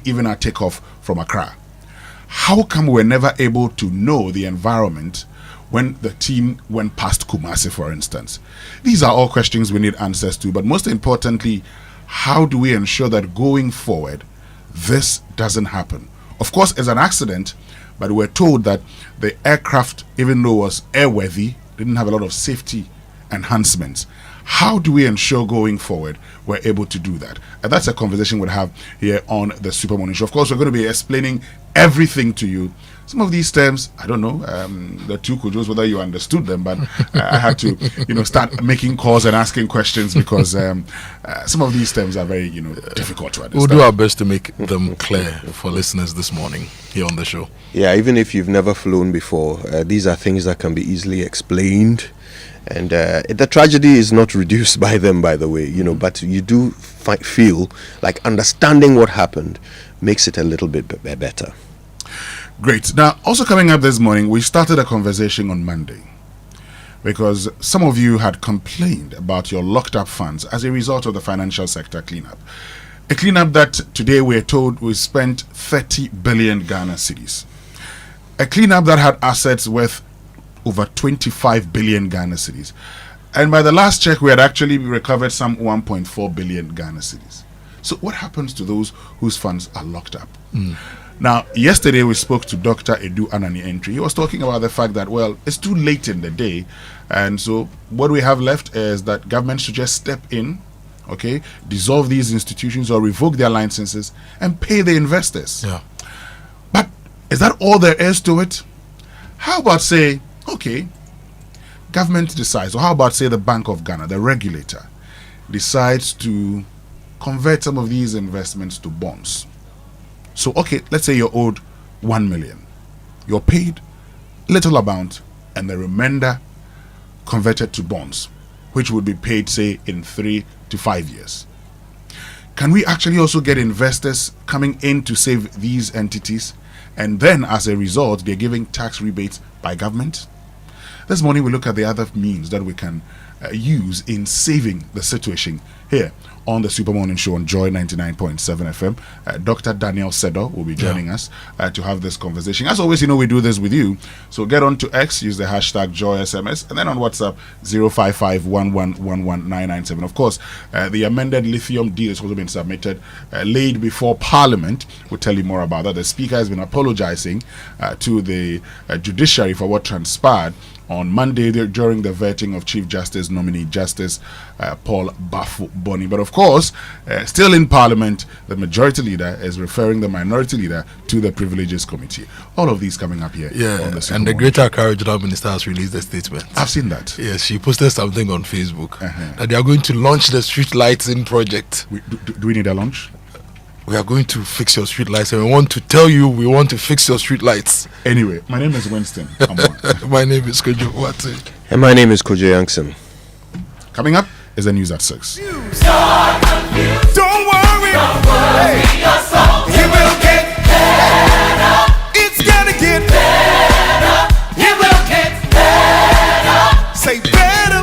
delayed even our takeoff from Accra? How come we're never able to know the environment when the team went past Kumasi, for instance? These are all questions we need answers to, but most importantly, how do we ensure that going forward, this doesn't happen? Of course, it's an accident, but we're told that the aircraft, even though it was airworthy, didn't have a lot of safety enhancements. How do we ensure going forward we're able to do that? And that's a conversation we'll have here on the Super Morning Show. Of course, we're going to be explaining everything to you. Some of these terms, I don't know, the two Kojos, whether you understood them, but I had to, start making calls and asking questions because some of these terms are very, difficult to understand. We'll do our best to make them clear for listeners this morning here on the show. Yeah, even if you've never flown before, these are things that can be easily explained. And the tragedy is not reduced by them, by the way, but you do feel like understanding what happened makes it a little bit better. Great. Now, also coming up this morning, we started a conversation on Monday because some of you had complained about your locked up funds as a result of the financial sector cleanup. A cleanup that today we're told we spent 30 billion Ghana cedis. A cleanup that had assets worth over 25 billion Ghana cedis. And by the last check, we had actually recovered some 1.4 billion Ghana cedis. So what happens to those whose funds are locked up? Now, yesterday we spoke to Dr. Edu Anani Entry. He was talking about the fact that, well, it's too late in the day. And so what we have left is that government should just step in, okay, dissolve these institutions or revoke their licenses and pay the investors. Yeah. But is that all there is to it? How about say, okay, government decides, or how about say the Bank of Ghana, the regulator, decides to convert some of these investments to bonds. So, okay, let's say you're owed 1 million. You're paid little amount and the remainder converted to bonds, which would be paid, say, in 3 to 5 years. Can we actually also get investors coming in to save these entities, and then as a result, they're giving tax rebates by government? This morning, we look at the other means that we can use in saving the situation here on the Super Morning Show on Joy 99.7 FM. Dr. Daniel Sedo will be joining us to have this conversation. As always, we do this with you. So get on to X, use the hashtag JoySMS, and then on WhatsApp 055-1111-997. Of course, the amended lithium deal has also been submitted, laid before Parliament. We'll tell you more about that. The Speaker has been apologizing to the judiciary for what transpired on Monday during the vetting of Chief Justice nominee Justice Paul Bafo-Boni. But of course, still in Parliament, the majority leader is referring the minority leader to the Privileges Committee. All of these coming up here. Yeah, on the and the Greater Accra Regional Minister has released a statement. I've seen that. Yes, she posted something on Facebook that they are going to launch the street lighting project. Do we need a launch? We are going to fix your street lights, and we want to tell you we want to fix your street lights. Anyway, my name is Winston Amoah. My name is Kojo Yankson. And my name is Kojo Yankson. Coming up is the news at 6. Don't worry. Hey. It will get better. It's gonna get better. It will get better. Say better.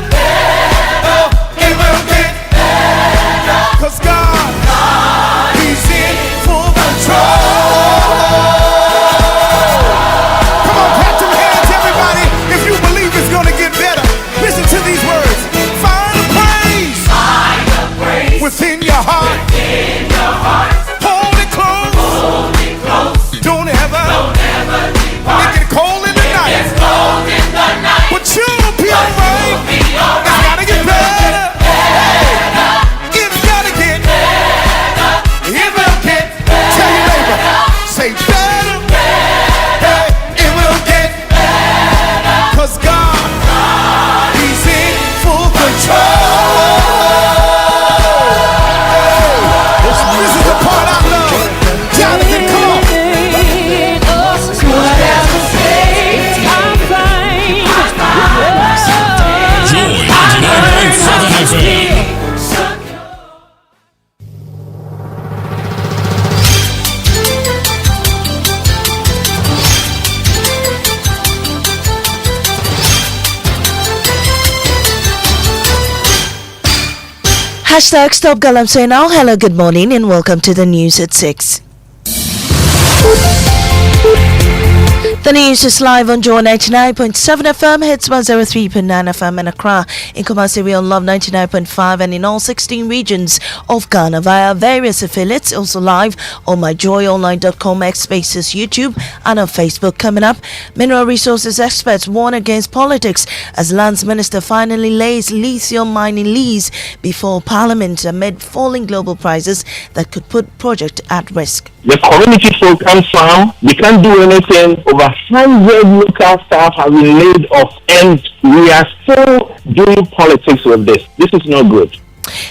It will get better. 'Cause God, He's in full control. Come on, clap them hands, everybody. If you believe it's gonna get better, listen to these words. Find a praise. Within your heart. Hold it close. Don't ever. It get cold in the night. But you'll be alright. It's gotta get better. It's gotta get better. It will get better. Tell your neighbor. Say better. Hey, it will get better. 'Cause God, He's in full control. This is the part I love. Jonathan, come on. Joy 99.7 FM. Hashtag Stop Galamsey now. Hello, good morning and welcome to the news at 6. The news is live on Joy 99.7 FM, hits 103.9 FM in Accra, in Kumasi we on Love 99.5 and in all 16 regions of Ghana via various affiliates, also live on myjoyonline.com, X Spaces, YouTube and on Facebook. Coming up, mineral resources experts warn against politics as Lands Minister finally lays lithium mining lease before Parliament amid falling global prices that could put project at risk. The community folk and farm, we can't do anything. Over 100 local staff have been laid off, and we are still doing politics with this. This is not good.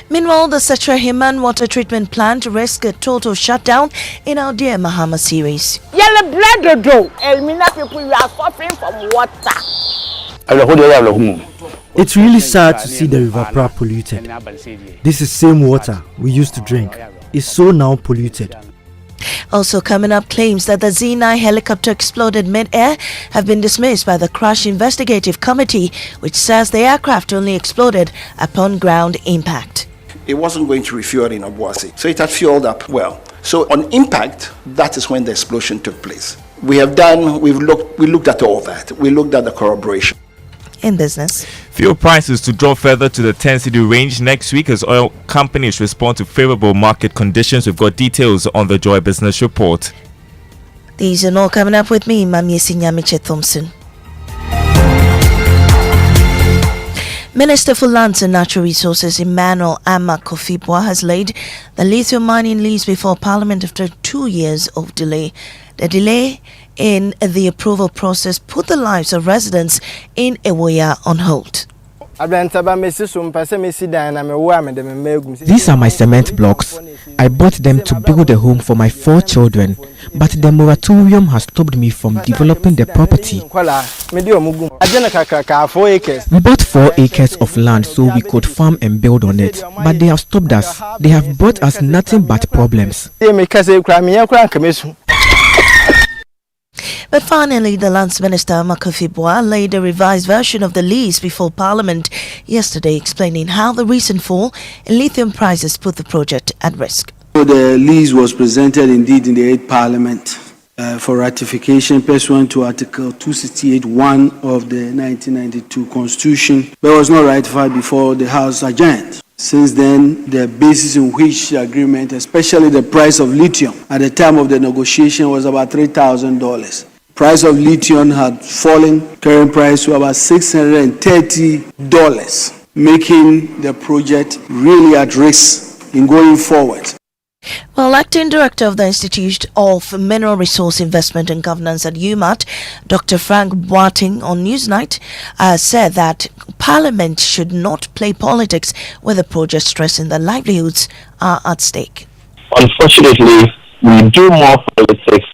Meanwhile, the Sogah Himan water treatment plant risks a total shutdown in our Dear Mahama series. Yellow blood do. Elmina people, you are suffering from water. It's really sad to see the river Pra polluted. This is same water we used to drink. It's so now polluted. Also coming up, claims that the Z9 helicopter exploded mid-air have been dismissed by the Crash Investigative Committee, which says the aircraft only exploded upon ground impact. It wasn't going to refuel in Obuasi, so it had fueled up well. So on impact, that is when the explosion took place. We looked at all that. We looked at the corroboration. In business, fuel prices to drop further to the 10 cedi range next week as oil companies respond to favorable market conditions. We've got details on the Joy Business Report. These are all coming up with me, Mami Sinyamiche Thompson. Minister for Lands and Natural Resources Emmanuel Ama Kofi-Boah has laid the lithium mining lease before Parliament after 2 years of delay. The delay in the approval process put the lives of residents in Ewoya on hold. These are my cement blocks. I bought them to build a home for my 4 children, but the moratorium has stopped me from developing the property. We bought 4 acres of land so we could farm and build on it, but they have stopped us. They have brought us nothing but problems. But finally, the Lands Minister Kofi-Boah laid a revised version of the lease before Parliament yesterday, explaining how the recent fall in lithium prices put the project at risk. The lease was presented indeed in the 8th Parliament for ratification pursuant to Article 268(1) of the 1992 Constitution, but was not ratified before the House adjourned. Since then, the basis in which the agreement, especially the price of lithium at the time of the negotiation, was about $3,000. Price of lithium had fallen, current price to about $630, making the project really at risk in going forward. Well, Acting Director of the Institute of Mineral Resource Investment and Governance at UMAT, Dr. Frank Boateng, on Newsnight, said that Parliament should not play politics with the project, stressing that livelihoods are at stake. Unfortunately, we do more politics,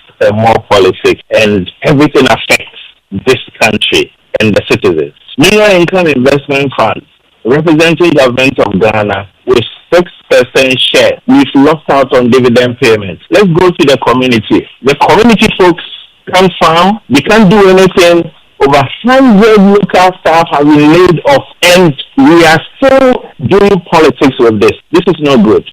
and everything affects this country and the citizens. Mineral Income Investment Fund, representing government of Ghana, with 6% share, we've lost out on dividend payments. Let's go to the community. The community folks can't farm, we can't do anything. Over 100 local staff have been laid off, and we are still doing politics with this. This is not good.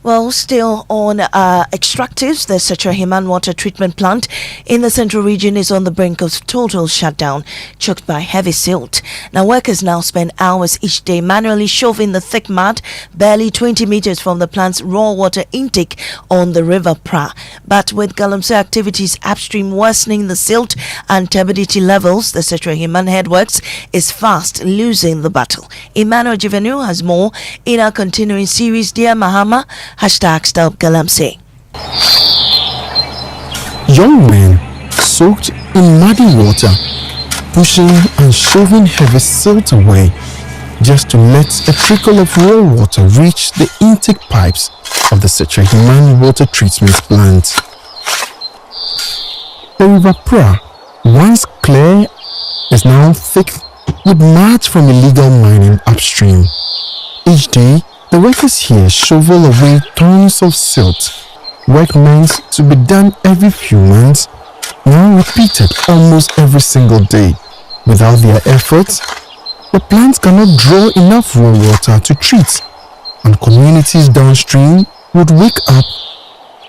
Well, still on extractives, the Sogah Himan water treatment plant in the central region is on the brink of total shutdown, choked by heavy silt. Now, workers now spend hours each day manually shoving the thick mud barely 20 meters from the plant's raw water intake on the River Pra. But with Galamsey activities upstream worsening the silt and turbidity levels, the Sogah Himan headworks is fast losing the battle. Emmanuel Jivenu has more in our continuing series, Dear Mahama, #Stop Galamsey. Young men soaked in muddy water, pushing and shoving heavy silt away just to let a trickle of raw water reach the intake pipes of the Sogah Himan water treatment plant. The River Pra, once clear, is now thick with mud from illegal mining upstream. Each day, the workers here shovel away tons of silt, work meant to be done every few months, now repeated almost every single day. Without their efforts, the plants cannot draw enough raw water to treat, and communities downstream would wake up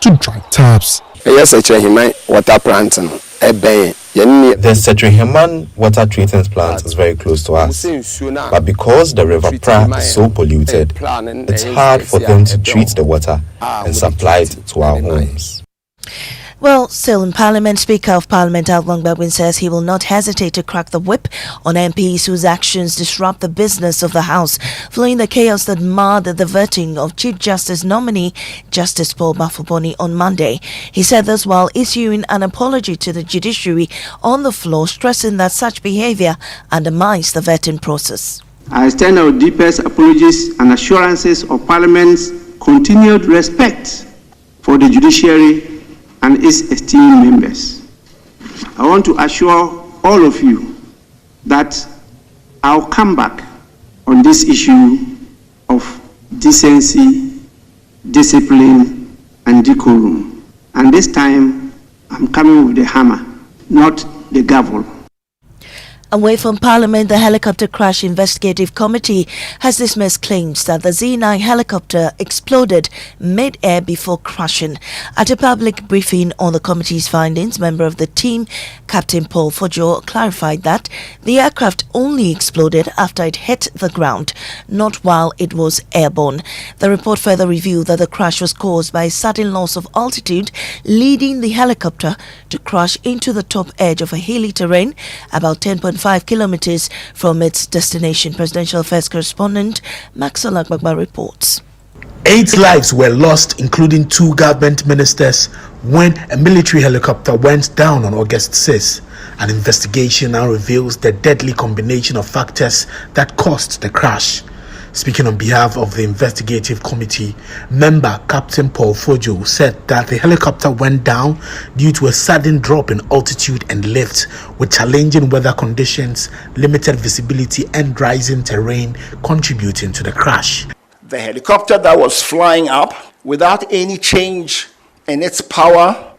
to dry taps. Yes, water plant. The Setrihiman water treatment plant is very close to us, but because the River Pra is so polluted, it's hard for them to treat the water and supply it to our homes. Well, still in Parliament, Speaker of Parliament Along Babwin says he will not hesitate to crack the whip on MPs whose actions disrupt the business of the House, following the chaos that marred the vetting of Chief Justice nominee Justice Paul Bafuboni on Monday. He said this while issuing an apology to the judiciary on the floor, stressing that such behaviour undermines the vetting process. I extend our deepest apologies and assurances of Parliament's continued respect for the judiciary and its esteemed members. I want to assure all of you that I'll come back on this issue of decency, discipline, and decorum. And this time, I'm coming with the hammer, not the gavel. Away from Parliament, the Helicopter Crash Investigative Committee has dismissed claims that the Z9 helicopter exploded mid-air before crashing. At a public briefing on the committee's findings, member of the team, Captain Paul Fojo, clarified that the aircraft only exploded after it hit the ground, not while it was airborne. The report further revealed that the crash was caused by a sudden loss of altitude, leading the helicopter to crash into the top edge of a hilly terrain about 10.5 kilometers from its destination. Presidential Affairs correspondent Maxwell Agbagba reports. 8 lives were lost, including 2 government ministers, when a military helicopter went down on August 6th. An investigation now reveals the deadly combination of factors that caused the crash. Speaking on behalf of the investigative committee, member Captain Paul Fojo said that the helicopter went down due to a sudden drop in altitude and lift, with challenging weather conditions, limited visibility, and rising terrain contributing to the crash. The helicopter that was flying up without any change in its power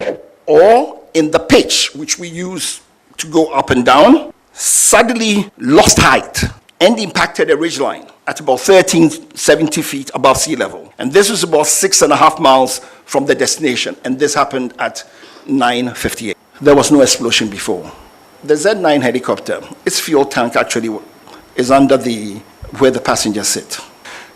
or in the pitch which we use to go up and down suddenly lost height and impacted a ridgeline at about 1370 feet above sea level. And this was about 6.5 miles from the destination, and this happened at 9:58. There was no explosion before. The Z9 helicopter, its fuel tank actually is under where the passengers sit.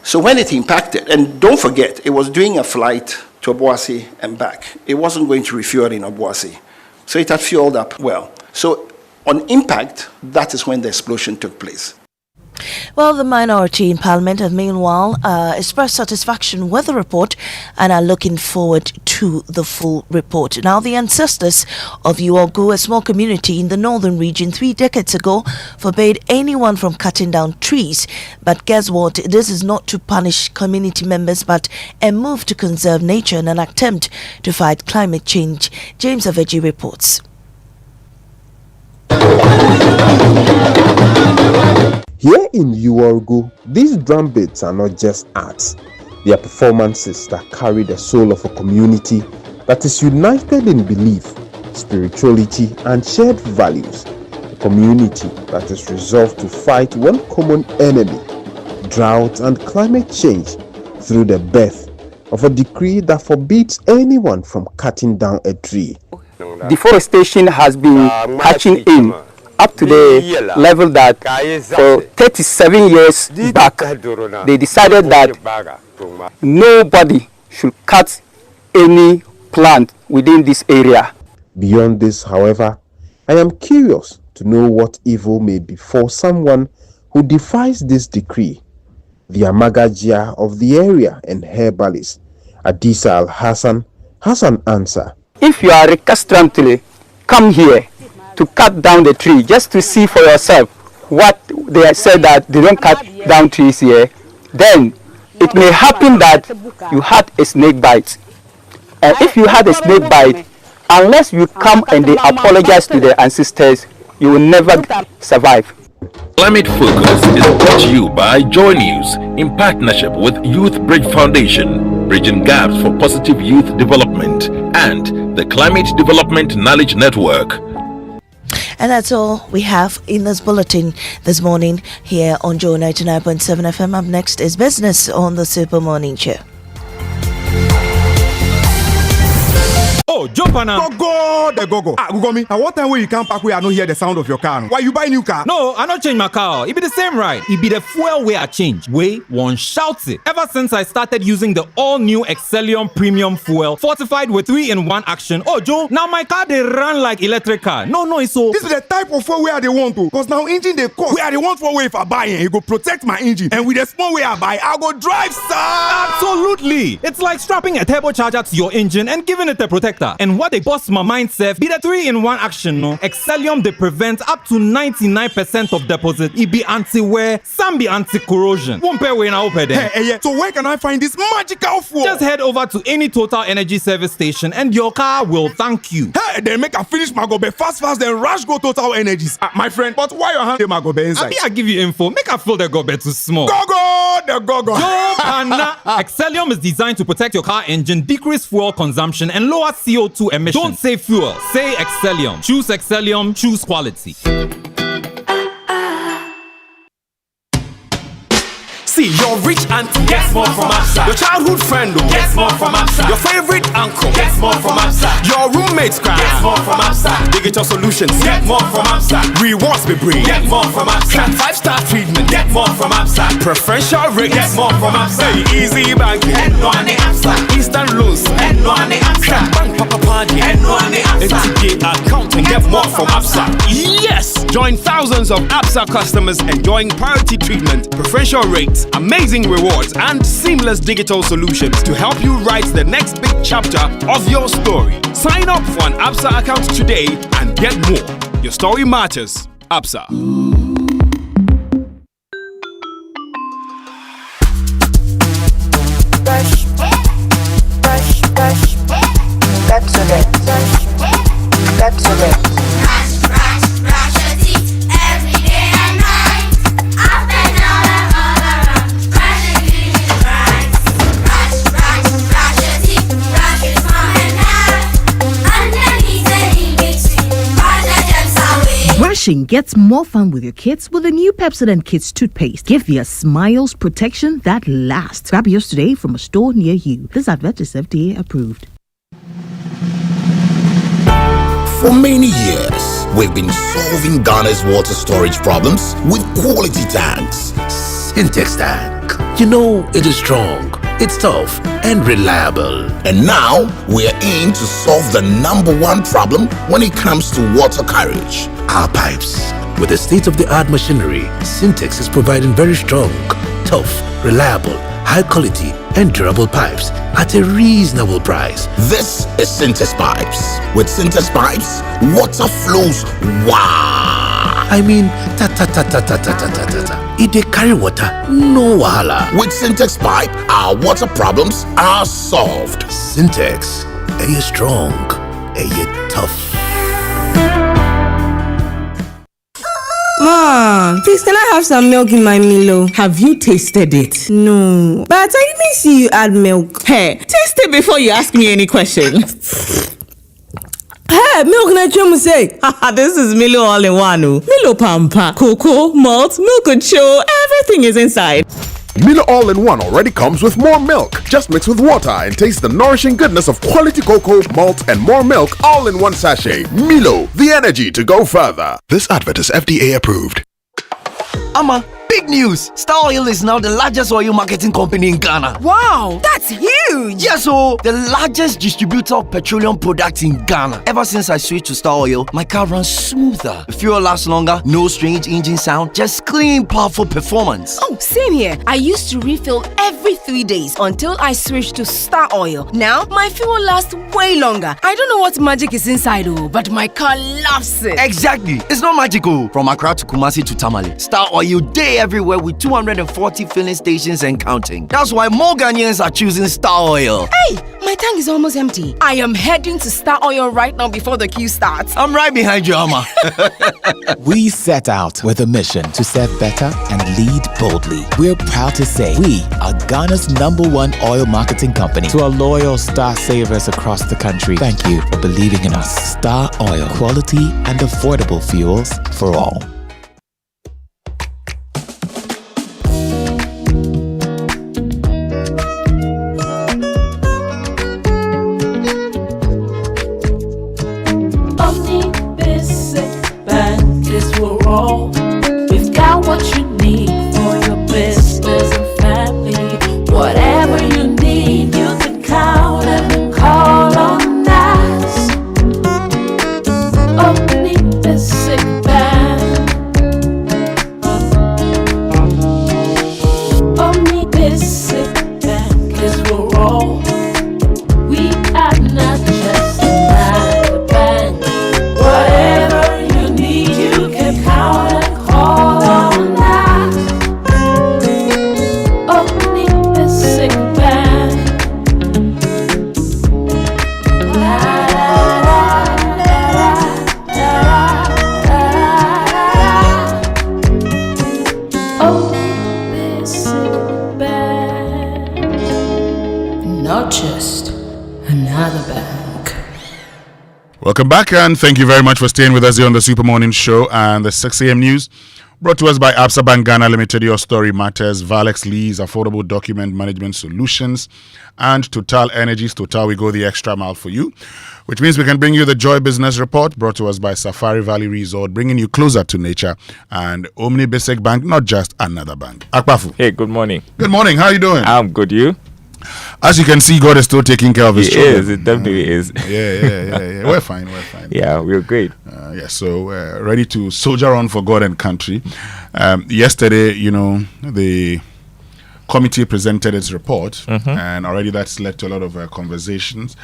So when it impacted, and don't forget, it was doing a flight to Obuasi and back. It wasn't going to refuel in Obuasi. So it had fueled up well. So on impact, that is when the explosion took place. Well, the minority in Parliament have meanwhile expressed satisfaction with the report and are looking forward to the full report. Now, the ancestors of Uogu, a small community in the northern region 3 decades ago, forbade anyone from cutting down trees. But guess what? This is not to punish community members, but a move to conserve nature and an attempt to fight climate change. James Aveji reports. Here in Uogu, these drum beats are not just arts. They are performances that carry the soul of a community that is united in belief, spirituality, and shared values. A community that is resolved to fight one common enemy, drought and climate change, through the birth of a decree that forbids anyone from cutting down a tree. Deforestation has been patching in up to the level that for 37 years back, they decided that nobody should cut any plant within this area. Beyond this, however, I am curious to know what evil may befall someone who defies this decree. The Amagajia of the area and herbalist Adisa Al-Hassan has an answer. If you are recalcitrantly come here to cut down the tree just to see for yourself what they said that they don't cut down trees here, then it may happen that you had a snake bite. And if you had a snake bite, unless you come and they apologize to the ancestors, you will never survive. Climate Focus is brought to you by Joy News in partnership with Youth Bridge Foundation, bridging gaps for positive youth development, and the Climate Development Knowledge Network. And that's all we have in this bulletin this morning here on Joy 99.7 FM. Up next is Business on the Super Morning Show. Oh, jump on now. Go, the go. Google me. At what time will you come back where I don't hear the sound of your car? Why you buy new car? No, I not change my car. It be the same ride. It be the fuel way I change. Way one shouts it. Ever since I started using the all-new Excellium Premium Fuel, fortified with 3-in-1 action. Oh, Joe, now my car they run like electric car. No, it's so. This is the type of fuel where they want to. Because now engine they cost. Where they want for way if I buy it, it go protect my engine. And with the small way I buy, I go drive, sir. Absolutely. It's like strapping a turbocharger to your engine and giving it a protector. And what they bust my mind, Seth, be the 3-in-1 action, no? Excellium, they prevent up to 99% of deposit. It be anti-wear, some be anti-corrosion. Won't pay when I open them. Hey, so where can I find this magical fuel? Just head over to any Total Energy service station and your car will thank you. Hey, then make a finish my gobe fast, then rush go Total Energies. My friend, but why your hand my gobe inside? I give you info. Make a fill the gobe too small. The go. Yo, Pana. Excellium is designed to protect your car engine, decrease fuel consumption, and lower CO2 emissions. Don't say fuel, say Excellium. Choose Excellium, choose quality. See, your rich auntie gets more from Absa. Your childhood friend gets more from Absa. Your favorite uncle gets more from Absa. Your roommate's cry gets more from Absa. Digital solutions get more from Absa. Rewards be bring get more from Absa. 5-star treatment get more from Absa. Preferential rate get more from Absa. Hey, easy banking and no ane Absa. Instant loans and no ane Absa. Bank papa party and no ane Absa. FTK accounting get more from Absa. Yes, join thousands of Absa customers enjoying priority treatment, preferential rates, amazing rewards, and seamless digital solutions to help you write the next big chapter of your story. Sign up for an Absa account today and get more. Your story matters. Absa. Brush, that's it. That's it. Brush your teeth every day and night. Up and down and all around. Brush your teeth right. Brush your teeth. Brush it from and down. Underneath and in between. Brush your gems away. Brushing gets more fun with your kids with the new Pepsodent Kids toothpaste. Give their smiles protection that lasts. Grab yours today from a store near you. This advert is FDA approved. For many years, we've been solving Ghana's water storage problems with quality tanks. Syntex tank. You know, it is strong, it's tough, and reliable. And now, we're in to solve the #1 problem when it comes to water carriage: our pipes. With the state-of-the-art machinery, Syntex is providing very strong, tough, reliable, high quality, and durable pipes at a reasonable price. This is Syntex Pipes. With Syntex Pipes, water flows wow. I mean, ta-ta-ta-ta-ta-ta-ta-ta-ta. If they carry water, no wahala. With Syntex Pipe, our water problems are solved. Syntex, are you strong? Are you tough? Mom, please can I have some milk in my Milo? Have you tasted it? No, but I didn't see you add milk. Hey, taste it before you ask me any question. Hey, milk na chum say. This is Milo all in one. Milo pampa, cocoa, malt, milk and show, everything is inside. Milo All-in-One already comes with more milk. Just mix with water and taste the nourishing goodness of quality cocoa, malt, and more milk all in one sachet. Milo, the energy to go further. This advert is FDA approved. Ama, big news! Star Oil is now the largest oil marketing company in Ghana. Wow, that's huge! Yes, so the largest distributor of petroleum products in Ghana. Ever since I switched to Star Oil, my car runs smoother. The fuel lasts longer, no strange engine sound, just clean, powerful performance. Oh, same here. I used to refill every 3 days until I switched to Star Oil. Now, my fuel lasts way longer. I don't know what magic is inside, but my car loves it. Exactly. It's not magical. From Accra to Kumasi to Tamale, Star Oil day everywhere with 240 filling stations and counting. That's why more Ghanaians are choosing Star Oil. Hey, my tank is almost empty. I am heading to Star Oil right now before the queue starts. I'm right behind you, Amma. We set out with a mission to serve better and lead boldly. We're proud to say we are Ghana's #1 oil marketing company. To our loyal Star Savers across the country, thank you for believing in us. Star Oil, quality and affordable fuels for all. Welcome back, and thank you very much for staying with us here on the Super Morning Show and the 6 a.m. news. Brought to us by Absa Bank Ghana Limited, Your Story Matters, Valex Lease, Affordable Document Management Solutions, and Total Energies. Total, we go the extra mile for you, which means we can bring you the Joy Business Report, brought to us by Safari Valley Resort, bringing you closer to nature, and Omni Basic Bank, not just another bank. Akpafu. Hey, good morning. Good morning. How are you doing? I'm good. You? As you can see, God is still taking care of his children. It is. It definitely is. Yeah. We're fine. Yeah, we're great. So ready to soldier on for God and country. Yesterday, the committee presented its report, and already that's led to a lot of conversations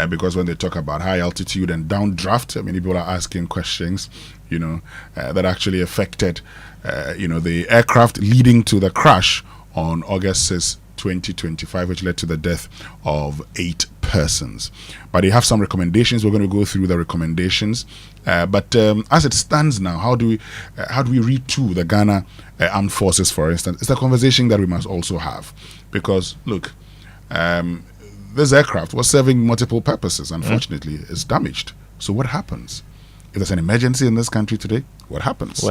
because when they talk about high altitude and downdraft, many people are asking questions, that actually affected, the aircraft, leading to the crash on August 6th, 2025, which led to the death of 8 persons. But they have some recommendations. We're going to go through the recommendations. But as it stands now, how do we retool the Ghana Armed Forces, for instance? It's a conversation that we must also have, because look, this aircraft was serving multiple purposes. Unfortunately, it's damaged. So what happens if there's an emergency in this country today? What happens?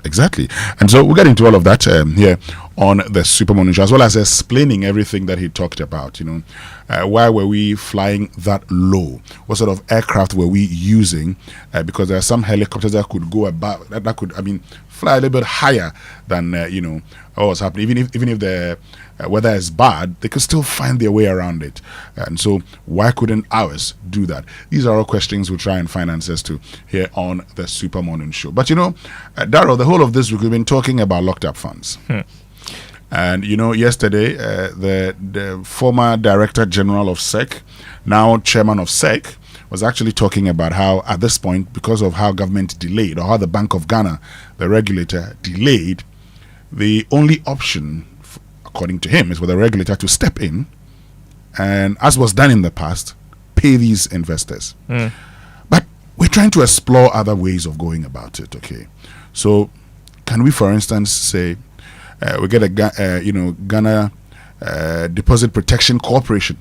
Exactly. And so we'll get into all of that here on the Super Morning Show, as well as explaining everything that he talked about. Why were we flying that low? What sort of aircraft were we using? Because there are some helicopters that could go above, that could, fly a little bit higher than, what was happening. Even if the weather is bad, they could still find their way around it. And so why couldn't ours do that? These are all questions we'll try and find answers to here on the Super Morning Show. But Darryl, the whole of this week we've been talking about locked up funds. And yesterday the former Director General of SEC, now Chairman of SEC, was actually talking about how at this point, because of how government delayed, or how the Bank of Ghana, the regulator, delayed, the only option, according to him, is for the regulator to step in and, as was done in the past, pay these investors. But we're trying to explore other ways of going about it. Okay, so can we, for instance, say we get a Ghana Deposit Protection Corporation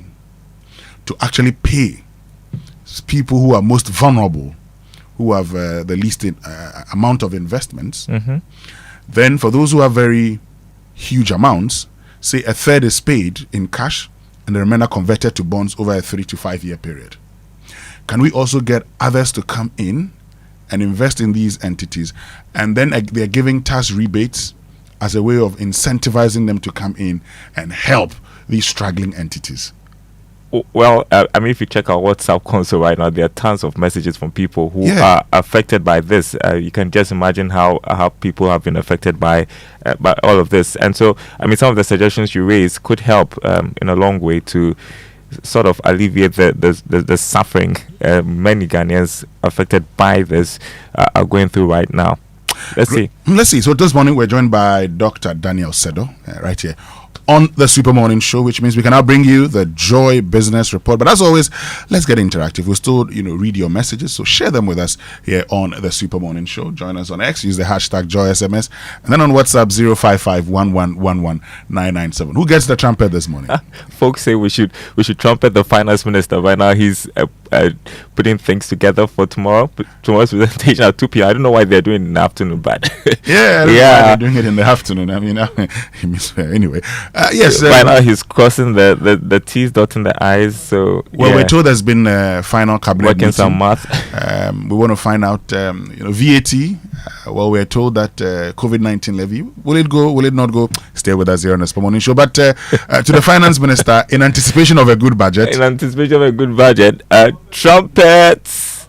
to actually pay people who are most vulnerable, who have the least amount of investments. Then for those who have very huge amounts, say a third is paid in cash and the remainder converted to bonds over a 3 to 5 year period. Can we also get others to come in and invest in these entities, and then they're giving tax rebates as a way of incentivizing them to come in and help these struggling entities? Well, if you check our WhatsApp console right now, there are tons of messages from people who are affected by this. You can just imagine how people have been affected by all of this. And so, some of the suggestions you raised could help in a long way to sort of alleviate the suffering many Ghanaians affected by this are going through right now. Let's see. So this morning we're joined by Dr. Daniel Sedo, right here on the Super Morning Show, which means we can now bring you the Joy Business Report. But as always, let's get interactive. We'll still, read your messages, so share them with us here on the Super Morning Show. Join us on X, use the hashtag JoySMS, and then on WhatsApp 05511119997. Who gets the trumpet this morning? Folks say we should trumpet the finance minister. Right now, he's putting things together for tomorrow's presentation at 2 p.m. I don't know why they're doing it in the afternoon, but they're doing it in the afternoon. Anyway. Yes. Right now he's crossing the T's, dotting the I's. So we're told there's been a final cabinet working meeting. Some math. We want to find out, VAT. We're told that COVID-19 levy, will it go? Will it not go? Stay with us here on the Super Morning Show. But to the finance minister, in anticipation of a good budget. Trumpets.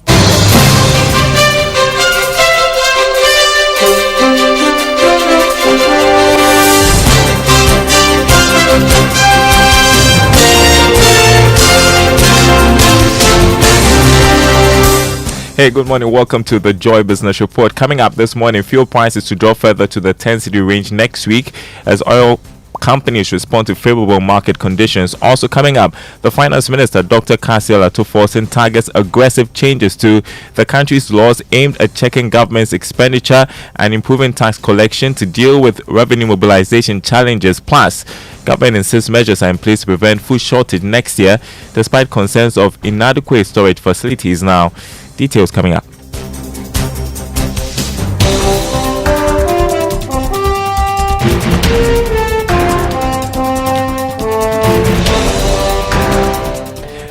Hey, good morning. Welcome to the Joy Business Report. Coming up this morning, fuel prices to drop further to the 10 cedi range next week as oil companies respond to favorable market conditions. Also coming up, the Finance Minister, Dr. Kasiel Atuforsen, targets aggressive changes to the country's laws aimed at checking government's expenditure and improving tax collection to deal with revenue mobilization challenges. Plus, Government insists measures are in place to prevent food shortage next year, despite concerns of inadequate storage facilities now. Details coming up.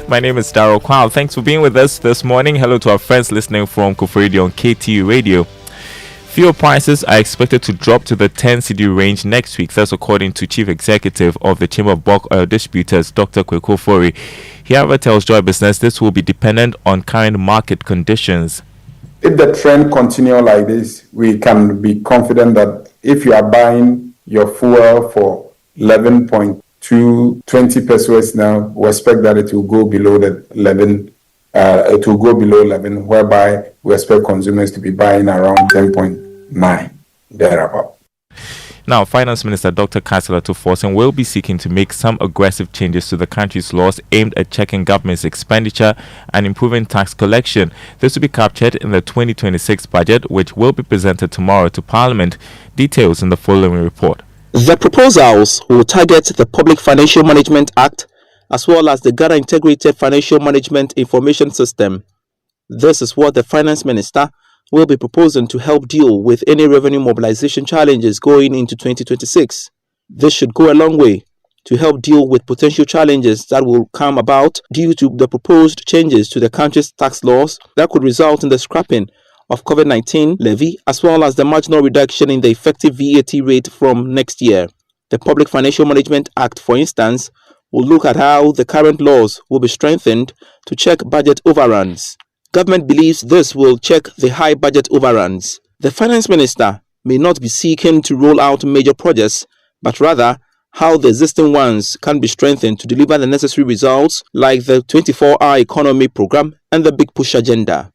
My name is Daryl Kwao. Thanks for being with us this morning. Hello to our friends listening from Kufuridio on KTU Radio. Fuel prices are expected to drop to the 10 cedi range next week. That's according to Chief Executive of the Chamber of Bulk Oil Distributors, Dr. Kojo Yankson. He, however, tells Joy Business this will be dependent on current market conditions. If the trend continues like this, we can be confident that if you are buying your fuel for 11.20 pesos now, we expect that it will go below the 11. It will go below 11, whereby we expect consumers to be buying around 10.9 thereabout. Now, Finance Minister Dr. Kansela Tuforsen will be seeking to make some aggressive changes to the country's laws aimed at checking government's expenditure and improving tax collection. This will be captured in the 2026 budget, which will be presented tomorrow to Parliament. Details in the following report. The proposals will target the Public Financial Management Act as well as the Ghana Integrated Financial Management Information System. This is what the Finance Minister will be proposing to help deal with any revenue mobilization challenges going into 2026. This should go a long way to help deal with potential challenges that will come about due to the proposed changes to the country's tax laws that could result in the scrapping of COVID-19 levy as well as the marginal reduction in the effective VAT rate from next year. The Public Financial Management Act, for instance, will look at how the current laws will be strengthened to check budget overruns. Government believes this will check the high budget overruns. The Finance Minister may not be seeking to roll out major projects, but rather how the existing ones can be strengthened to deliver the necessary results like the 24-hour economy program and the Big Push agenda.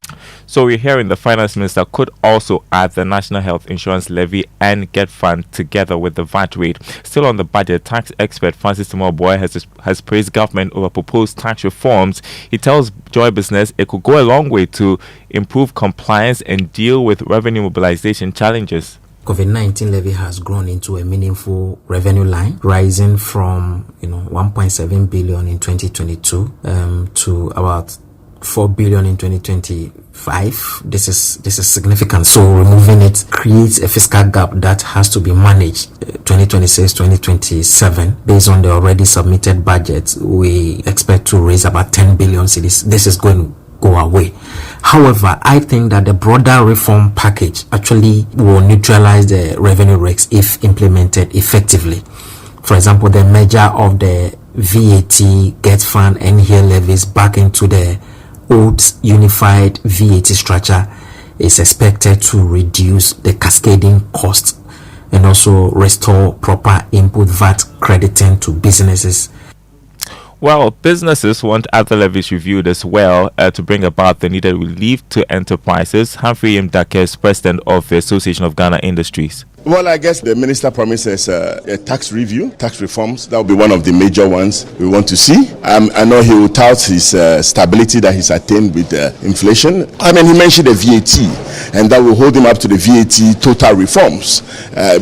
So we're hearing the Finance Minister could also add the National Health Insurance Levy and Get Fund together with the VAT rate. Still on the budget, tax expert Francis Timoboy has praised government over proposed tax reforms. He tells Joy Business it could go a long way to improve compliance and deal with revenue mobilization challenges. COVID-19 levy has grown into a meaningful revenue line, rising from 1.7 billion in 2022 to about 4 billion in 2025. This is significant. So removing it creates a fiscal gap that has to be managed 2026-2027. Based on the already submitted budget, we expect to raise about 10 billion cedis. This is going to go away. However, I think that the broader reform package actually will neutralize the revenue risks if implemented effectively. For example, the merger of the VAT, Get Fund, and here levies back into the old unified VAT structure is expected to reduce the cascading costs and also restore proper input VAT crediting to businesses. Well, businesses want other levies reviewed as well to bring about the needed relief to enterprises. Humphrey M. Dake is president of the Association of Ghana Industries. Well, I guess the minister promises a tax review, tax reforms. That will be one of the major ones we want to see. I know he will tout his stability that he's attained with inflation. I mean, he mentioned the VAT, and that will hold him up to the VAT total reforms.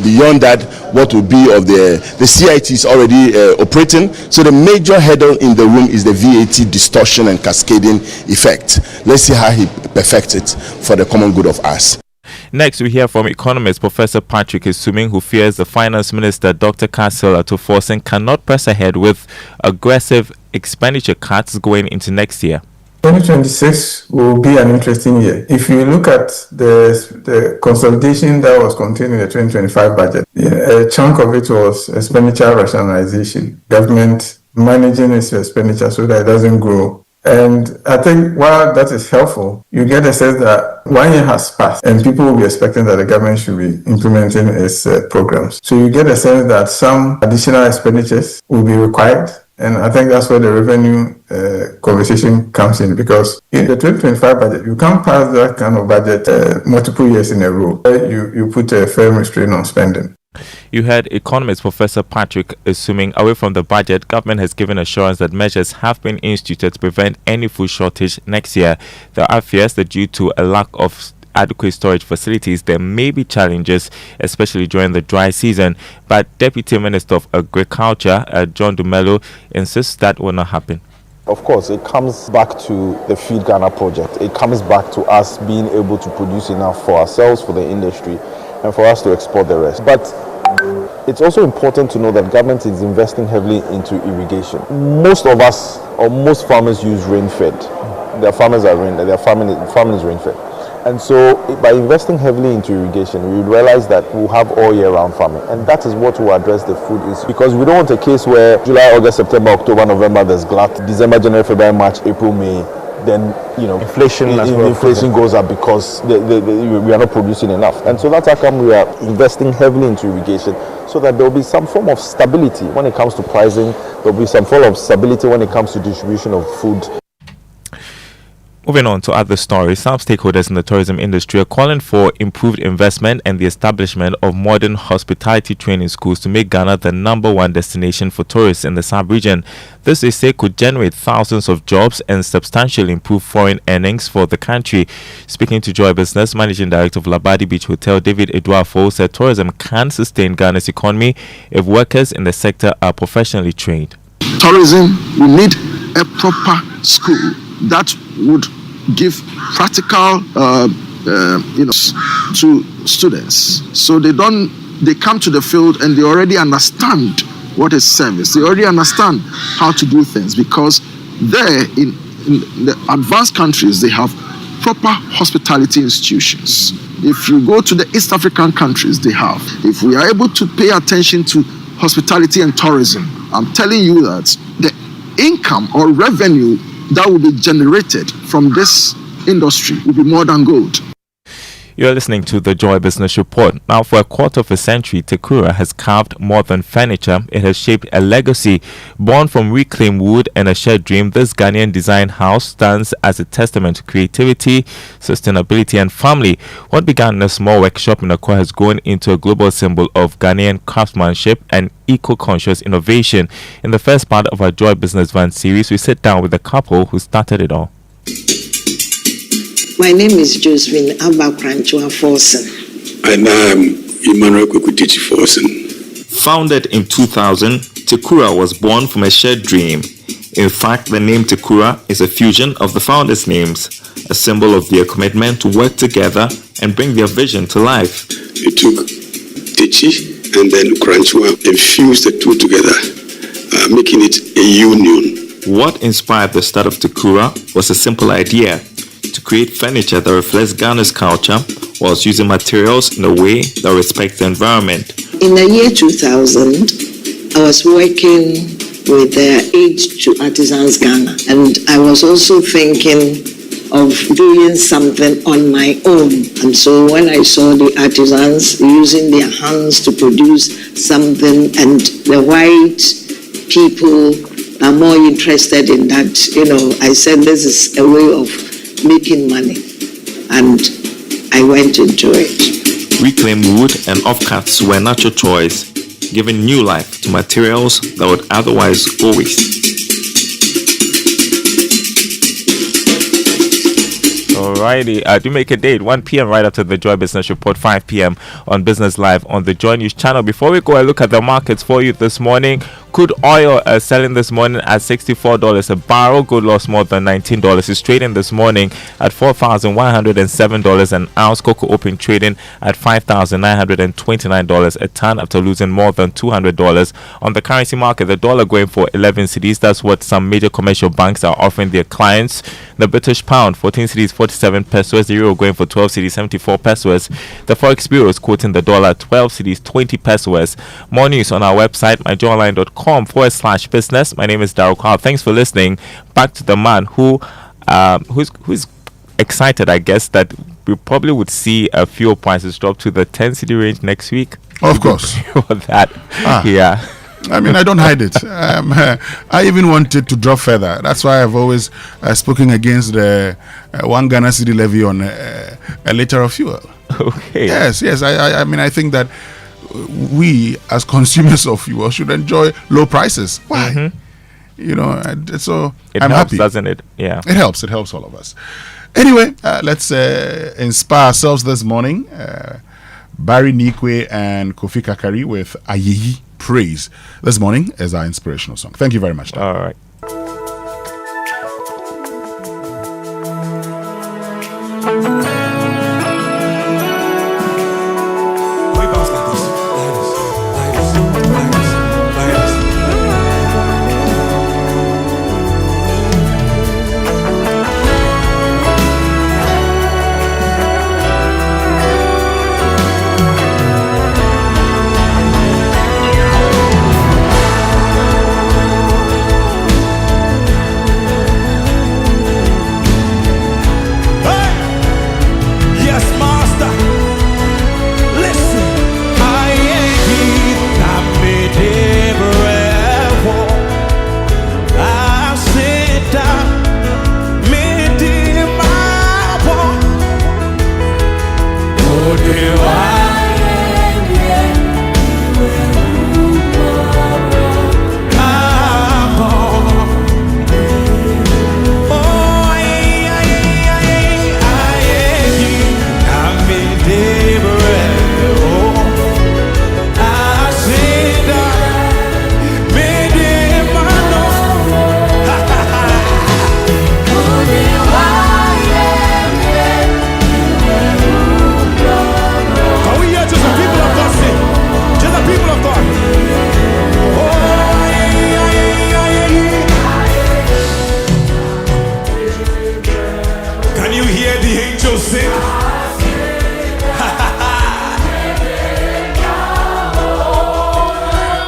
Beyond that, what will be of the CIT is already operating. So the major hurdle in the room is the VAT distortion and cascading effect. Let's see how he perfects it for the common good of us. Next, we hear from economist Professor Patrick Isuming, who fears the Finance Minister Dr. Kansela Tuforsen cannot press ahead with aggressive expenditure cuts going into next year. 2026 will be an interesting year. If you look at the consolidation that was contained in the 2025 budget, a chunk of it was expenditure rationalization, government managing its expenditure so that it doesn't grow. And I think while that is helpful, you get a sense that 1 year has passed and people will be expecting that the government should be implementing its programs. So you get a sense that some additional expenditures will be required. And I think that's where the revenue conversation comes in, because in the 2025 budget, you can't pass that kind of budget multiple years in a row. You put a firm restraint on spending. You heard economist Professor Patrick Isuming. Away from the budget, government has given assurance that measures have been instituted to prevent any food shortage next year. There are fears that due to a lack of adequate storage facilities, there may be challenges, especially during the dry season. But Deputy Minister of Agriculture, John Dumelo, insists that will not happen. Of course, it comes back to the Feed Ghana project. It comes back to us being able to produce enough for ourselves, for the industry, and for us to export the rest. But it's also important to know that government is investing heavily into irrigation. Most of us, or most farmers, use rain-fed. Their farmers are farming is rain-fed. And so by investing heavily into irrigation, we realize that we'll have all year round farming. And that is what will address the food issue. Because we don't want a case where July, August, September, October, November, there's glut. December, January, February, March, April, May. Then, inflation goes up because we are not producing enough. And so that's how come we are investing heavily into irrigation, so that there will be some form of stability when it comes to pricing. There will be some form of stability when it comes to distribution of food. Moving on to other stories, some stakeholders in the tourism industry are calling for improved investment and the establishment of modern hospitality training schools to make Ghana the #1 destination for tourists in the sub-region. This, they say, could generate thousands of jobs and substantially improve foreign earnings for the country. Speaking to Joy Business, Managing Director of Labadi Beach Hotel, David Eduafo, said tourism can sustain Ghana's economy if workers in the sector are professionally trained. Tourism, we need a proper school that would give practical to students, so they come to the field and they already understand what is service. They already understand how to do things, because there in the advanced countries they have proper hospitality institutions. If you go to the East African countries, they have. If we are able to pay attention to hospitality and tourism, I'm telling you that the income or revenue that will be generated from this industry will be more than gold. You're listening to the Joy Business Report. Now, for a quarter of a century, Tekura has carved more than furniture. It has shaped a legacy. Born from reclaimed wood and a shared dream, this Ghanaian design house stands as a testament to creativity, sustainability, and family. What began in a small workshop in Akoto has grown into a global symbol of Ghanaian craftsmanship and eco-conscious innovation. In the first part of our Joy Business Van series, we sit down with the couple who started it all. My name is Josephine Abakranchua Forsen. And I'm Emmanuel Kwekutichi Forsen. Founded in 2000, Tekura was born from a shared dream. In fact, the name Tekura is a fusion of the founders' names, a symbol of their commitment to work together and bring their vision to life. We took Techi and then Kranchua and fused the two together, making it a union. What inspired the start of Tekura was a simple idea: to create furniture that reflects Ghana's culture whilst using materials in a way that respects the environment. In the year 2000, I was working with the Aid to Artisans Ghana, and I was also thinking of doing something on my own. And so when I saw the artisans using their hands to produce something, and the white people are more interested in that, I said this is a way of making money, and I went into it. Reclaimed wood and offcuts were a natural choice, giving new life to materials that would otherwise go waste. Alrighty, do make a date, 1 p.m. right after the Joy Business Report, 5 p.m. on Business Live on the Joy News channel. Before we go and look at the markets for you this morning, crude oil selling this morning at $64 a barrel. Gold lost more than $19. It's trading this morning at $4,107 an ounce. Cocoa open trading at $5,929 a ton after losing more than $200. On the currency market, the dollar going for 11 cedis. That's what some major commercial banks are offering their clients. The British pound, 14 cedis, 47 pesos. The euro going for 12 cedis, 74 pesos. The Forex Bureau is quoting the dollar 12 cedis, 20 pesos. More news on our website, myjoyonline.com/business. My name is Darryl Carl. Thanks for listening. Back to the man who's excited, I guess, that we probably would see fuel prices drop to the 10 cedi range next week. Of course. That. Yeah. I mean, I don't hide it. I even want it to drop further. That's why I've always spoken against the 1 Ghana cedi levy on a liter of fuel. Okay. Yes. I mean, I think that we, as consumers of fuel, should enjoy low prices. Why? So it I'm helps, happy, doesn't it? Yeah, it helps. It helps all of us. Anyway, let's inspire ourselves this morning. Barry Nikwe and Kofi Kakari with Ayeyi Praise this morning as our inspirational song. Thank you very much, Dan. All right.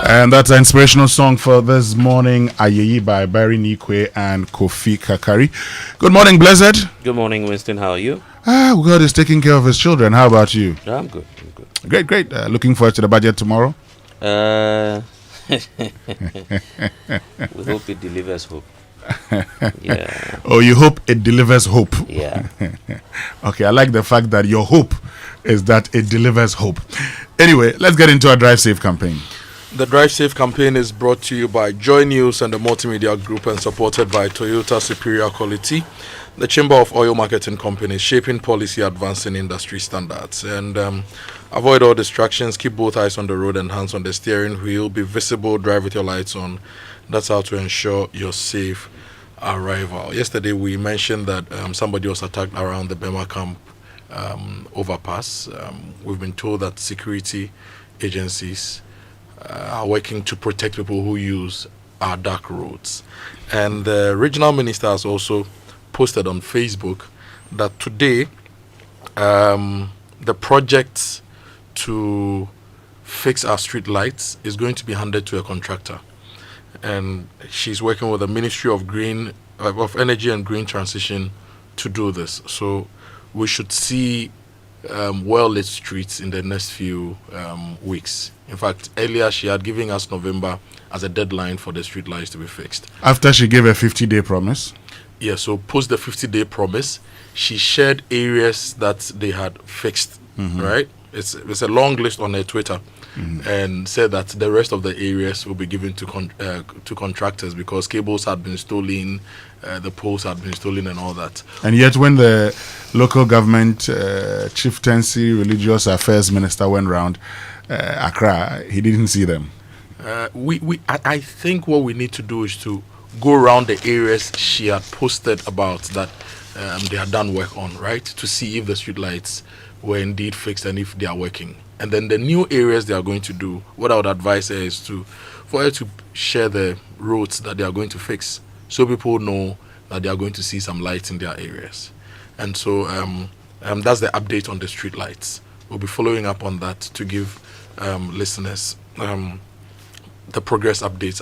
And that's an inspirational song for this morning, Ayeyi by Barry Nikwe and Kofi Kakari. Good morning, Blessed. Good morning, Winston. How are you? God is taking care of his children. How about you? I'm good. Great. Looking forward to the budget tomorrow. We hope it delivers hope. Yeah. Oh, you hope it delivers hope? Yeah. Okay, I like the fact that your hope is that it delivers hope. Anyway, let's get into our Drive Safe campaign. The Drive Safe campaign is brought to you by Joy News and the Multimedia Group and supported by Toyota Superior Quality, the Chamber of Oil Marketing Companies, shaping policy, advancing industry standards. And avoid all distractions, keep both eyes on the road and hands on the steering wheel, be visible, drive with your lights on. That's how to ensure your safe arrival. Yesterday we mentioned that somebody was attacked around the Bema Camp overpass. We've been told that security agencies are working to protect people who use our dark roads. And the regional minister has also posted on Facebook that today the project to fix our street lights is going to be handed to a contractor. And she's working with the Ministry of Energy and Green Transition to do this. So we should see well-lit streets in the next few weeks. In fact, earlier she had given us November as a deadline for the street lights to be fixed. After she gave a 50-day promise? Yeah, so post the 50-day promise, she shared areas that they had fixed, right? It's a long list on her Twitter, and said that the rest of the areas will be given to contractors because cables had been stolen, the poles had been stolen and all that. And yet when the local government chieftaincy religious affairs minister went round Accra, he didn't see them. I think what we need to do is to go around the areas she had posted about that they had done work on, right? To see if the street lights were indeed fixed and if they are working. And then the new areas they are going to do, what I would advise her is for her to share the roads that they are going to fix so people know that they are going to see some lights in their areas. And so that's the update on the street lights. We'll be following up on that to give listeners the progress updates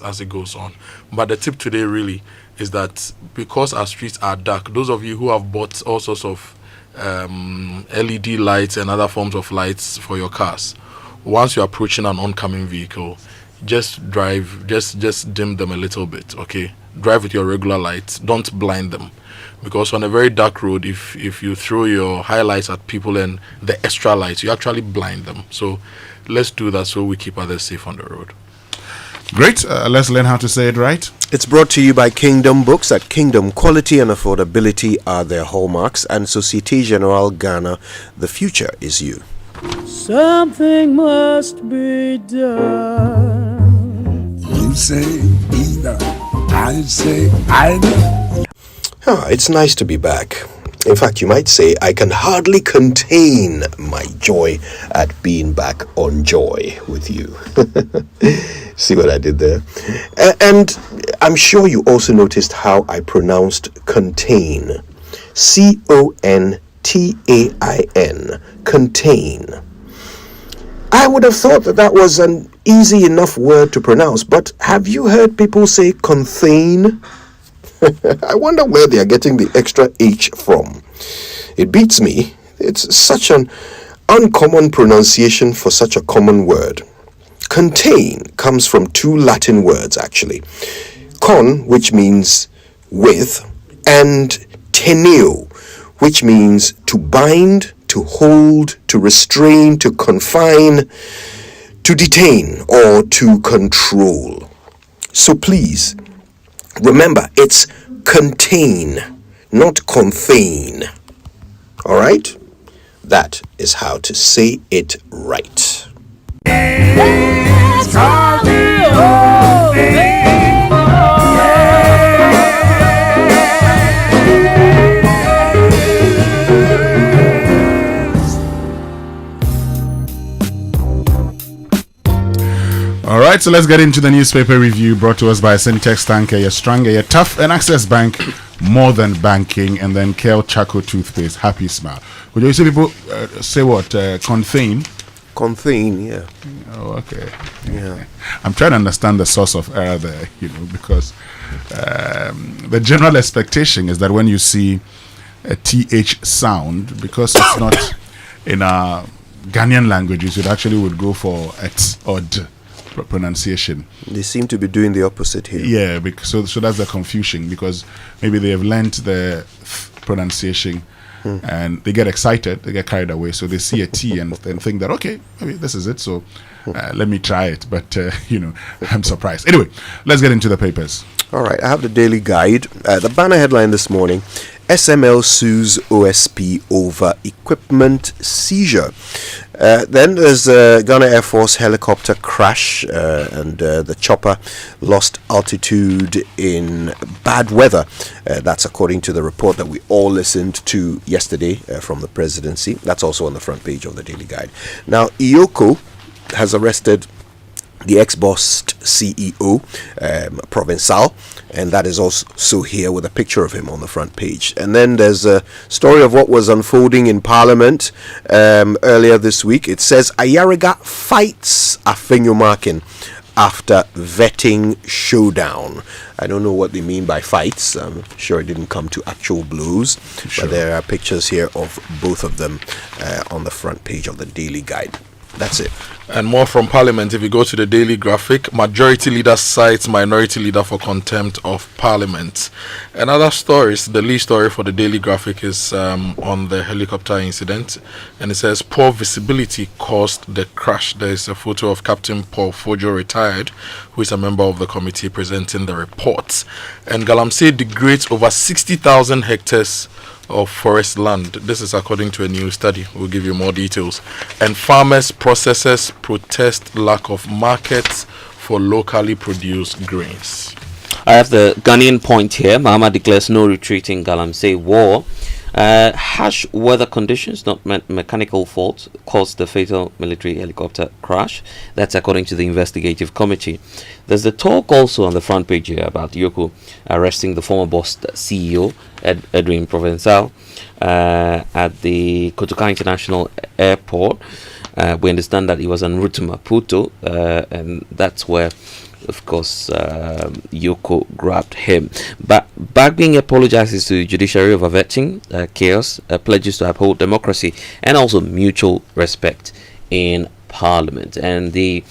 as it goes on. But the tip today really is that because our streets are dark, those of you who have bought all sorts of LED lights and other forms of lights for your cars, once you're approaching an oncoming vehicle, just drive, just dim them a little bit, okay? Drive with your regular lights, don't blind them. Because on a very dark road, if you throw your highlights at people and the extra lights, you actually blind them. So let's do that so we keep others safe on the road. Great. Let's learn how to say it right. It's brought to you by Kingdom Books. At Kingdom, quality and affordability are their hallmarks. And Societe Generale Ghana, the future is you. Something must be done. You say either, I say either. It's nice to be back. In fact, you might say I can hardly contain my joy at being back on Joy with you. See what I did there? And I'm sure you also noticed how I pronounced contain. Contain. Contain. I would have thought that was an easy enough word to pronounce, but have you heard people say contain? I wonder where they are getting the extra H from. It beats me. It's such an uncommon pronunciation for such a common word. Contain comes from two Latin words, actually. Con, which means with, and teneo, which means to bind, to hold, to restrain, to confine, to detain, or to control. So please, remember, it's contain, not contain. All right? That is how to say it right. All right, so let's get into the newspaper review brought to us by Syntex Tanker, your stronger, your tough, and Access Bank, more than banking, and then Kale Chaco toothpaste, happy smile. Would you see people say what? Contain? Contain, yeah. Oh, okay. Yeah. I'm trying to understand the source of error there, because the general expectation is that when you see a TH sound, because it's not in our Ghanaian languages, it actually would go for et or d pronunciation. They seem to be doing the opposite here. Yeah, so that's the confusion, because maybe they have learnt the pronunciation and they get excited, they get carried away, so they see a T and think that, okay, maybe this is it, so let me try it. But, I'm surprised. Anyway, let's get into the papers. All right, I have the Daily Guide. The banner headline this morning: SML sues OSP over equipment seizure. Then there's Ghana Air Force helicopter crash, and the chopper lost altitude in bad weather. That's according to the report that we all listened to yesterday from the presidency. That's also on the front page of the Daily Guide. Now, Iyoko has arrested the ex-boss CEO, Provençal, and that is also here with a picture of him on the front page. And then there's a story of what was unfolding in Parliament earlier this week. It says Ayariga fights Afenyomakin after vetting showdown. I don't know what they mean by fights. I'm sure it didn't come to actual blows, sure. But there are pictures here of both of them on the front page of the Daily Guide. That's it. And more from Parliament. If you go to the Daily Graphic, Majority Leader cites Minority Leader for contempt of Parliament. And other stories, the lead story for the Daily Graphic is on the helicopter incident. And it says, poor visibility caused the crash. There is a photo of Captain Paul Fojo, retired, who is a member of the committee presenting the report. And Galamsey degrades over 60,000 hectares of forest land. This is according to a new study. We'll give you more details. And farmers, processors protest lack of markets for locally produced grains. I have the Ghanaian point here. Mahama declares no retreat in Galamsey war. Harsh weather conditions, not mechanical faults, caused the fatal military helicopter crash. That's according to the investigative committee. There's the talk also on the front page here about Yoko arresting the former boss CEO, Edwin Provençal, at the Kotoka International Airport. We understand that he was en route to Maputo, and that's where, of course, Yoko grabbed him. But Bagbing apologizes to the judiciary over vetting chaos, pledges to uphold democracy and also mutual respect in Parliament. And the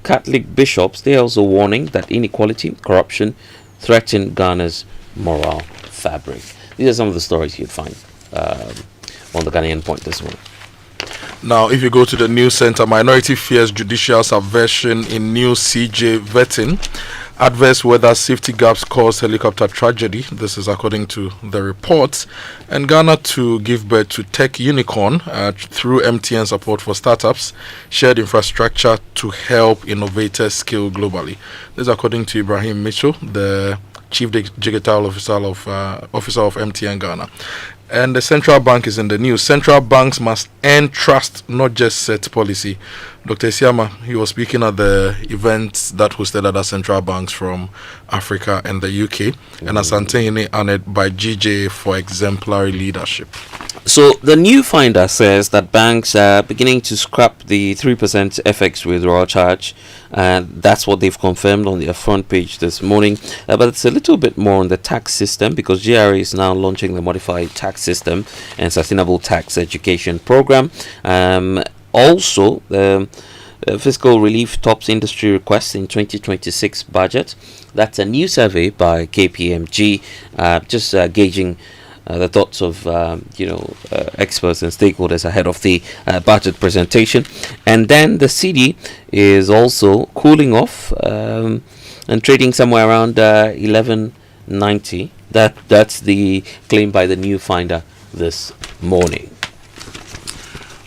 Catholic bishops, they are also warning that inequality, corruption threaten Ghana's moral fabric. These are some of the stories you'd find on the Ghanaian point this morning. Now, if you go to the news center, minority fears judicial subversion in new CJ vetting. Adverse weather safety gaps caused helicopter tragedy. This is according to the report. And Ghana to give birth to tech unicorn through MTN support for startups, shared infrastructure to help innovators scale globally. This is according to Ibrahim Mitchell, the Chief Digital Officer of MTN Ghana. And the central bank is in the news. Central banks must earn trust, not just set policy. Dr. Siama, he was speaking at the events that hosted other central banks from Africa and the UK. And Asante honored by GJ for exemplary leadership. So the new finder says that banks are beginning to scrap the 3% FX withdrawal charge. That's what they've confirmed on their front page this morning. But it's a little bit more on the tax system, because GRA is now launching the modified tax system and sustainable tax education program. Also, fiscal relief tops industry requests in 2026 budget. That's a new survey by KPMG, just gauging the thoughts of experts and stakeholders ahead of the budget presentation. And then the CD is also cooling off and trading somewhere around 11.90. That's the claim by the new finder this morning.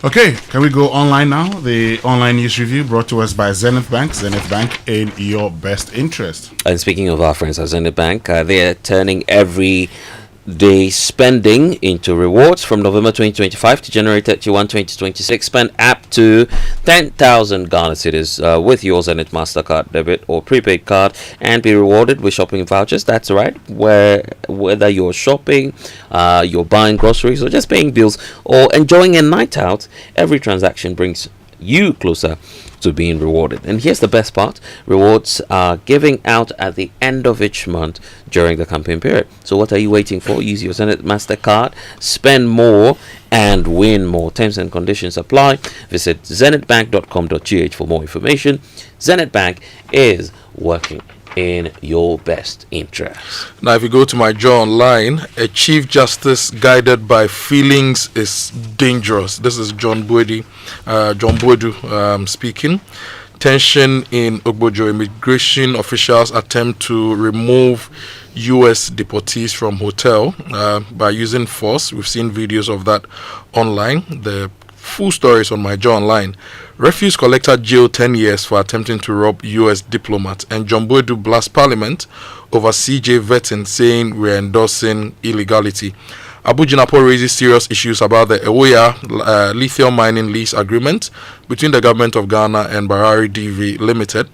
Okay, can we go online now? The online news review brought to us by Zenith Bank. Zenith Bank, in your best interest. And speaking of our friends at Zenith Bank, they're turning every day spending into rewards. From November 2025 to January 31, 2026, spend up to 10,000 Ghana cedis with your Zenith MasterCard debit or prepaid card and be rewarded with shopping vouchers. That's right, whether you're shopping, you're buying groceries, or just paying bills, or enjoying a night out, every transaction brings you closer to being rewarded. And here's the best part: rewards are giving out at the end of each month during the campaign period. So what are you waiting for? Use your Zenith MasterCard, spend more and win more. Terms and conditions apply. Visit zenithbank.com.gh for more information. Zenith Bank is working in your best interest. Now, if you go to my Joe Online, a Chief Justice guided by feelings is dangerous. This is John Bodu speaking. Tension in Ogbojo. Immigration officials attempt to remove U.S. deportees from hotel by using force. We've seen videos of that online. The full story is on my Joe Online. Refuse collector jailed 10 years for attempting to rob U.S. diplomat. And John Bodu blasts Parliament over CJ vetting, saying we're endorsing illegality. Abu Jinapo raises serious issues about the Ewoya lithium mining lease agreement between the government of Ghana and Barari DV Limited.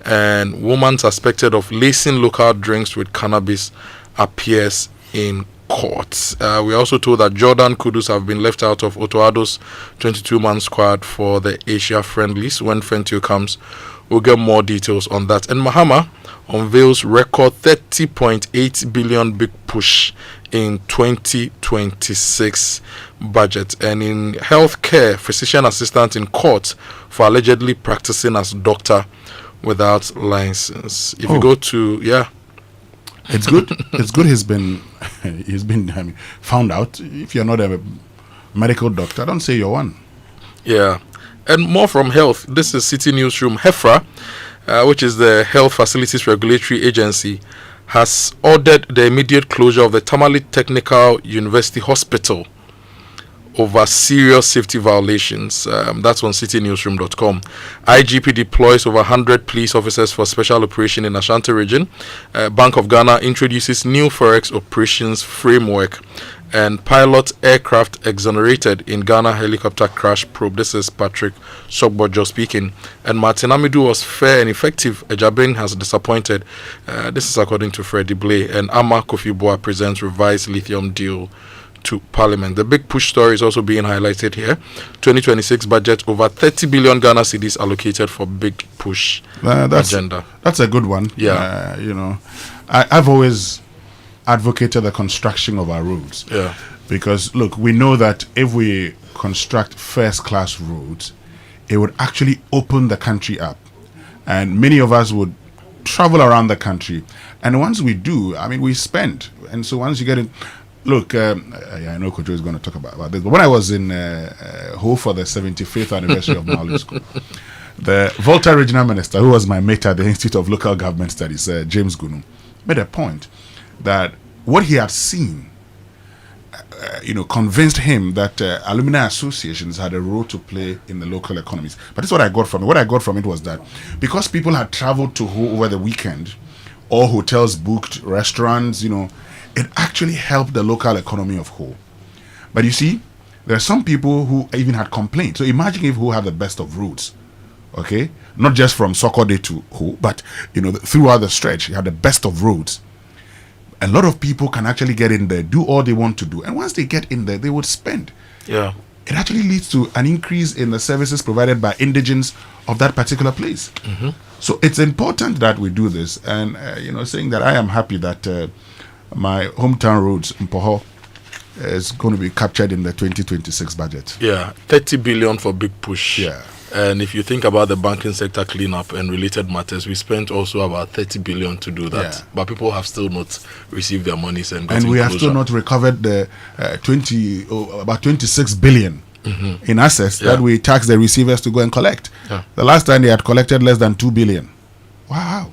And woman suspected of lacing local drinks with cannabis appears in court. We also told that Jordan Kudus have been left out of Otoado's 22-man squad for the Asia friendlies. When Fentio comes, we'll get more details on that. And Mahama unveils record 30.8 billion big push in 2026 budget. And in healthcare, physician assistant in court for allegedly practicing as doctor without license. If you go to it's good. It's good. He's been found out. If you're not a medical doctor, don't say you're one. Yeah, and more from health. This is City Newsroom. HEFRA, which is the Health Facilities Regulatory Agency, has ordered the immediate closure of the Tamale Technical University Hospital over serious safety violations. That's on citynewsroom.com. IGP deploys over 100 police officers for special operation in Ashanti region. Bank of Ghana introduces new Forex operations framework. And pilot aircraft exonerated in Ghana helicopter crash probe. This is Patrick Sogbojo speaking. And Martin Amidu was fair and effective. Ejabin has disappointed. This is according to Freddie Blay. And Ama Kofi Boa presents revised lithium deal to Parliament. The big push story is also being highlighted here. 2026 budget, over 30 billion Ghana cedis allocated for big push agenda. That's a good one. Yeah. I've always advocated the construction of our roads. Yeah. Because, look, we know that if we construct first-class roads, it would actually open the country up. And many of us would travel around the country. And once we do, we spend. And so once you get in, Look, I know Kojo is going to talk about this, but when I was in Ho for the 75th anniversary of Mali School, the Volta Regional Minister, who was my mate at the Institute of Local Government Studies, James Gunu, made a point that what he had seen, convinced him that alumni associations had a role to play in the local economies. But this is what I got from it. What I got from it was that because people had traveled to Ho over the weekend, all hotels booked, restaurants, it actually helped the local economy of Ho. But you see, there are some people who even had complaints. So imagine if Ho had the best of roads, okay? Not just from Sogah to Ho, but throughout the stretch, you had the best of roads. A lot of people can actually get in there, do all they want to do, and once they get in there, they would spend. Yeah. It actually leads to an increase in the services provided by indigents of that particular place. Mm-hmm. So it's important that we do this, and saying that I am happy that my hometown roads in Poho is going to be captured in the 2026 budget. Yeah, 30 billion for big push. Yeah. And if you think about the banking sector cleanup and related matters, we spent also about 30 billion to do that. Yeah. But people have still not received their monies and we have still not recovered the about 26 billion in assets that we tax the receivers to go and collect. Yeah. The last time they had collected less than 2 billion. Wow.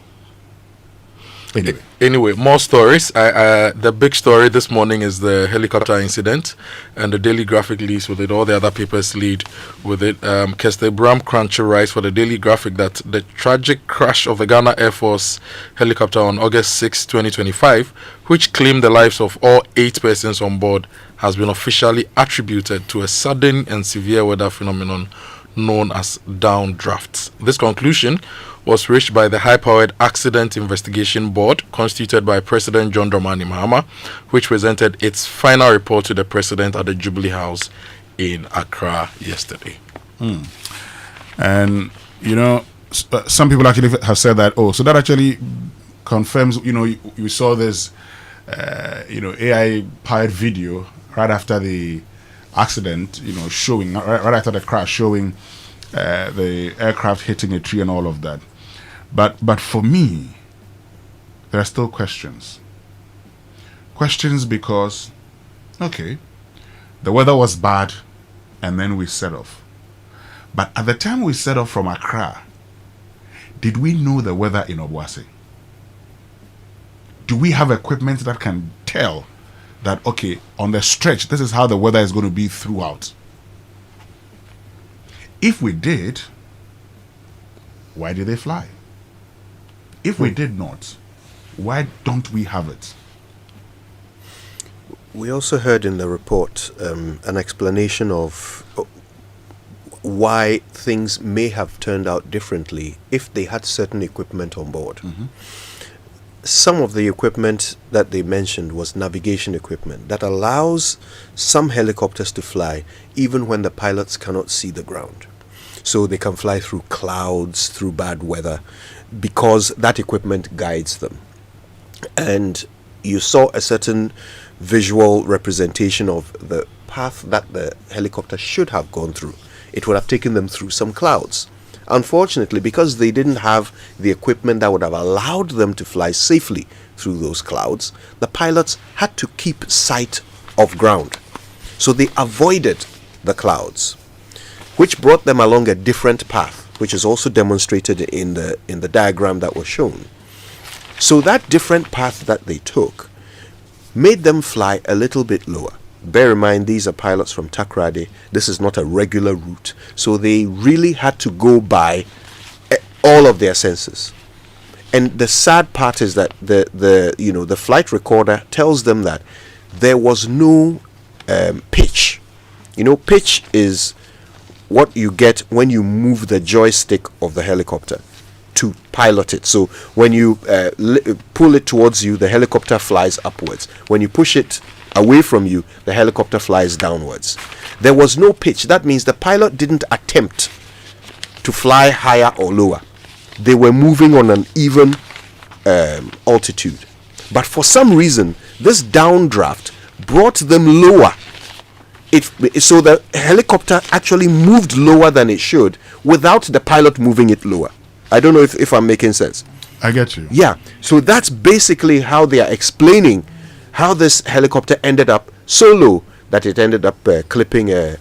Anyway, more stories. The big story this morning is the helicopter incident, and the Daily Graphic leads with it. All the other papers lead with it. Keste Bram Crunchy writes for the Daily Graphic that the tragic crash of the Ghana Air Force helicopter on August 6, 2025, which claimed the lives of all 8 persons on board, has been officially attributed to a sudden and severe weather phenomenon known as downdrafts. This conclusion was reached by the high-powered Accident Investigation Board, constituted by President John Dramani Mahama, which presented its final report to the President at the Jubilee House in Accra yesterday. And, some people actually have said that, so that actually confirms, you saw this, AI-powered video right after the accident, showing, right after the crash, showing the aircraft hitting a tree and all of that. But for me, there are still questions. Questions because, okay, the weather was bad and then we set off. But at the time we set off from Accra, did we know the weather in Obuasi? Do we have equipment that can tell that, okay, on the stretch, this is how the weather is going to be throughout? If we did, why did they fly? If we did not, why don't we have it? We also heard in the report an explanation of why things may have turned out differently if they had certain equipment on board. Mm-hmm. Some of the equipment that they mentioned was navigation equipment that allows some helicopters to fly even when the pilots cannot see the ground. So they can fly through clouds, through bad weather, because that equipment guides them. And you saw a certain visual representation of the path that the helicopter should have gone through. It would have taken them through some clouds. Unfortunately, because they didn't have the equipment that would have allowed them to fly safely through those clouds, the pilots had to keep sight of ground. So they avoided the clouds, which brought them along a different path, which is also demonstrated in the diagram that was shown. So that different path that they took made them fly a little bit lower. Bear in mind, these are pilots from Takoradi. This is not a regular route, so they really had to go by all of their senses. And the sad part is that the flight recorder tells them that there was no pitch. Pitch is what you get when you move the joystick of the helicopter to pilot it. So when you pull it towards you, the helicopter flies upwards. When you push it away from you, the helicopter flies downwards. There was no pitch. That means the pilot didn't attempt to fly higher or lower. They were moving on an even altitude. But for some reason, this downdraft brought them lower. So the helicopter actually moved lower than it should without the pilot moving it lower. I don't know if I'm making sense. I get you. Yeah. So that's basically how they are explaining how this helicopter ended up so low that it ended up clipping a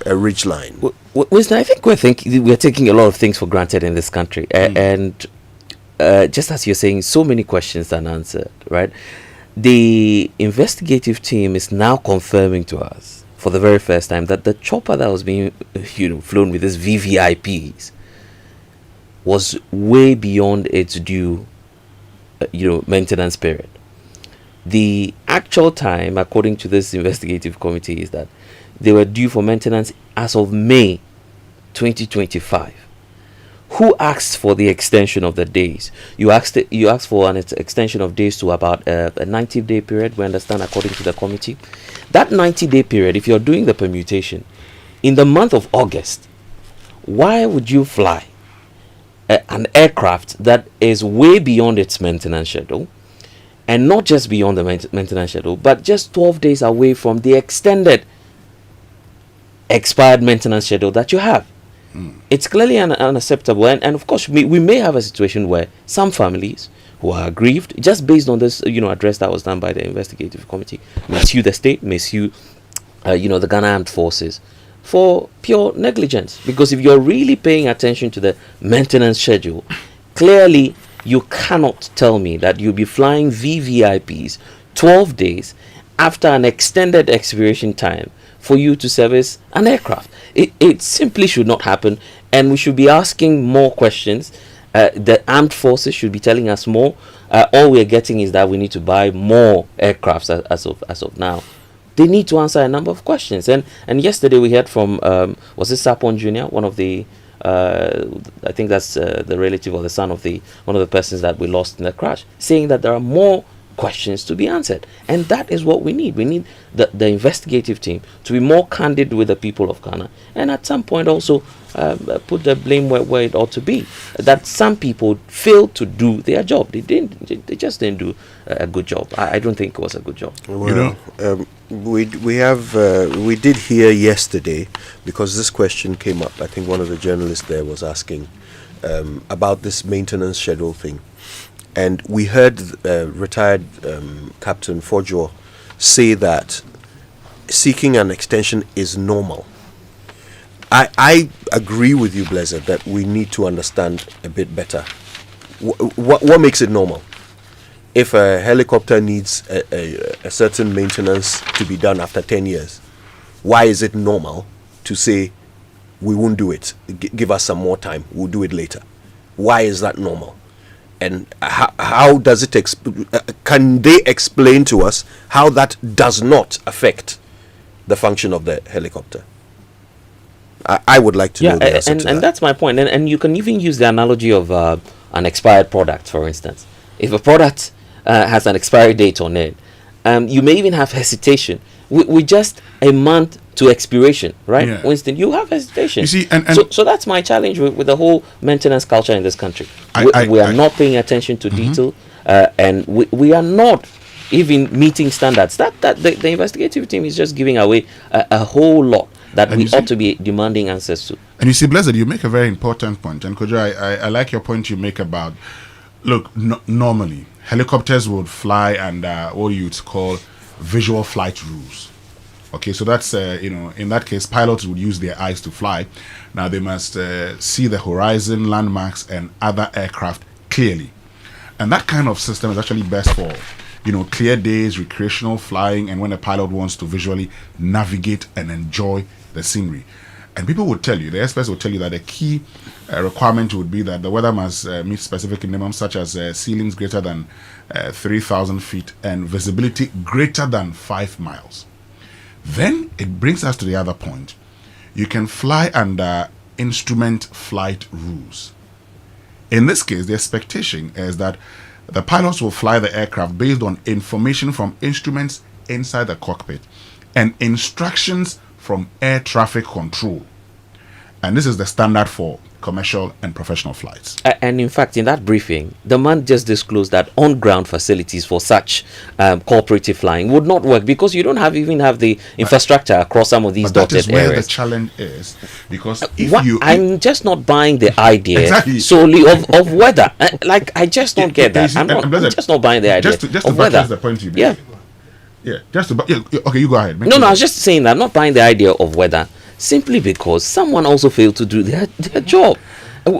ridge line. Winston, I think we're taking a lot of things for granted in this country, and just as you're saying, so many questions unanswered, right? The investigative team is now confirming to us for the very first time that the chopper that was being flown with these VVIPs was way beyond its due maintenance period. The actual time, according to this investigative committee, is that they were due for maintenance as of May 2025. Who asked for the extension of the days? You asked for an extension of days to about a 90-day period, we understand, according to the committee. That 90-day period, if you're doing the permutation, in the month of August, why would you fly an aircraft that is way beyond its maintenance schedule, and not just beyond the maintenance schedule, but just 12 days away from the extended expired maintenance schedule that you have? It's clearly unacceptable, and of course we may have a situation where some families who are aggrieved just based on this address that was done by the investigative committee may sue the state, may sue the Ghana Armed Forces for pure negligence. Because if you're really paying attention to the maintenance schedule, clearly you cannot tell me that you'll be flying VVIPs 12 days after an extended expiration time for you to service an aircraft. It simply should not happen, and we should be asking more questions. The armed forces should be telling us more. All we're getting is that we need to buy more aircrafts as of now. They need to answer a number of questions. And yesterday we heard from was it Sapon Jr., one of the I think that's the relative or the son of one of the persons that we lost in the crash, saying that there are more questions to be answered, and that is what we need. We need the investigative team to be more candid with the people of Ghana, and at some point also put the blame where it ought to be. That some people failed to do their job. They just didn't do a good job. I don't think it was a good job. Well, we did hear yesterday, because this question came up. I think one of the journalists there was asking about this maintenance schedule thing. And we heard retired Captain Kojo say that seeking an extension is normal. I agree with you, Blessed, that we need to understand a bit better. What makes it normal? If a helicopter needs a certain maintenance to be done after 10 years, why is it normal to say we won't do it? Give us some more time. We'll do it later. Why is that normal? And how does it can they explain to us how that does not affect the function of the helicopter? I would like to know the answer to that. And that's my point. And you can even use the analogy of an expired product, for instance. If a product has an expiry date on it, you may even have hesitation. With just a month to expiration, right? Yeah. Winston, you have hesitation. You see, so that's my challenge with the whole maintenance culture in this country. We are not paying attention to detail, and we are not even meeting standards. That the investigative team is just giving away a whole lot that we ought to be demanding answers to. And you see, Blessed, you make a very important point. And Kojo, I like your point you make about, look, normally helicopters would fly under what you'd call visual flight rules. Okay, so that's, in that case, pilots would use their eyes to fly. Now, they must see the horizon, landmarks, and other aircraft clearly. And that kind of system is actually best for, clear days, recreational flying, and when a pilot wants to visually navigate and enjoy the scenery. And people would tell you, the experts will tell you that the key requirement would be that the weather must meet specific minimums, such as ceilings greater than 3,000 feet and visibility greater than 5 miles. Then it brings us to the other point. You can fly under instrument flight rules. In this case, the expectation is that the pilots will fly the aircraft based on information from instruments inside the cockpit and instructions from air traffic control. And this is the standard for commercial and professional flights. And in fact, in that briefing, the man just disclosed that on-ground facilities for such cooperative flying would not work because you don't even have the infrastructure across some of these dotted areas. That is where the challenge is, because I'm just not buying the idea exactly. solely of weather. I just don't get that. I'm just not buying the idea just of weather. The point you made. Okay, you go ahead. No, I was just saying that I'm not buying the idea of weather. Simply because someone also failed to do their job.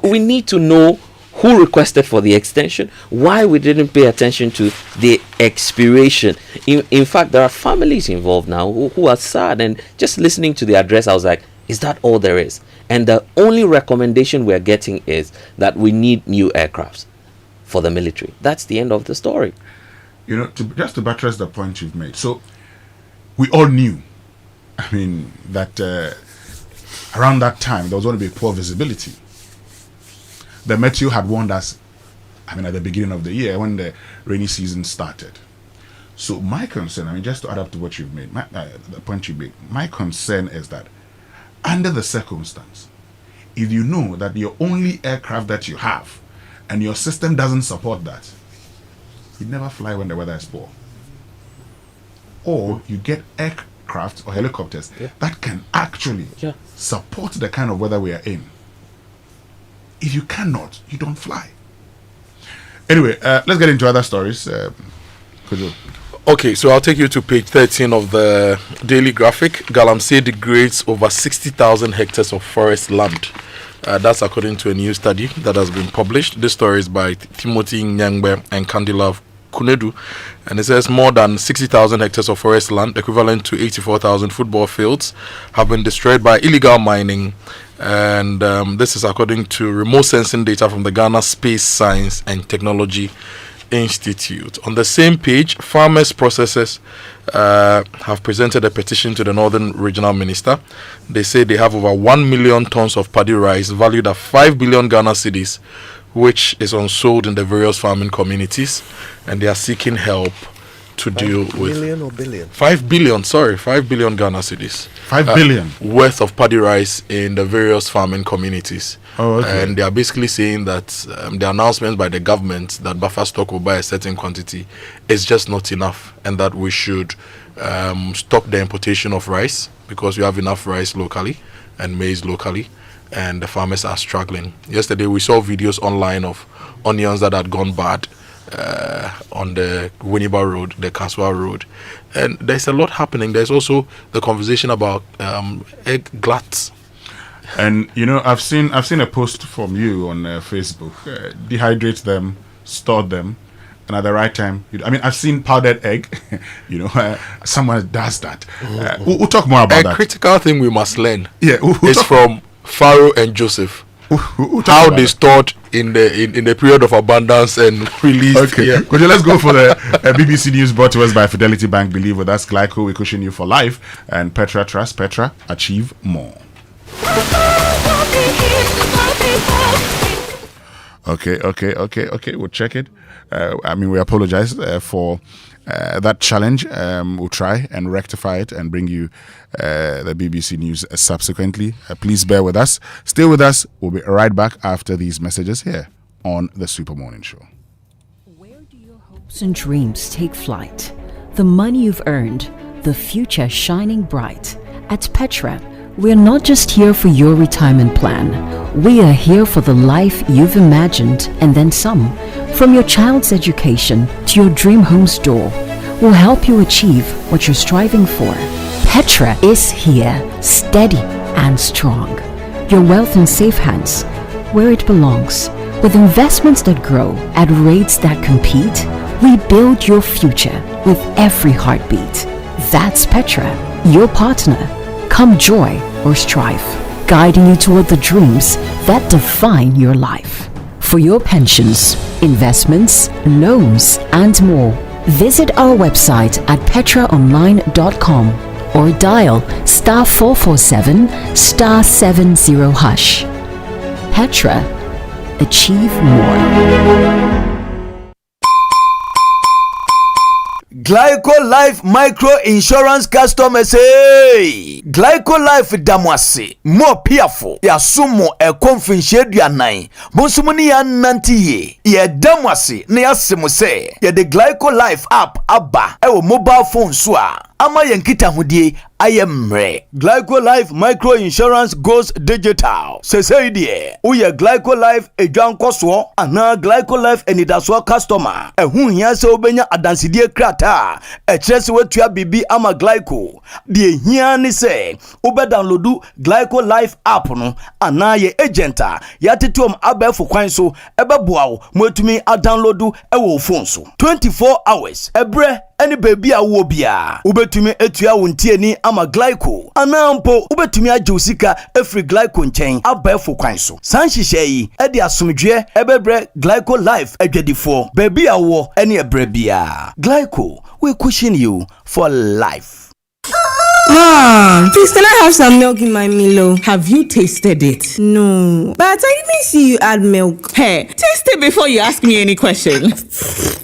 We need to know who requested for the extension, why we didn't pay attention to the expiration. In fact, there are families involved now who are sad, and just listening to the address, I was like, is that all there is? And the only recommendation we're getting is that we need new aircrafts for the military. That's the end of the story. You know, just to buttress the point you've made. So, we all knew, that around that time, there was going to be poor visibility. The Meteo had warned us, at the beginning of the year when the rainy season started. So my concern, just to add up to what you've made, the point you made, my concern is that under the circumstance, if you know that your only aircraft that you have and your system doesn't support that, you never fly when the weather is poor. Or you get aircraft or helicopters that can actually support the kind of weather we are in. If you cannot, you don't fly. Anyway, let's get into other stories. Kojo. Okay, so I'll take you to page 13 of the Daily Graphic. Galamsey degrades over 60,000 hectares of forest land. That's according to a new study that has been published. This story is by Timothy Nyangbe and Kandila Kunedu, and it says more than 60,000 hectares of forest land, equivalent to 84,000 football fields, have been destroyed by illegal mining. And this is according to remote sensing data from the Ghana Space Science and Technology Institute. On the same page, farmers processors have presented a petition to the Northern Regional Minister. They say they have over 1 million tons of paddy rice valued at 5 billion Ghana cedis, which is unsold in the various farming communities, and they are seeking help to deal with 5 billion Ghana cedis. 5 billion worth of paddy rice in the various farming communities. Oh, okay. And they are basically saying that the announcement by the government that buffer stock will buy a certain quantity is just not enough, and that we should stop the importation of rice because we have enough rice locally and maize locally, and the farmers are struggling. Yesterday we saw videos online of onions that had gone bad on the Winneba Road, the Kaswa Road, and there's a lot happening. There's also the conversation about egg glats. And I've seen a post from you on Facebook. Dehydrate them, store them, and at the right time, I've seen powdered egg. Someone does that. We'll talk more about that. A critical thing we must learn. We'll is from Pharaoh and Joseph. How they stored in the period of abundance and released. Okay, let's go for the BBC News brought to us by Fidelity Bank. Believe with us, Glyco, we cushion you for life, and Petra Trust. Petra, achieve more. Okay. We'll check it. We apologize for that challenge. We'll try and rectify it and bring you the BBC News subsequently. Please bear with us. Stay with us. We'll be right back after these messages here on the Super Morning Show. Where do your hopes and dreams take flight? The money you've earned, the future shining bright. At Petra, we're not just here for your retirement plan. We are here for the life you've imagined and then some. From your child's education to your dream home's door, we'll help you achieve what you're striving for. Petra is here, steady and strong. Your wealth in safe hands, where it belongs. With investments that grow at rates that compete, we build your future with every heartbeat. That's Petra, your partner. Come joy or strife, guiding you toward the dreams that define your life. For your pensions, investments, loans, and more, visit our website at petraonline.com or dial *447 *70#. Petra, achieve more. Glyco Life Micro Insurance customers, hey! Glyco Life damwase, more piafo, ya sumo konfinche duanai, monsumuni ya nantiye, ya damwase, ne ya simuse, ya the Glyco Life app abba, ewo mobile phone swa, ama yankita hudie, I am re. Glyco Life Micro Insurance goes digital. Say die. Uye Glyco Life ejuan koswo. Ana Glyco Life enidaswa customer. Ehun hiya se obenya adansidie krata. Echresi wetua bibi ama Glyco. Die hiya ni se. Ube downloadu Glyco Life app no. Ana ye agenta. Yatituom abefu kwanso. Ebe buawo. Mwetumi a downloadu ewo phone so. 24 hours. Ebre. Any baby a wobia. Ubetumi etua wuntie ni ama Glyco. Anampo ubetumi ajusika every Glyco nchen abefo kwanso. Sanhihye edi asomdwe ebebre Glyco Life edwedifo. Baby a wo any ebrebia. Glyco, we cushion you for life. Mom, please can I have some milk in my Milo? Have you tasted it? No, but I didn't see you add milk. Hey, taste it before you ask me any questions.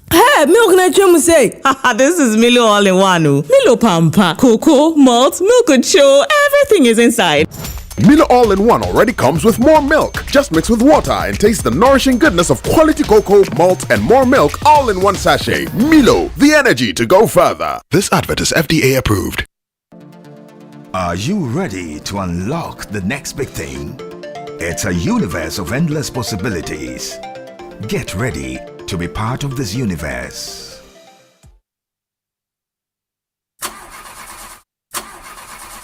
Hey, milk na chemu say. This is Milo all in one. Milo Pampa, cocoa, malt, milk and show, everything is inside. Milo All-in-One already comes with more milk. Just mix with water and taste the nourishing goodness of quality cocoa, malt, and more milk all in one sachet. Milo, the energy to go further. This advert is FDA approved. Are you ready to unlock the next big thing? It's a universe of endless possibilities. Get ready to be part of this universe.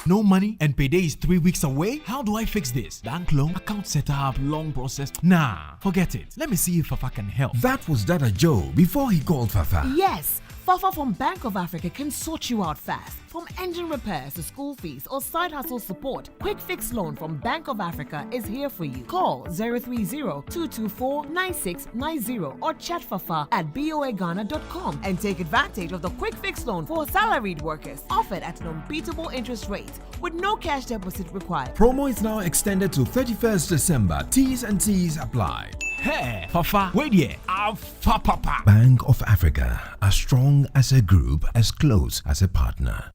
No money and payday is 3 weeks away? How do I fix this? Bank loan, account setup, long process. Nah, forget it. Let me see if Fafa can help. That was Dada Joe before he called Fafa. Yes, Fafa from Bank of Africa can sort you out fast. From engine repairs to school fees or side hustle support, Quick Fix Loan from Bank of Africa is here for you. Call 030-224-9690 or chat Fafa at boaghana.com and take advantage of the Quick Fix Loan for salaried workers offered at an unbeatable interest rate with no cash deposit required. Promo is now extended to 31st December. T's and C's apply. Hey, Fafa, wait here. Papa. Bank of Africa, as strong as a group, as close as a partner.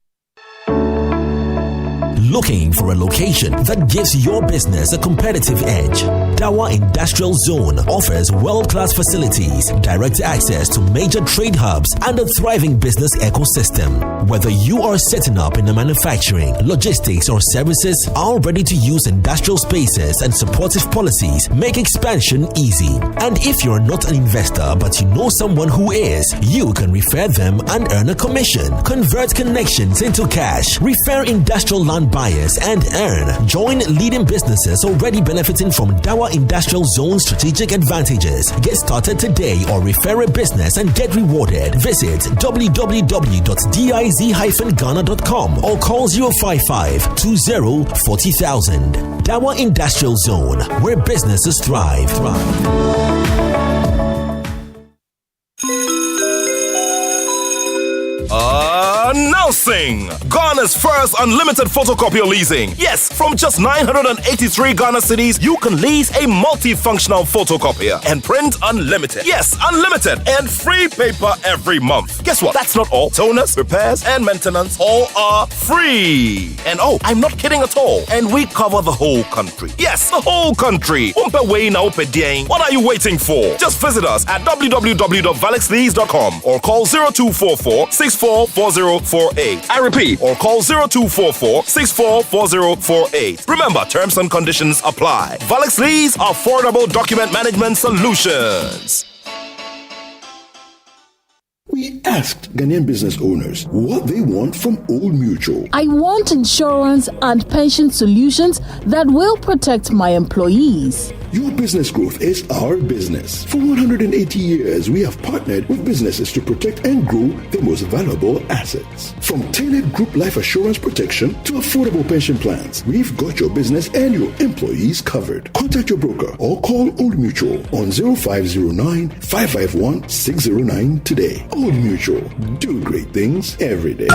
Looking for a location that gives your business a competitive edge? Dawa Industrial Zone offers world-class facilities, direct access to major trade hubs, and a thriving business ecosystem. Whether you are setting up in the manufacturing, logistics, or services, our ready-to-use industrial spaces and supportive policies make expansion easy. And if you're not an investor but you know someone who is, you can refer them and earn a commission. Convert connections into cash. Refer industrial land buyers and earn. Join leading businesses already benefiting from Dawa Industrial Zone strategic advantages. Get started today or refer a business and get rewarded. Visit www.diz-ghana.com or call 055-20-40,000. Dawa Industrial Zone, where businesses thrive. Announcing Ghana's first unlimited photocopier leasing. Yes, from just 983 Ghana cedis, you can lease a multifunctional photocopier and print unlimited. Yes, unlimited and free paper every month. Guess what? That's not all. Toners, repairs, and maintenance all are free. And oh, I'm not kidding at all. And we cover the whole country. Yes, the whole country. What are you waiting for? Just visit us at www.valexlease.com or call 0244-644048. I repeat, or call 0244-644048. Remember, terms and conditions apply. Valex Lease, affordable document management solutions. We asked Ghanaian business owners what they want from Old Mutual. I want insurance and pension solutions that will protect my employees. Your business growth is our business. For 180 years, we have partnered with businesses to protect and grow their most valuable assets. From tailored group life assurance protection to affordable pension plans, we've got your business and your employees covered. Contact your broker or call Old Mutual on 0509-551-609 today. Old Mutual, do great things every day.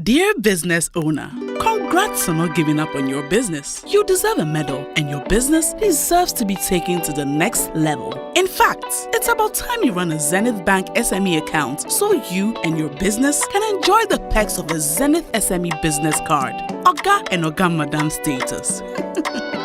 Dear business owner, congrats Congrats on not giving up on your business. You deserve a medal, and your business deserves to be taken to the next level. In fact, it's about time you run a Zenith Bank SME account so you and your business can enjoy the perks of a Zenith SME business card. Oga and Oga Madam status.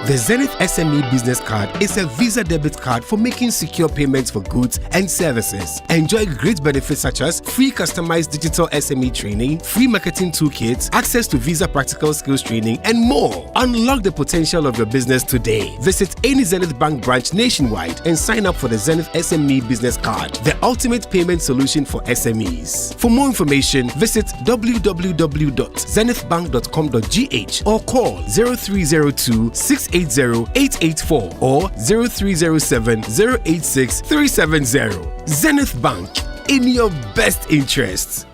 The Zenith SME Business Card is a Visa debit card for making secure payments for goods and services. Enjoy great benefits such as free customized digital SME training, free marketing toolkits, access to Visa practical skills training, and more. Unlock the potential of your business today. Visit any Zenith Bank branch nationwide and sign up for the Zenith SME Business Card, the ultimate payment solution for SMEs. For more information, visit www.zenithbank.com.gh or call 0302 680-884 or 0307-086-370. Zenith Bank, in your best interests.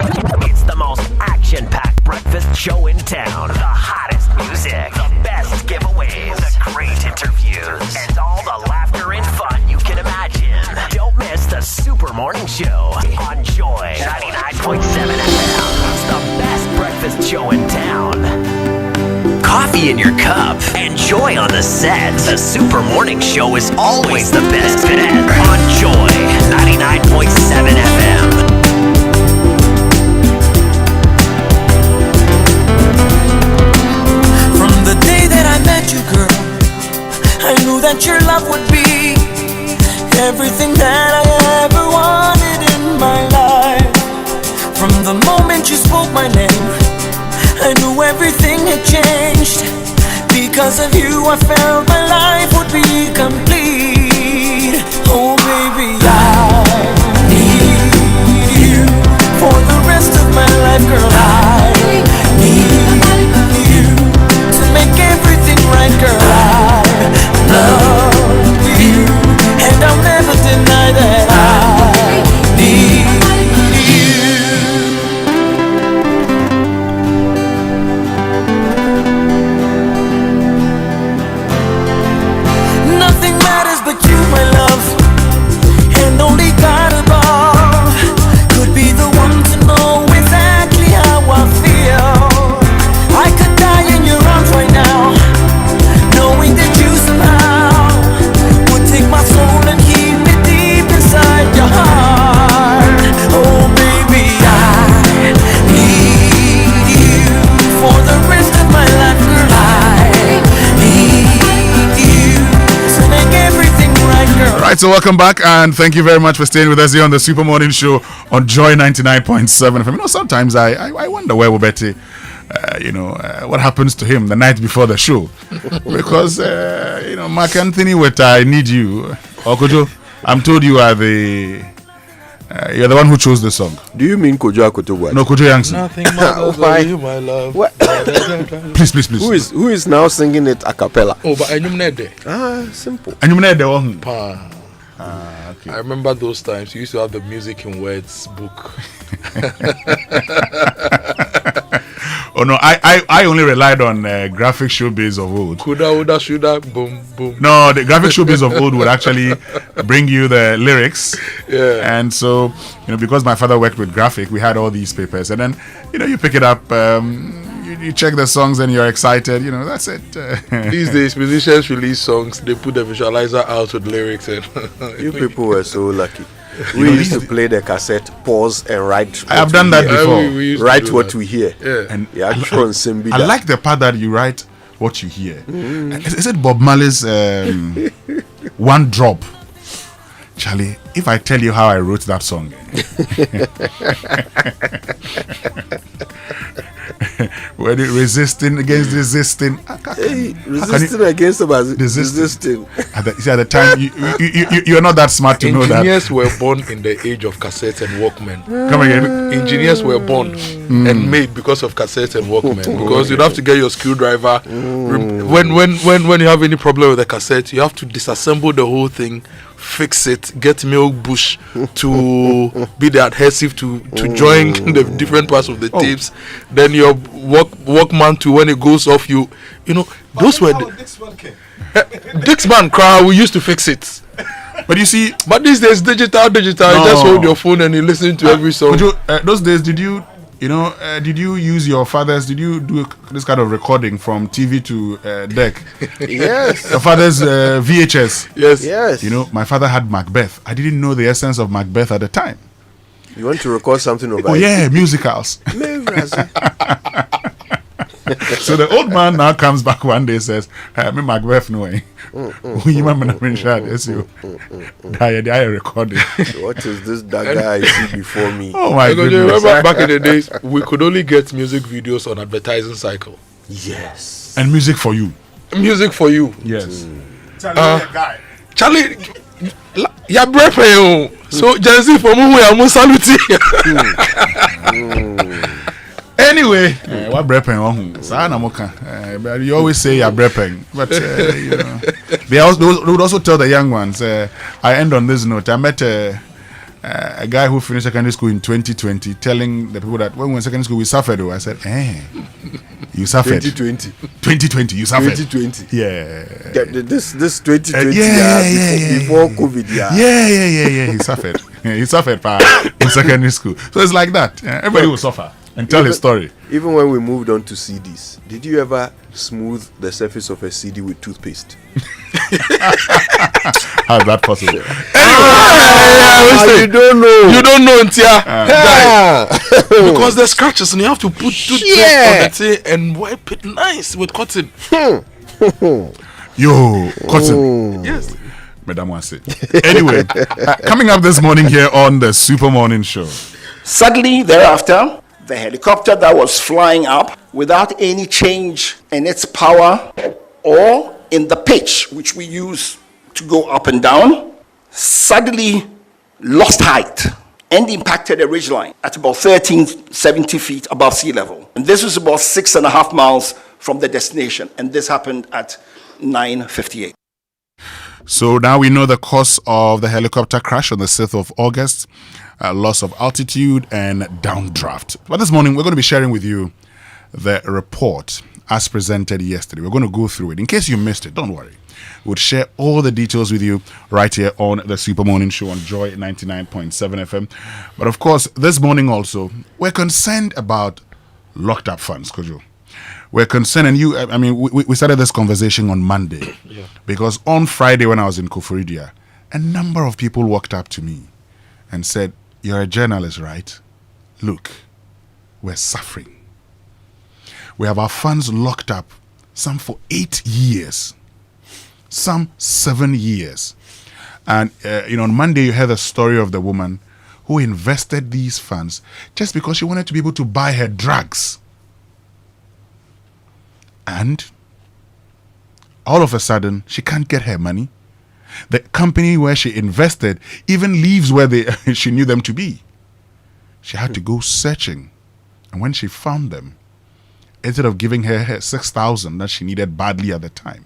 It's the most action-packed breakfast show in town. The hottest music, the best giveaways, the great interviews, and all the laughter and fun you can imagine. Don't miss the Super Morning Show on Joy 99.7 FM. It's the best breakfast show in town. Coffee in your cup and joy on the set. The Super Morning Show is always the best bet on Joy 99.7 FM. From the day that I met you, girl, I knew that your love would be everything that I ever wanted in my life. From the moment you spoke my name, I knew everything had changed. Because of you, I felt my life would be complete. Oh baby, I need you for the rest of my life, girl. I need you to make everything right, girl. I love you, and I'll never deny that I need you. So welcome back, and thank you very much for staying with us here on the Super Morning Show on Joy 99.7 FM. You know, sometimes I wonder where Betty, what happens to him the night before the show, because Mark Anthony with I Need You, Kojo, I'm told you are you're the one who chose the song. Do you mean Kojo Akoto? No, Kojo Yankson. Nothing matters but you, my love. What? Please. Who is now singing it a cappella? Oh, but simple. Okay. I remember those times. You used to have the music in words book. Oh no, I only relied on graphic showbiz of old. Coulda, woulda, shoulda, boom, boom. No, the graphic showbiz of old would actually bring you the lyrics. Yeah. And so, because my father worked with graphic, we had all these papers, and then you pick it up. You check the songs and you're excited. That's it. These days, musicians release songs. They put the visualizer out with lyrics. And you people were so lucky. We used to play the cassette, pause, and write. I have done that before. Write what we hear. Yeah. And I like the part that you write what you hear. Mm-hmm. Is it Bob Marley's One Drop? Charlie, if I tell you how I wrote that song. When resisting against resisting. Resisting against resisting. At the time, you're not that smart to know that. Engineers were born in the age of cassettes and Walkman. Come again. Engineers were born and made because of cassettes and Walkman. Because you'd have to get your screwdriver. When you have any problem with the cassette, you have to disassemble the whole thing, fix it, get milk bush to be the adhesive to join the different parts of the tapes. Then your Walkman to when it goes off, those were Dixman crowd. We used to fix it. But you see, these days digital. You just hold your phone and you listen to every song. Those days, did you You know, did you use your father's? Did you do this kind of recording from TV to deck? Yes. Your father's VHS. Yes. You know, my father had Macbeth. I didn't know the essence of Macbeth at the time. You want to record something about? Oh yeah, musicals. So the old man now comes back one day and says, "Me Macbeth no way. You remember me shot this you. I recorded." What is this that guy I see before me? Oh my goodness! Remember back in the days, we could only get music videos on advertising cycle. Yes. And music for you. Music for you. Yes. Charlie, ya brepe so Jensi for mu ya mu salute. Anyway, what brepen you always say you're brepen, but you know, they would also tell the young ones. I end on this note. I met a guy who finished secondary school in 2020, telling the people that when we were in secondary school we suffered. I said, you suffered. 2020, you suffered. 2020. Yeah. This 2020. Before COVID. Yeah. He suffered. He suffered in secondary school. So it's like that. Everybody will suffer. And tell his story. Even when we moved on to CDs, did you ever smooth the surface of a CD with toothpaste? How is that possible? You don't know. You don't know, Ntia. Because the scratches, and you have to put toothpaste on the thing and wipe it nice with cotton. Yo, cotton. Yes. Madam Wase. Anyway, coming up this morning here on the Super Morning Show. Suddenly thereafter, the helicopter that was flying up without any change in its power or in the pitch which we use to go up and down, suddenly lost height and impacted a ridgeline at about 1370 feet above sea level. And this was about 6.5 miles from the destination. And this happened at 9:58. So now we know the cause of the helicopter crash on the 6th of August. Loss of altitude and downdraft. But this morning, we're going to be sharing with you the report as presented yesterday. We're going to go through it. In case you missed it, don't worry. We'll share all the details with you right here on the Super Morning Show on Joy 99.7 FM. But of course, this morning also, we're concerned about locked up funds, Kojo. We're concerned, and we started this conversation on Monday. Yeah. Because on Friday when I was in Koforidia, a number of people walked up to me and said, "You're a journalist, right? Look, we're suffering. We have our funds locked up, some for 8 years, some 7 years." And, on Monday you heard the story of the woman who invested these funds just because she wanted to be able to buy her drugs. And all of a sudden, she can't get her money. The company where she invested even leaves where she knew them to be. She had to go searching. And when she found them, instead of giving her 6,000 that she needed badly at the time,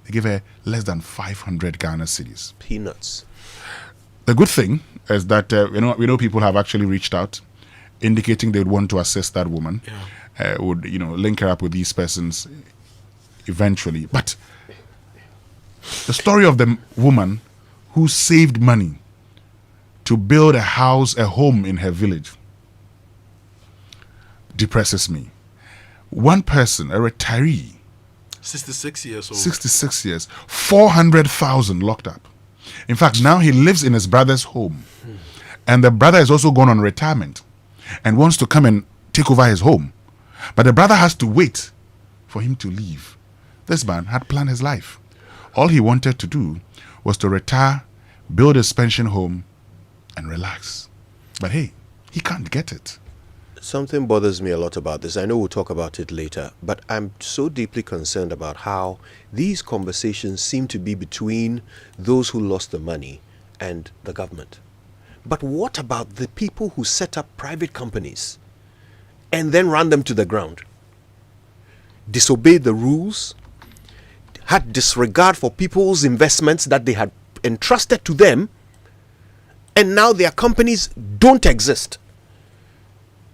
they gave her less than 500 Ghana cedis. Peanuts. The good thing is that we know people have actually reached out, indicating they would want to assist that woman. Would link her up with these persons eventually. But the story of the woman who saved money to build a house, a home in her village, depresses me. One person, a retiree, 66 years old. 66 years, 400,000 locked up. In fact, now he lives in his brother's home. And the brother has also gone on retirement and wants to come and take over his home. But the brother has to wait for him to leave. This man had planned his life. All he wanted to do was to retire, build his pension home, and relax. But hey, he can't get it. Something bothers me a lot about this. I know we'll talk about it later, but I'm so deeply concerned about how these conversations seem to be between those who lost the money and the government. But what about the people who set up private companies and then ran them to the ground? Disobeyed the rules, had disregard for people's investments that they had entrusted to them, and now their companies don't exist.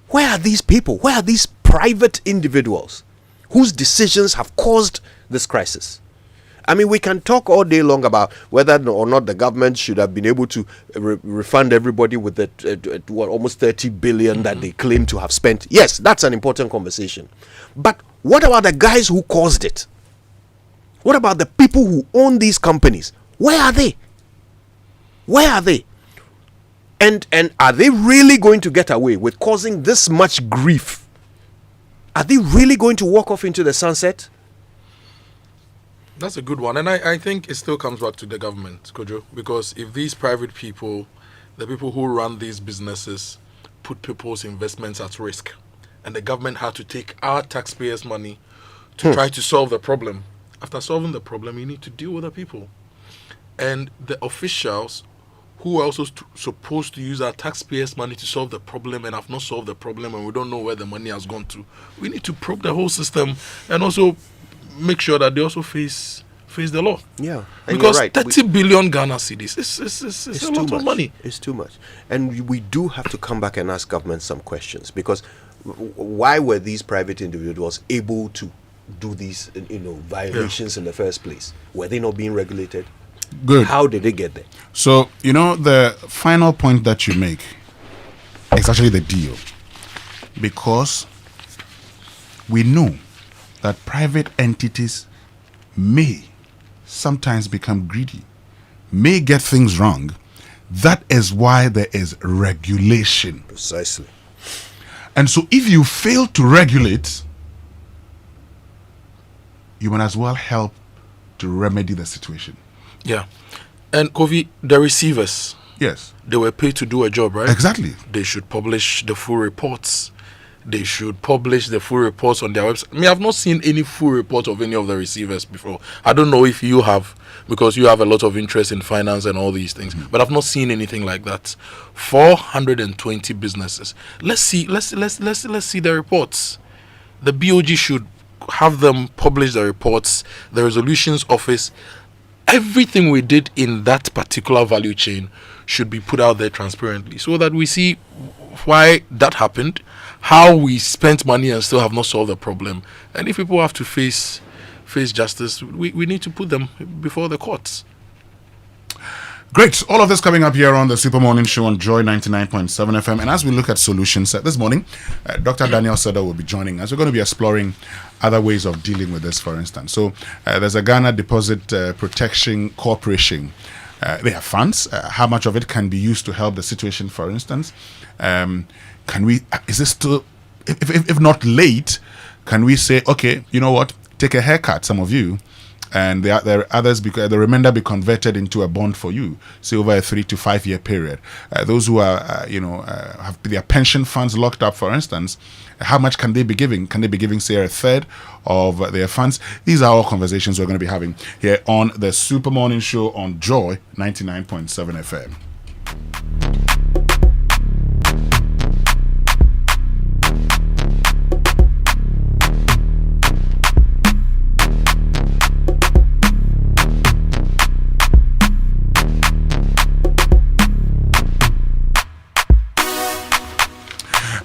Where are these people? Where are these private individuals whose decisions have caused this crisis? I mean, we can talk all day long about whether or not the government should have been able to refund everybody with the almost 30 billion that they claim to have spent. Yes, that's an important conversation. But what about the guys who caused it? What about the people who own these companies? Where are they? Where are they? And are they really going to get away with causing this much grief? Are they really going to walk off into the sunset? That's a good one. And I think it still comes back to the government, Kojo, because if these private people, the people who run these businesses, put people's investments at risk, and the government had to take our taxpayers' money to try to solve the problem. After solving the problem, you need to deal with the people. And the officials who are also supposed to use our taxpayers' money to solve the problem and have not solved the problem, and we don't know where the money has gone to. We need to probe the whole system and also make sure that they also face the law. Yeah, because 30 billion Ghana cedis is a lot of money. It's too much. And we do have to come back and ask government some questions, because why were these private individuals able to do these violations in the first place? Were they not being regulated? Good. How did they get there? So, the final point that you make is actually the deal. Because we know that private entities may sometimes become greedy, may get things wrong. That is why there is regulation. Precisely. And so if you fail to regulate, you might as well help to remedy the situation. Yeah. And Kovi, the receivers. Yes. They were paid to do a job, right? Exactly. They should publish the full reports. They should publish the full reports on their website. I mean, I've not seen any full report of any of the receivers before. I don't know if you have, because you have a lot of interest in finance and all these things. But I've not seen anything like that. 420 businesses. Let's see the reports. The BOG should have them publish the reports, the resolutions office. Everything we did in that particular value chain should be put out there transparently, so that we see why that happened, how we spent money and still have not solved the problem. And if people have to face justice, we need to put them before the courts. Great. All of this coming up here on the Super Morning Show on Joy 99.7 FM. And as we look at solutions this morning, Dr. Daniel Sogah will be joining us. We're going to be exploring other ways of dealing with this, for instance. So there's a Ghana Deposit Protection Corporation. They have funds. How much of it can be used to help the situation, for instance? Is this still, if not late, can we say, okay, you know what, take a haircut, some of you, and there are others, because the remainder be converted into a bond for you, say over a 3 to 5 year period. Those who are, have their pension funds locked up, for instance, how much can they be giving? Can they be giving, say, a third of their funds? These are all conversations we're going to be having here on the Super Morning Show on Joy 99.7 FM.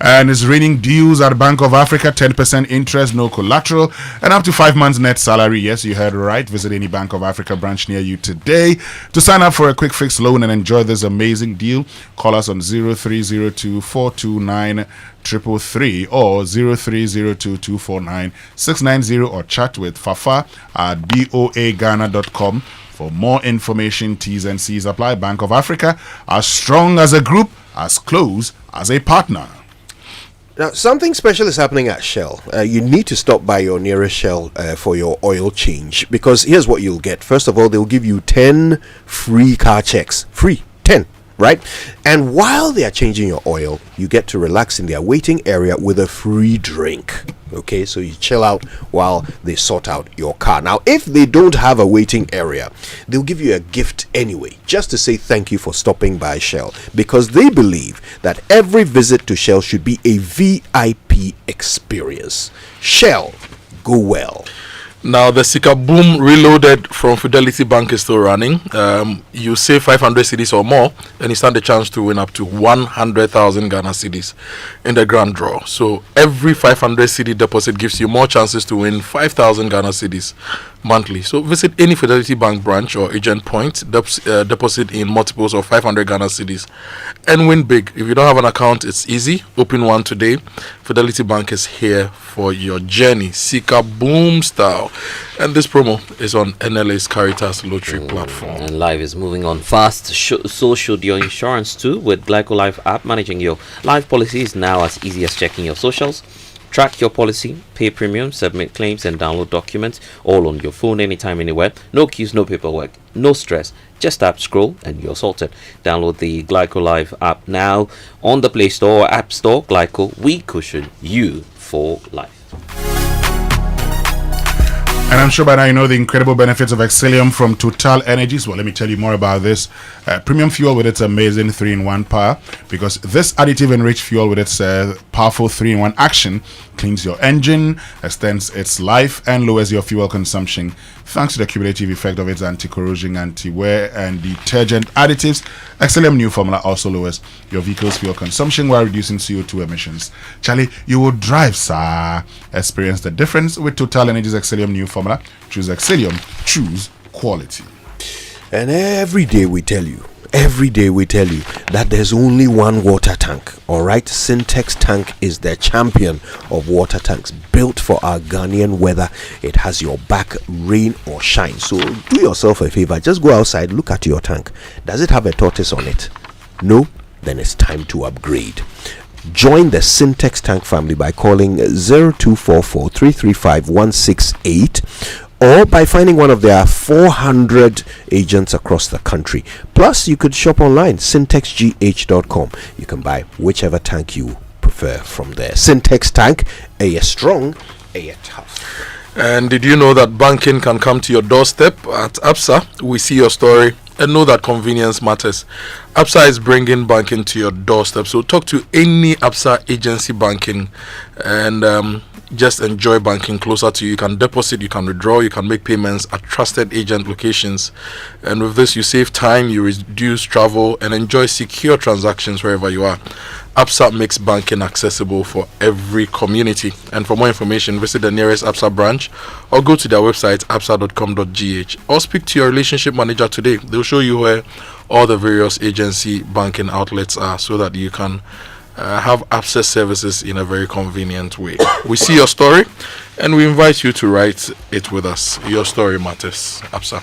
And it's raining deals at Bank of Africa, 10% interest, no collateral, and up to 5 months net salary. Yes, you heard right. Visit any Bank of Africa branch near you today to sign up for a quick fix loan and enjoy this amazing deal. Call us on 0302 429 333 or 0302 249 690 or chat with Fafa at boaghana.com. For more information, T's and C's apply. Bank of Africa, as strong as a group, as close as a partner. Now, something special is happening at Shell. You need to stop by your nearest Shell for your oil change, because here's what you'll get. First of all, they'll give you 10 free car checks. Free. 10. Right? And while they are changing your oil, you get to relax in their waiting area with a free drink. Okay, so you chill out while they sort out your car. Now, if they don't have a waiting area, they'll give you a gift anyway, just to say thank you for stopping by Shell, because they believe that every visit to Shell should be a VIP experience. Shell, go well. Now, the Sika Boom Reloaded from Fidelity Bank is still running. You save 500 cedis or more, and you stand a chance to win up to 100,000 Ghana cedis in the grand draw. So every 500 cedi deposit gives you more chances to win 5,000 Ghana cedis monthly. So visit any Fidelity Bank branch or agent point, deposit in multiples of 500 Ghana cedis, and win big. If you don't have an account, it's easy. Open one today. Fidelity Bank is here for your journey. Sika Boom style. And this promo is on NLA's Caritas Lottery platform. And life is moving on fast. So should your insurance too. With Glyco Life app, managing your life policy is now as easy as checking your socials. Track your policy, pay premiums, submit claims, and download documents all on your phone anytime, anywhere. No queues, no paperwork, no stress. Just tap, scroll, and you're sorted. Download the Glyco Live app now on the Play Store or App Store. Glyco, we cushion you for life. And I'm sure by now you know the incredible benefits of Exilium from Total Energies. Well, let me tell you more about this. Premium fuel with its amazing 3-in-1 power, because this additive-enriched fuel with its powerful 3-in-1 action cleans your engine, extends its life, and lowers your fuel consumption thanks to the cumulative effect of its anti-corrosion, anti-wear, and detergent additives. Exilium new formula also lowers your vehicle's fuel consumption while reducing CO2 emissions. Charlie, you will drive, sir. Experience the difference with Total Energies Exilium new formula. Choose Exilium. Choose quality. And every day we tell you that there's only one water tank. All right, Syntex tank is the champion of water tanks, built for our Ghanaian weather. It has your back, rain or shine. So do yourself a favor, just go outside, look at your tank. Does it have a tortoise on it? No? Then it's time to upgrade. Join the Syntex tank family by calling 0244 335 168 or by finding one of their 400 agents across the country. Plus, you could shop online, syntexgh.com. You can buy whichever tank you prefer from there. Syntex tank, a strong, a tough. And did you know that banking can come to your doorstep? At ABSA, we see your story and know that convenience matters. ABSA is bringing banking to your doorstep. So talk to any ABSA agency banking and just enjoy banking closer to you. You can deposit, you can withdraw, you can make payments at trusted agent locations. And with this, you save time, you reduce travel, and enjoy secure transactions wherever you are. ABSA makes banking accessible for every community. And for more information, visit the nearest ABSA branch or go to their website, absa.com.gh, or speak to your relationship manager today. They'll show you where all the various agency banking outlets are so that you can have access services in a very convenient way. We see your story and we invite you to write it with us. Your story matters. ABSA.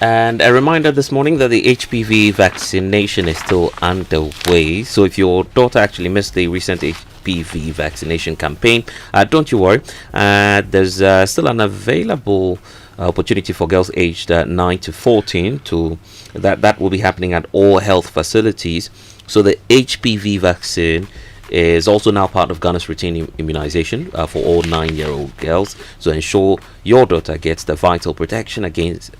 And a reminder this morning that the HPV vaccination is still underway. So if your daughter actually missed the recent HPV vaccination campaign, don't you worry. There's still an available opportunity for girls aged 9 to 14 to that will be happening at all health facilities. So the HPV vaccine is also now part of Ghana's routine immunization for all 9-year-old girls. So ensure your daughter gets the vital protection against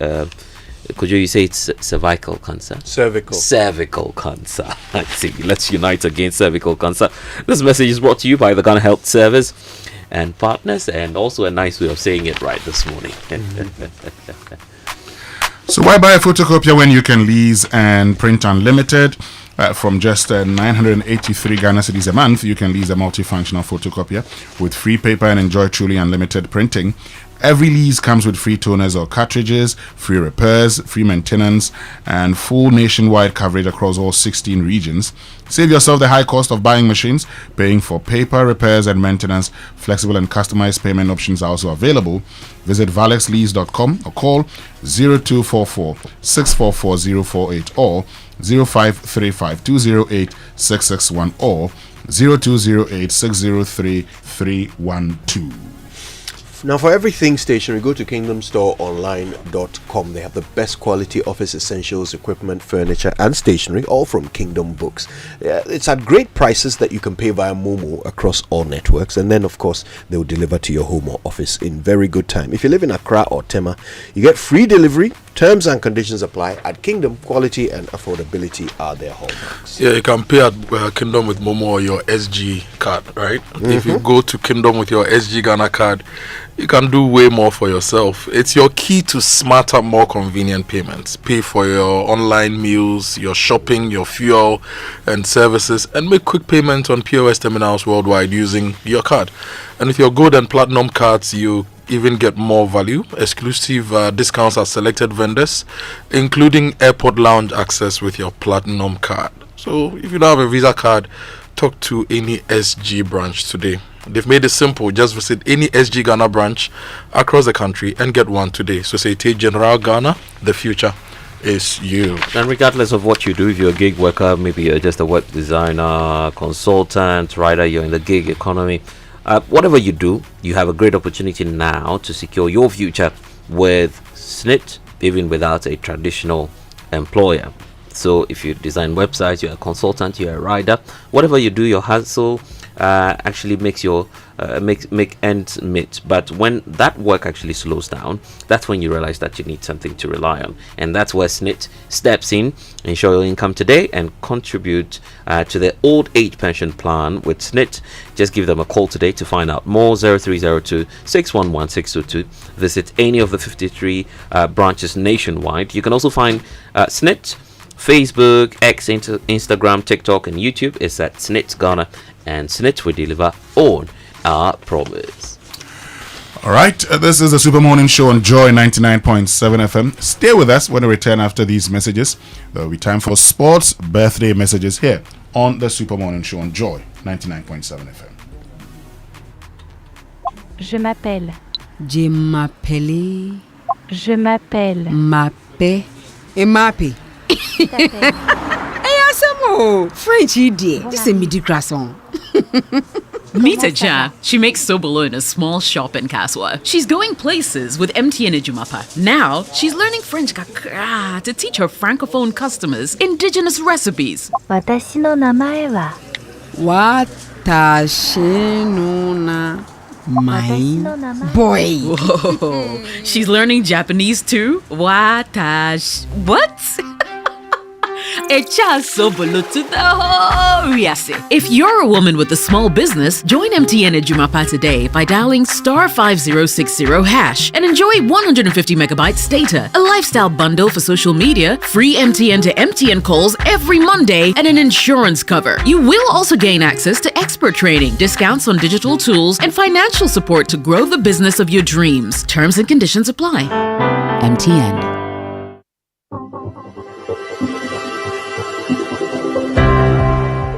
could you say it's cervical cancer? Cervical cancer. I see. Let's unite against cervical cancer. This message is brought to you by the Ghana Health Service and partners, and also a nice way of saying it right this morning. So why buy a photocopier when you can lease and print unlimited? From just 983 Ghana cedis a month, you can lease a multifunctional photocopier with free paper and enjoy truly unlimited printing. Every lease comes with free toners or cartridges, free repairs, free maintenance, and full nationwide coverage across all 16 regions. Save yourself the high cost of buying machines, paying for paper, repairs, and maintenance. Flexible and customized payment options are also available. Visit valexlease.com or call 0244 644 048 or 0535 208 661 or 0208 603 312. Now, for everything stationery, go to kingdomstoreonline.com. They have the best quality office essentials, equipment, furniture, and stationery, all from Kingdom Books. It's at great prices that you can pay via Momo across all networks. And then, of course, they will deliver to your home or office in very good time. If you live in Accra or Tema, you get free delivery. Terms and conditions apply. At Kingdom, quality and affordability are their hallmarks. Yeah, you can pay at Kingdom with Momo or your SG card, right? If you go to Kingdom with your SG Ghana card, you can do way more for yourself. It's your key to smarter, more convenient payments. Pay for your online meals, your shopping, your fuel and services, and make quick payments on POS terminals worldwide using your card. And with your gold and platinum cards, you even get more value, exclusive discounts at selected vendors, including airport lounge access with your platinum card. So if you don't have a Visa card, talk to any SG branch today. They've made it simple. Just visit any SG Ghana branch across the country and get one today. Societe Generale Ghana, the future is you. And regardless of what you do, if you're a gig worker, maybe you're just a web designer, consultant, writer, you're in the gig economy, whatever you do, you have a great opportunity now to secure your future with SNIT, even without a traditional employer. So if you design websites, you're a consultant, you're a writer, whatever you do, your hustle actually makes your make ends meet. But when that work actually slows down, that's when you realize that you need something to rely on, and that's where SNIT steps in. Ensure your income today and contribute to the old age pension plan with SNIT. Just give them a call today to find out more. 0302 611 622. Visit any of the 53 branches nationwide. You can also find SNIT Facebook, X, Instagram, TikTok, and YouTube. Is at SNIT Ghana, and SNIT will deliver on our promise. All right, this is the Super Morning Show on Joy 99.7 FM. Stay with us when we return after these messages. There will be time for sports birthday messages here on the Super Morning Show on Joy 99.7 FM. Je m'appelle. Je m'appelle. Je m'appelle. Mappe. Et mappe. Hey, Asamo! French idiot. This is a midi croissant. Meet Aja. She makes sobolo in a small shop in Kaswa. She's going places with MTN Ejumapa. Now, she's learning French kakra to teach her francophone customers indigenous recipes. Watashi no namae wa. Watashi no na. My boy. Whoa. She's learning Japanese too? Watashi. What? If you're a woman with a small business, join MTN Ejumapa today by dialing *5060# and enjoy 150 megabytes data, a lifestyle bundle for social media, free MTN to MTN calls every Monday, and an insurance cover. You will also gain access to expert training, discounts on digital tools, and financial support to grow the business of your dreams. Terms and conditions apply. MTN.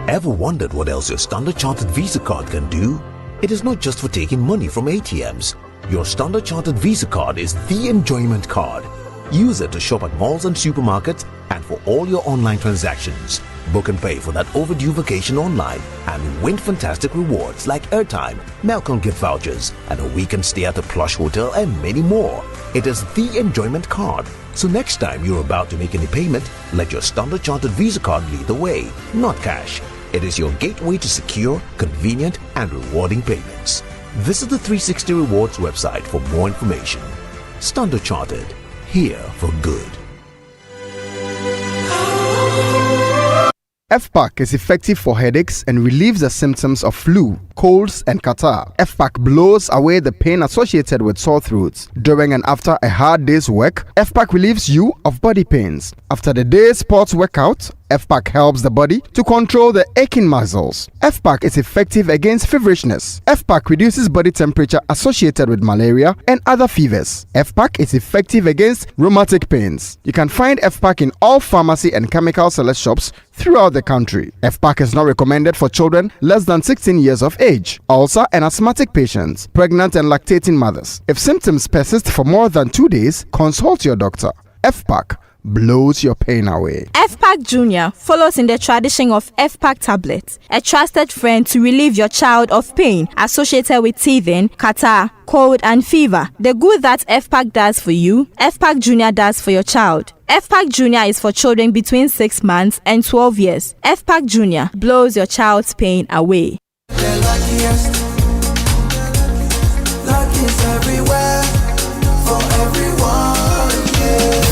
Ever wondered what else your Standard Chartered Visa card can do? It is not just for taking money from ATMs. Your Standard Chartered Visa card is the enjoyment card. Use it to shop at malls and supermarkets and for all your online transactions. Book and pay for that overdue vacation online and win fantastic rewards like airtime, Melcon gift vouchers, and a weekend stay at a plush hotel and many more. It is the enjoyment card. So next time you're about to make any payment, let your Standard Chartered Visa card lead the way, not cash. It is your gateway to secure, convenient, and rewarding payments. Visit the 360 Rewards website for more information. Standard Chartered, here for good. FPAC is effective for headaches and relieves the symptoms of flu, colds, and catarrh. FPAC blows away the pain associated with sore throats. During and after a hard day's work, FPAC relieves you of body pains. After the day's sports workout, FPAC helps the body to control the aching muscles. FPAC is effective against feverishness. FPAC reduces body temperature associated with malaria and other fevers. FPAC is effective against rheumatic pains. You can find FPAC in all pharmacy and chemical select shops throughout the country. FPAC is not recommended for children less than 16 years of age, ulcer and asthmatic patients, pregnant and lactating mothers. If symptoms persist for more than 2 days, consult your doctor. FPAC blows your pain away. FPAC Junior follows in the tradition of FPAC tablets, a trusted friend to relieve your child of pain associated with teething, catarrh, cold, and fever. The good that FPAC does for you, FPAC Junior does for your child. FPAC Junior is for children between 6 months and 12 years. FPAC Junior blows your child's pain away.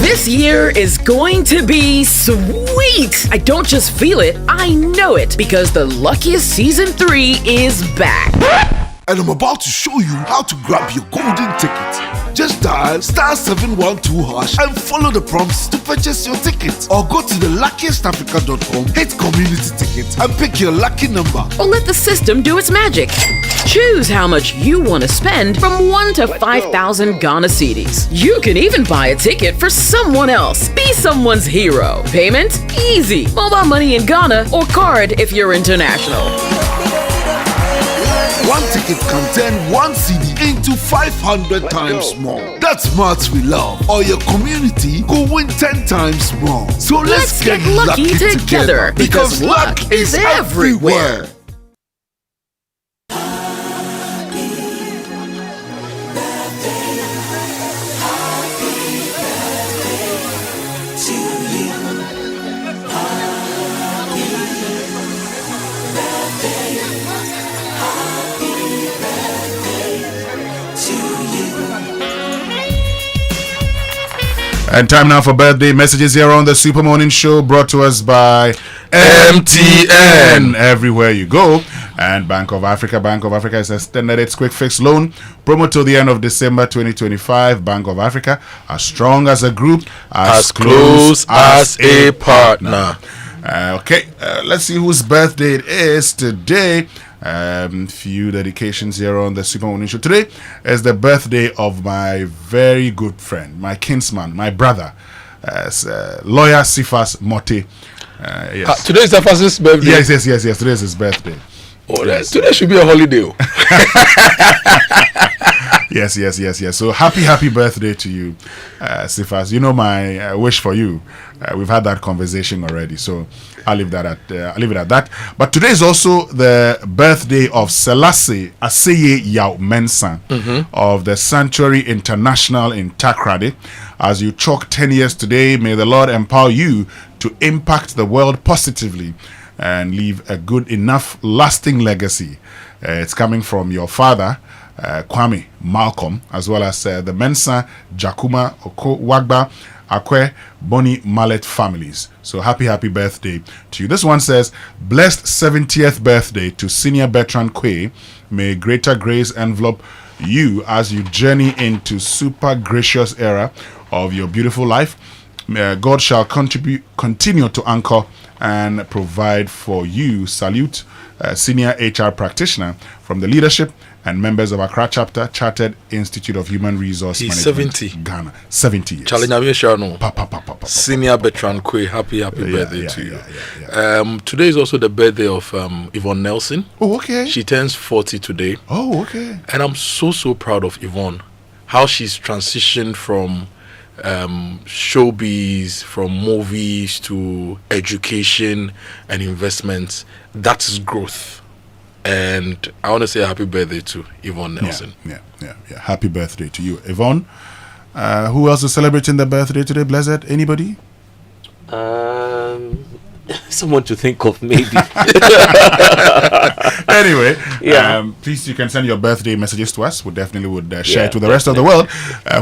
This year is going to be sweet. I don't just feel it, I know it, because the Luckiest Season 3 is back. And I'm about to show you how to grab your golden ticket. Just dial *712# and follow the prompts to purchase your ticket. Or go to theluckiestafrica.com, hit community tickets, and pick your lucky number. Or let the system do its magic. Choose how much you want to spend from 1 to 5,000 Ghana cedis. You can even buy a ticket for someone else. Be someone's hero. Payment? Easy. Mobile money in Ghana or card if you're international. One ticket can turn 1 CD into 500 times more. That's maths we love. Or your community go win 10 times more. So let's get lucky together because luck is everywhere. And time now for birthday messages here on the Super Morning Show, brought to us by MTN. Everywhere you go. And Bank of Africa. Bank of Africa has extended its quick fix loan promo till the end of December 2025. Bank of Africa, as strong as a group, as close as a partner. Let's see whose birthday it is today. Few dedications here on the Super Morning Show. Today is the birthday of my very good friend, my kinsman, my brother, lawyer Sifas Mote. Yes. Today is Sifas's birthday. Yes. Today is his birthday. Oh, today should be a holiday. Yes. So happy birthday to you, Sifas. You know my wish for you. We've had that conversation already, so I'll leave it at that. But today is also the birthday of Selassie Aseye Yao Mensah of the Sanctuary International in Takrady. As you chalk 10 years today, may the Lord empower you to impact the world positively and leave a good enough lasting legacy. It's coming from your father, Kwame Malcolm, as well as the Mensah, Jakuma, Oko, Wagba, Akwe, Bonnie, Mallet families. So happy birthday to you. This one says, blessed 70th birthday to Senior Bertrand Kwe. May greater grace envelop you as you journey into super gracious era of your beautiful life. God shall continue to anchor and provide for you. Salute, senior HR practitioner from the leadership and members of Accra Chapter, Chartered Institute of Human Resource Management. 70. Ghana. 70 years. Senior Bertrand Kwe, happy birthday to you. Today is also the birthday of Yvonne Nelson. Oh, okay. She turns 40 today. Oh, okay. And I'm so proud of Yvonne. How she's transitioned from showbiz, from movies to education and investments. That is growth. And I want to say happy birthday to Yvonne Nelson. Yeah. Happy birthday to you, Yvonne. Who else is celebrating their birthday today? Blessed? Anybody? Someone to think of, maybe. Anyway, please, you can send your birthday messages to us. We definitely would share it with the rest of the world,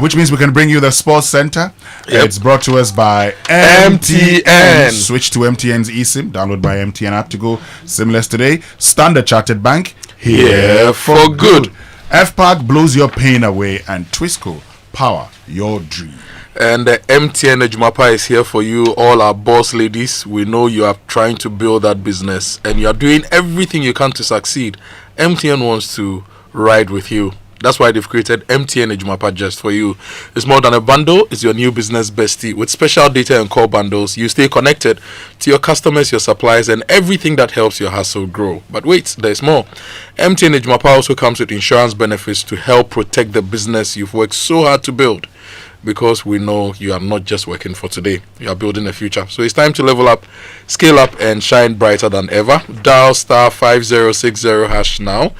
which means we can bring you the Sports Center. It's brought to us by MTN. Switch to MTN's eSIM. Download by MTN app to go seamless today. Standard Chartered Bank, here for good. FPAC blows your pain away, and Twisco, power your dream. And MTN Ejumapa is here for you, all our boss ladies. We know you are trying to build that business and you are doing everything you can to succeed. MTN wants to ride with you. That's why they've created MTN Ejumapa just for you. It's more than a bundle. It's your new business bestie. With special data and call bundles, you stay connected to your customers, your suppliers, and everything that helps your hustle grow. But wait, there's more. MTN Ejumapa also comes with insurance benefits to help protect the business you've worked so hard to build. Because we know you are not just working for today, you are building a future. So it's time to level up, scale up, and shine brighter than ever. Dial *5060# now,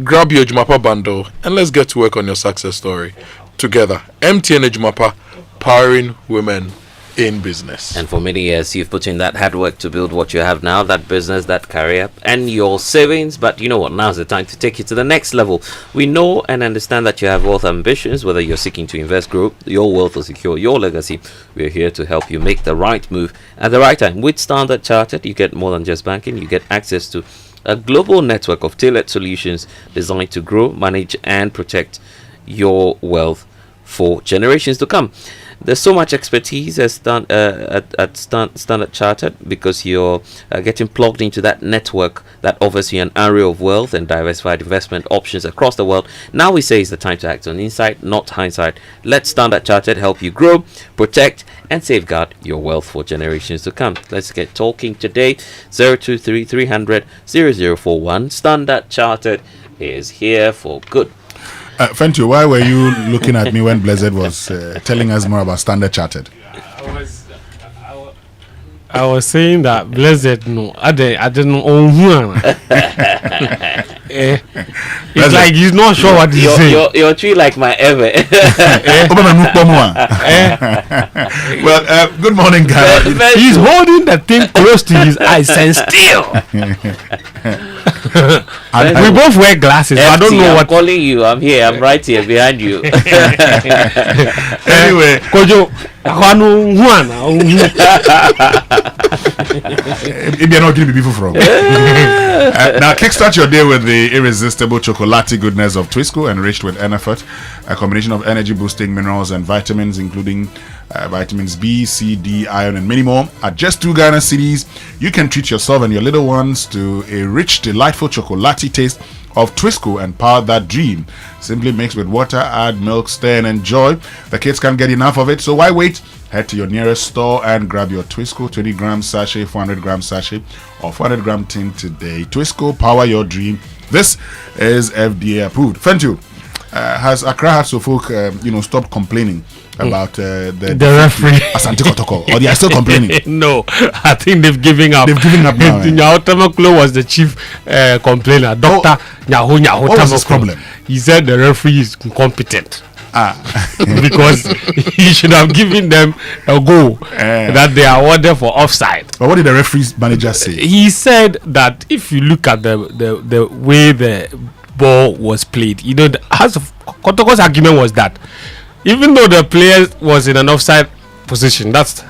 grab your Ejumapa bundle, and let's get to work on your success story together. MTN Ejumapa, powering women in business. And for many years you've put in that hard work to build what you have now, that business, that career, and your savings. But you know what, now's the time to take it to the next level. We know and understand that you have wealth ambitions, whether you're seeking to invest, grow your wealth, or secure your legacy. We're here to help you make the right move at the right time. With Standard Chartered, you get more than just banking. You get access to a global network of tailored solutions designed to grow, manage, and protect your wealth for generations to come. There's so much expertise at Standard Chartered because you're getting plugged into that network that offers you an array of wealth and diversified investment options across the world. Now we say it's the time to act on insight, not hindsight. Let Standard Chartered help you grow, protect, and safeguard your wealth for generations to come. Let's get talking today. 023 300 0041. Standard Chartered is here for good. Fentu, why were you looking at me when Blessed was telling us more about Standard Chartered? I was saying that Blessed, no, I didn't own one. It's like he's not sure what he's saying. You're tree like my ever. Well, good morning, guys. He's holding the thing close to his eyes and still. We both wear glasses. So I don't know what. I'm calling you. I'm here. I'm right here behind you. Anyway, Kojo, if you're not going to be people from. Now, kickstart your day with the irresistible chocolatey goodness of Twisco, enriched with Enerfort, a combination of energy-boosting minerals and vitamins, including vitamins B, C, D, iron, and many more. At just 2 Ghana cedis, you can treat yourself and your little ones to a rich, delightful chocolatey taste of Twisco and power that dream. Simply mix with water, add milk, stir, and enjoy. The kids can't get enough of it, so why wait? Head to your nearest store and grab your Twisco 20-gram sachet, 400-gram sachet, or 400-gram tin today. Twisco, power your dream. This is FDA approved. Fentu, has Accra Hearts of Folk, stopped complaining about the referee Asante Kotoko, or they are still complaining? No, I think they've given up. They've given up now. Nyahotamaklo was the chief complainer. Dr. Nyaho What was his problem? He said the referee is incompetent. Because he should have given them a goal that they are ordered for offside. But what did the referee's manager say? He said that if you look at the way the ball was played, the House of Kotoko's argument was that even though the player was in an offside position, that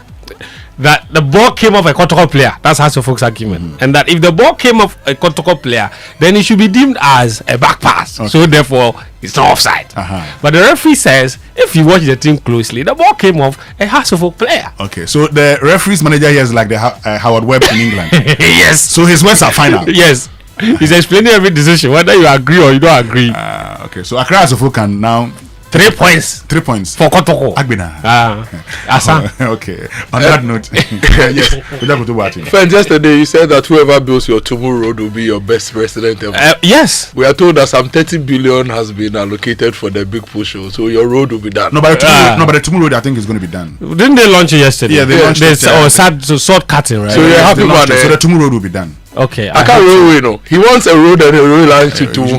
the ball came off a Kotoko player. That's House of Folks' argument. And that if the ball came off a Kotoko player, then it should be deemed as a back pass. Okay. So therefore, it's not offside. But the referee says, if you watch the thing closely, the ball came off a House of Folk player. Okay, so the referee's manager here is like the Howard Webb in England. Yes. So his words are final. Yes. He's explaining every decision, whether you agree or you don't agree. Okay, so Accra House of Folk can now 3 points. 3 points for Kotoko. Agbina. Okay. On that note, yes. Friends, yesterday you said that whoever builds your Tumu Road will be your best president ever. Yes. We are told that some 30 billion has been allocated for the big push, so your road will be done. No, but the Tumu Road I think is going to be done. Didn't they launch it yesterday? Yeah, they launched it. Sword cutting, right? So you're happy about it. So the Tumu Road will be done. Okay. I can't railway, no. He wants a road and a rail line to choose one.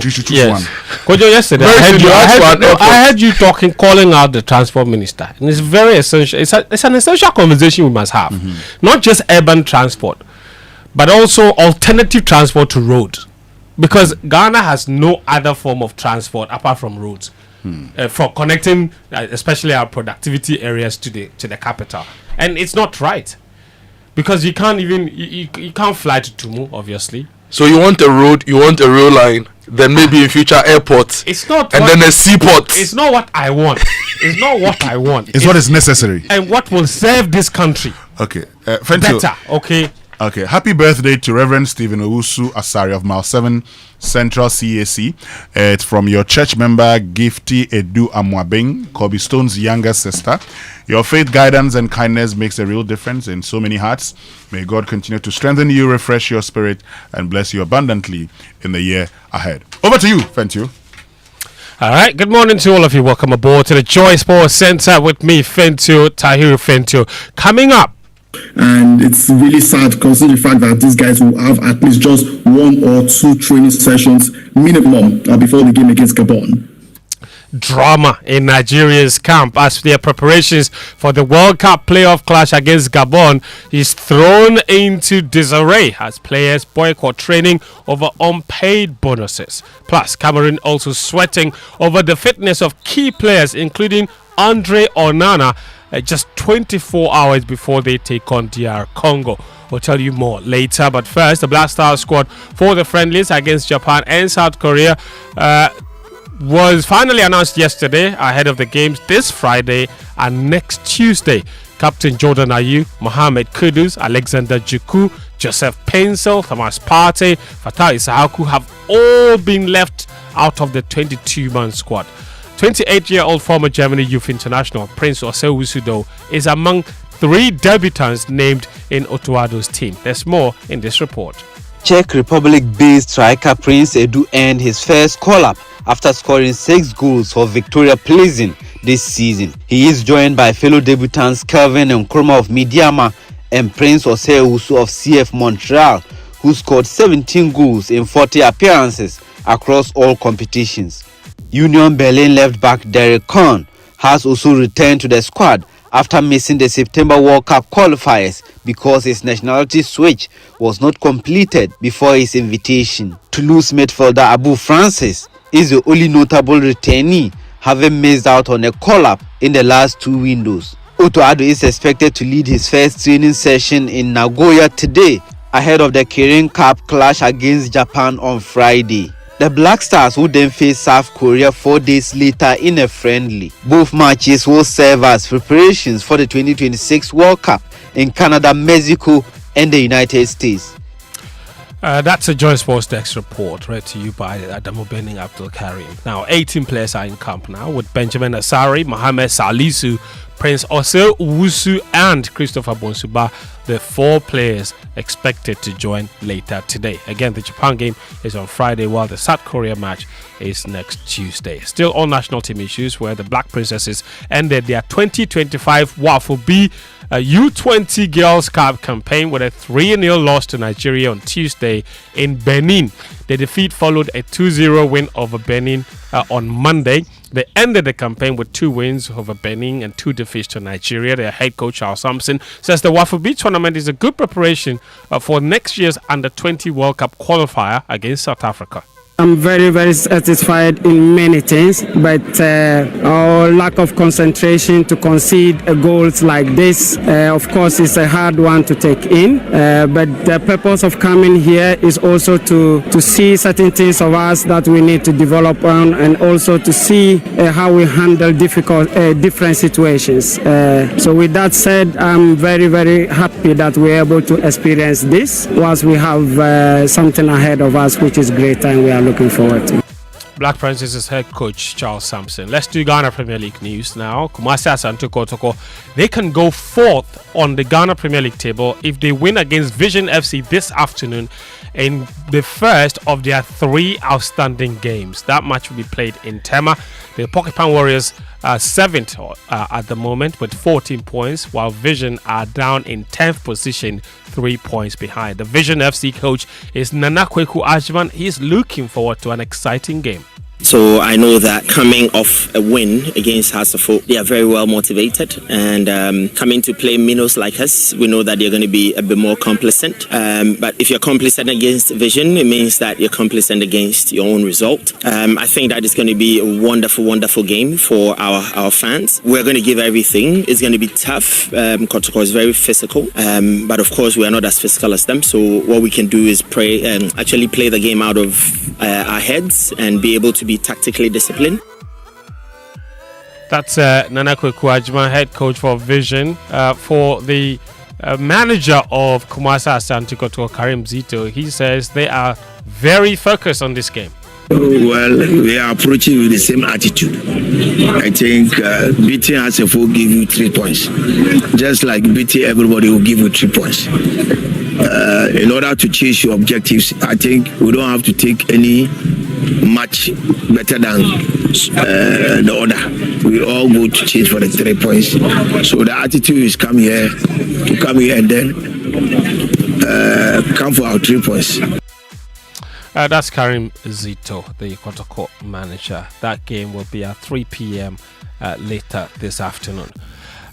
Kojo, yesterday I heard you calling out the transport minister, and it's very essential. It's an essential conversation we must have, not just urban transport, but also alternative transport to road, because Ghana has no other form of transport apart from roads for connecting, especially our productivity areas to the capital, and it's not right. Because you can't even you can't fly to Tumu, obviously. So you want a road, you want a rail line, then maybe in future airports. It's not. And then a seaport. It's not what I want. It's not what I want. It's what is necessary. And what will serve this country. Okay. Better. Okay. Okay. Happy birthday to Reverend Stephen Owusu Asari of Mile 7 Central CAC. It's from your church member Gifty Edu Amwabeng, Kobe Stone's younger sister. Your faith, guidance, and kindness makes a real difference in so many hearts. May God continue to strengthen you, refresh your spirit, and bless you abundantly in the year ahead. Over to you, Fentu. All right. Good morning to all of you. Welcome aboard to the Joy Sports Center with me, Fentu, Tahiru Fentu. Coming up. And it's really sad considering the fact that these guys will have at least just 1 or 2 training sessions minimum before the game against Gabon. Drama in Nigeria's camp as their preparations for the World Cup playoff clash against Gabon is thrown into disarray as players boycott training over unpaid bonuses. Plus, Cameroon also sweating over the fitness of key players, including Andre Onana, just 24 hours before they take on DR Congo. We'll tell you more later, but first, the Black Stars squad for the friendlies against Japan and South Korea was finally announced yesterday ahead of the games this Friday and next Tuesday. Captain Jordan Ayew, Mohamed Kudus, Alexander Juku, Joseph Pencil, Thomas Partey, Fatah Isahaku have all been left out of the 22-man squad. 28-year-old former Germany youth international Prince Osei-Usudo is among 3 debutants named in Otoado's team. There's more in this report. Czech Republic-based striker Prince Edu earned his first call-up after scoring 6 goals for Victoria Plzen this season. He is joined by fellow debutants Kelvin Nkrumah of Midyama and Prince Osei-Usu of CF Montreal, who scored 17 goals in 40 appearances across all competitions. Union Berlin left-back Derek Cohn has also returned to the squad after missing the September World Cup qualifiers because his nationality switch was not completed before his invitation. Toulouse midfielder Abu Francis is the only notable returnee, having missed out on a call-up in the last 2 windows. Otoado is expected to lead his first training session in Nagoya today ahead of the Kirin Cup clash against Japan on Friday. The Black Stars will then face South Korea 4 days later in a friendly. Both matches will serve as preparations for the 2026 World Cup in Canada, Mexico, and the United States. That's a Joy Sports Desk report read to you by Adamo Benning Abdul Karim. Now, 18 players are in camp now with Benjamin Asari, Mohamed Salisu, Prince Osei-Usu, and Christopher Bonsuba, the 4 players expected to join later today. Again, the Japan game is on Friday, while the South Korea match is next Tuesday. Still on national team issues, where the Black Princesses ended their 2025 WAFU B U20 Girls Cup campaign with a 3-0 loss to Nigeria on Tuesday in Benin. The defeat followed a 2-0 win over Benin on Monday. They ended the campaign with 2 wins over Benin and 2 defeats to Nigeria. Their head coach, Charles Sampson, says the WAFU B tournament is a good preparation for next year's Under-20 World Cup qualifier against South Africa. I'm very, very satisfied in many things, but our lack of concentration to concede goals like this, of course, is a hard one to take in. But the purpose of coming here is also to see certain things of us that we need to develop on, and also to see how we handle different situations. So with that said, I'm very, very happy that we're able to experience this, whilst we have something ahead of us, which is great, and we are looking forward to. Black Princesses head coach Charles Sampson. Let's do Ghana Premier League news now. Kumasi Asante Kotoko, they can go 4th on the Ghana Premier League table if they win against Vision FC this afternoon in the first of their 3 outstanding games. That match will be played in Tema. The Porcupine Warriors are 7th at the moment with 14 points, while Vision are down in 10th position, 3 points behind. The Vision FC coach is Nana Kweku Ajman. He's looking forward to an exciting game. So I know that coming off a win against Hasselhoff, they are very well motivated, and coming to play minnows like us, we know that they're going to be a bit more complacent. But if you're complacent against Vision, it means that you're complacent against your own result. I think that it's going to be a wonderful, wonderful game for our fans. We're going to give everything. It's going to be tough. Kotoko is very physical, but of course we are not as physical as them. So what we can do is actually play the game out of our heads and be able to be tactically disciplined. That's Nana Kweku Ajman, head coach for Vision. For the manager of Kumasi Asante Kotoko, Karim Zito, he says they are very focused on this game. Well, we are approaching with the same attitude. I think beating Hasselhoff will give you 3 points. Just like beating everybody will give you 3 points. In order to chase your objectives, I think we don't have to take any match better than the other. We all go to chase for the 3 points. So the attitude is come here and then come for our 3 points. That's Karim Zito, the Kotoko manager. That game will be at 3 p.m. Later this afternoon.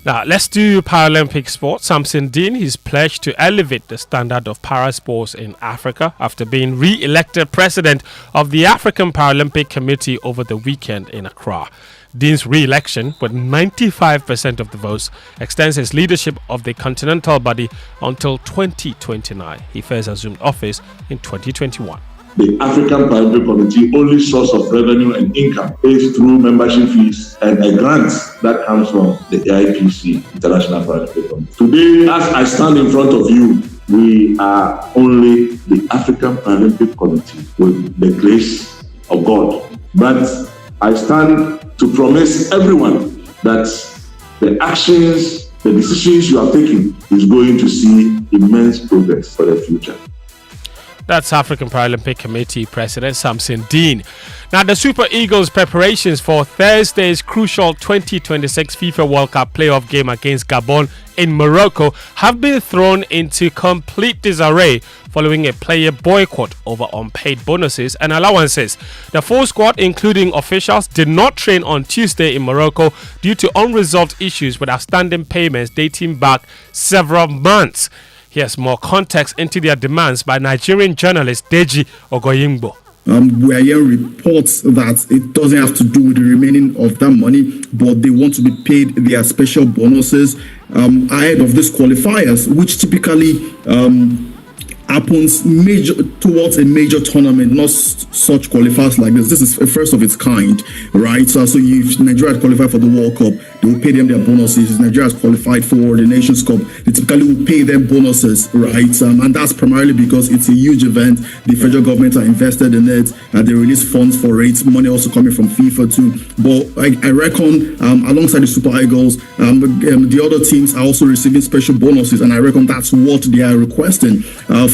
Now, let's do Paralympic sports. Samson Dean, he's pledged to elevate the standard of parasports in Africa after being re-elected president of the African Paralympic Committee over the weekend in Accra. Dean's re-election, with 95% of the votes, extends his leadership of the continental body until 2029. He first assumed office in 2021. the African Paralympic Committee only source of revenue and income is through membership fees and a grant that comes from the AIPC, International Paralympic Committee. Today, as I stand in front of you, we are only the African Paralympic Committee with the grace of God. But I stand to promise everyone that the actions, the decisions you are taking is going to see immense progress for the future. That's African Paralympic Committee President Samson Dean. Now, the Super Eagles' preparations for Thursday's crucial 2026 FIFA World Cup playoff game against Gabon in Morocco have been thrown into complete disarray following a player boycott over unpaid bonuses and allowances. The full squad, including officials, did not train on Tuesday in Morocco due to unresolved issues with outstanding payments dating back several months. Here's more context into their demands by Nigerian journalist Deji Ogoyingbo. We are hearing reports that it doesn't have to do with the remaining of that money, but they want to be paid their special bonuses ahead of these qualifiers, which typically happens towards a major tournament, not such qualifiers like this. This is a first of its kind, right? So if Nigeria has qualified for the World Cup, they will pay them their bonuses. If Nigeria has qualified for the Nations Cup, they typically will pay them bonuses, right? And that's primarily because it's a huge event. The federal government are invested in it, and they release funds for it. Money also coming from FIFA too. But I reckon alongside the Super Eagles, the other teams are also receiving special bonuses, and I reckon that's what they are requesting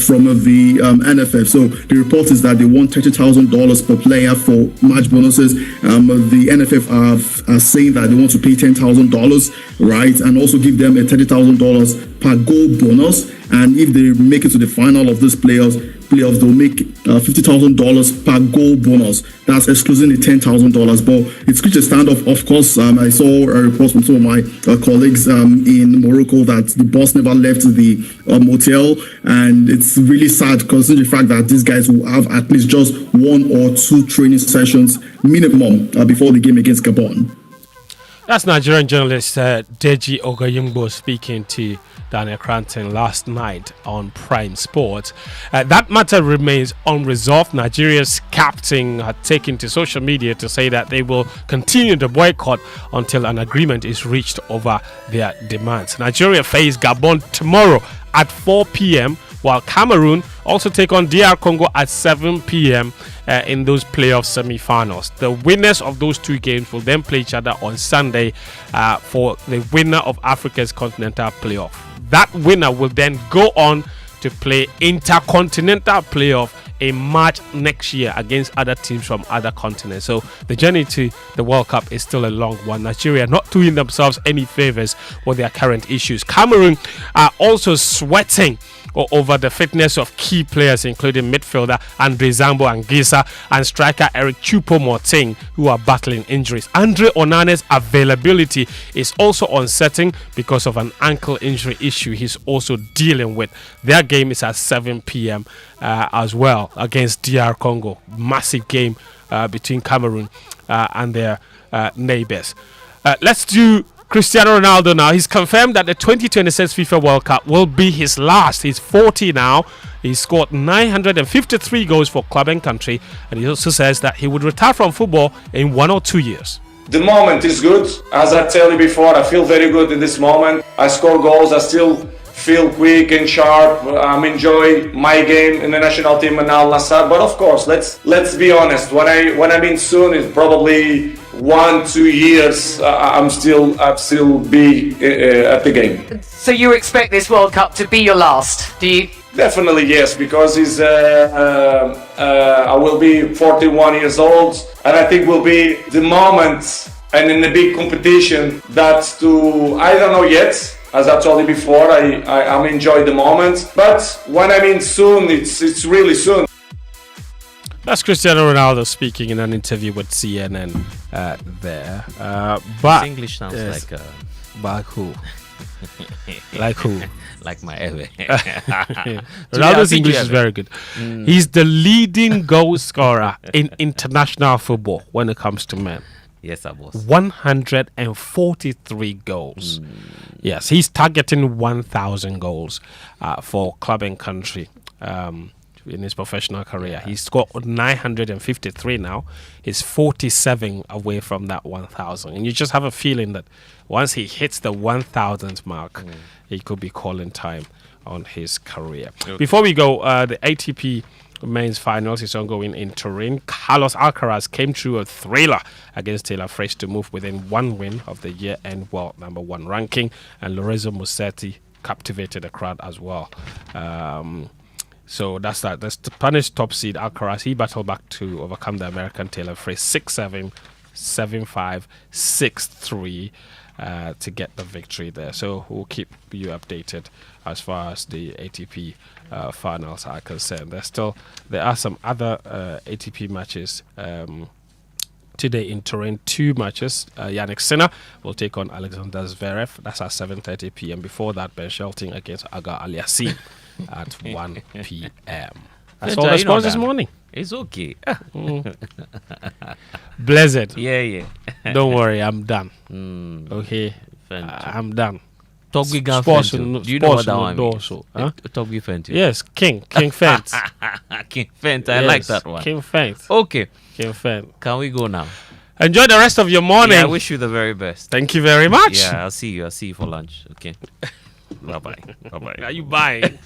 from the NFF. So the report is that they want $30,000 per player for match bonuses. The NFF are saying that they want to pay $10,000, right, and also give them a $30,000 per goal bonus. And if they make it to the final of this playoffs, they'll make $50,000 per goal bonus. That's excluding the $10,000. But it's reached a standoff. Of course, I saw a report from some of my colleagues in Morocco that the boss never left the hotel, and it's really sad considering the fact that these guys will have at least just 1 or 2 training sessions minimum before the game against Gabon. That's Nigerian journalist Deji Ogoyimbo speaking to Daniel Cranton last night on Prime Sports. That matter remains unresolved. Nigeria's captain had taken to social media to say that they will continue the boycott until an agreement is reached over their demands. Nigeria face Gabon tomorrow at 4 p.m. while Cameroon also take on DR Congo at 7 p.m. In those playoff semi-finals. The winners of those 2 games will then play each other on Sunday for the winner of Africa's continental playoff. That winner will then go on to play intercontinental playoff in March next year against other teams from other continents. So the journey to the World Cup is still a long one. Nigeria not doing themselves any favors with their current issues. Cameroon are also sweating over the fitness of key players, including midfielder Andre Zambo Anguissa and striker Eric Choupo-Moting, who are battling injuries. Andre Onane's availability is also uncertain because of an ankle injury issue he's also dealing with. Their game is at 7 p.m. As well against DR Congo. Massive game between Cameroon and their neighbors. Let's do Cristiano Ronaldo now. He's confirmed that the 2026 FIFA World Cup will be his last. He's 40 now. He scored 953 goals for club and country, and he also says that he would retire from football in 1 or 2 years. The moment is good. As I tell you before, I feel very good in this moment. I score goals. I still feel quick and sharp. I'm enjoying my game in the national team and Al Nassr. But of course, let's be honest. When I mean soon, it's probably 1-2 years. I'll still be at the game. So you expect this World Cup to be your last? Do you? Definitely yes, because I will be 41 years old, and I think will be the moment, and in a big competition, that's to, I don't know yet. As I told you before, I'm enjoying the moment, but when I mean soon, it's really soon. That's Cristiano Ronaldo speaking in an interview with CNN there. But his English sounds like like who? Like who? Like my Ewe. Ronaldo's English is very good. He's the leading goal scorer in international football when it comes to men. Yes, I was. 143 goals. Yes, he's targeting 1,000 goals for club and country in his professional career. He's got 953 now. He's 47 away from that 1,000. And you just have a feeling that once he hits the 1,000th mark, he could be calling time on his career. Okay. Before we go, the ATP men's finals is ongoing in Turin. Carlos Alcaraz came through a thriller against Taylor Fritz to move within one win of the year-end world number 1 ranking, and Lorenzo Musetti captivated the crowd as well. So that's that. The Spanish top seed Alcaraz, he battled back to overcome the American Taylor Fritz 6-7, 7-5, 6-3 to get the victory there. So we'll keep you updated as far as the ATP finals are concerned. There are some other ATP matches today in Turin. 2 matches. Yannick Sinner will take on Alexander Zverev. That's at 7:30 p.m. Before that, Ben Shelton against Aga Aliassim at 1 p.m. That's all the sports this morning. It's okay. Blessed. Yeah. Don't worry, I'm done. Okay, I'm done. Togbi Sports Fentu. Do you know what that one means? Also, huh? Togbi Fentu. Yes, King Fent. King Fent. I like that one. King Fent. Okay. King Fent. Can we go now? Enjoy the rest of your morning. Yeah, I wish you the very best. Thank you very much. Yeah, I'll see you for lunch. Okay. Bye-bye. Are you buying?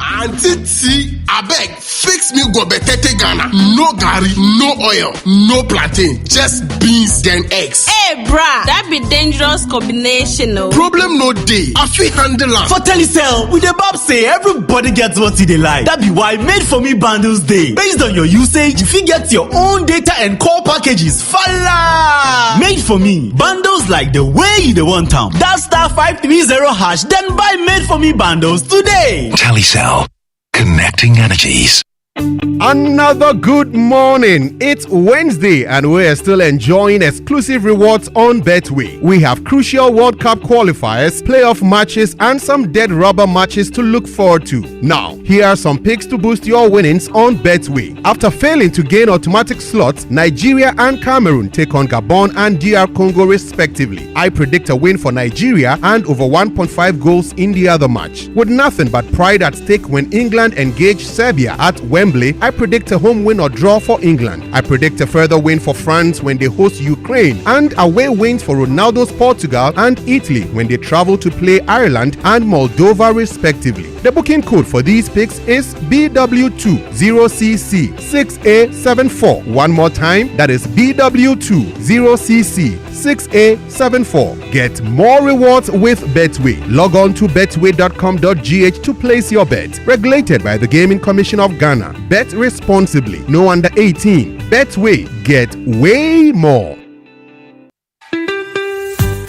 Auntie T, I beg, fix me go betete Ghana. No gari, no oil, no plantain, just beans then eggs. Hey, bruh, that be dangerous combination, no? Problem no day. I feel handle am. For Telecel, with the Bob say everybody gets what they like. That be why Made For Me bundles day. Based on your usage, you fit get your own data and call packages. Fala! Made For Me bundles like the way you the want them. That *530# then buy Made For Me bundles today. Telecel, connecting energies. Another good morning. It's Wednesday and we're still enjoying exclusive rewards on Betway. We have crucial World Cup qualifiers, playoff matches, and some dead rubber matches to look forward to. Now, here are some picks to boost your winnings on Betway. After failing to gain automatic slots, Nigeria and Cameroon take on Gabon and DR Congo respectively. I predict a win for Nigeria and over 1.5 goals in the other match. With nothing but pride at stake when England engage Serbia at Wembley, I predict a home win or draw for England. I predict a further win for France when they host Ukraine, and away wins for Ronaldo's Portugal and Italy when they travel to play Ireland and Moldova respectively. The booking code for these picks is BW20CC6A74. One more time, that is BW20CC6A74. Get more rewards with Betway. Log on to betway.com.gh to place your bet. Regulated by the Gaming Commission of Ghana. Bet responsibly. No under 18. Betway. Get way more.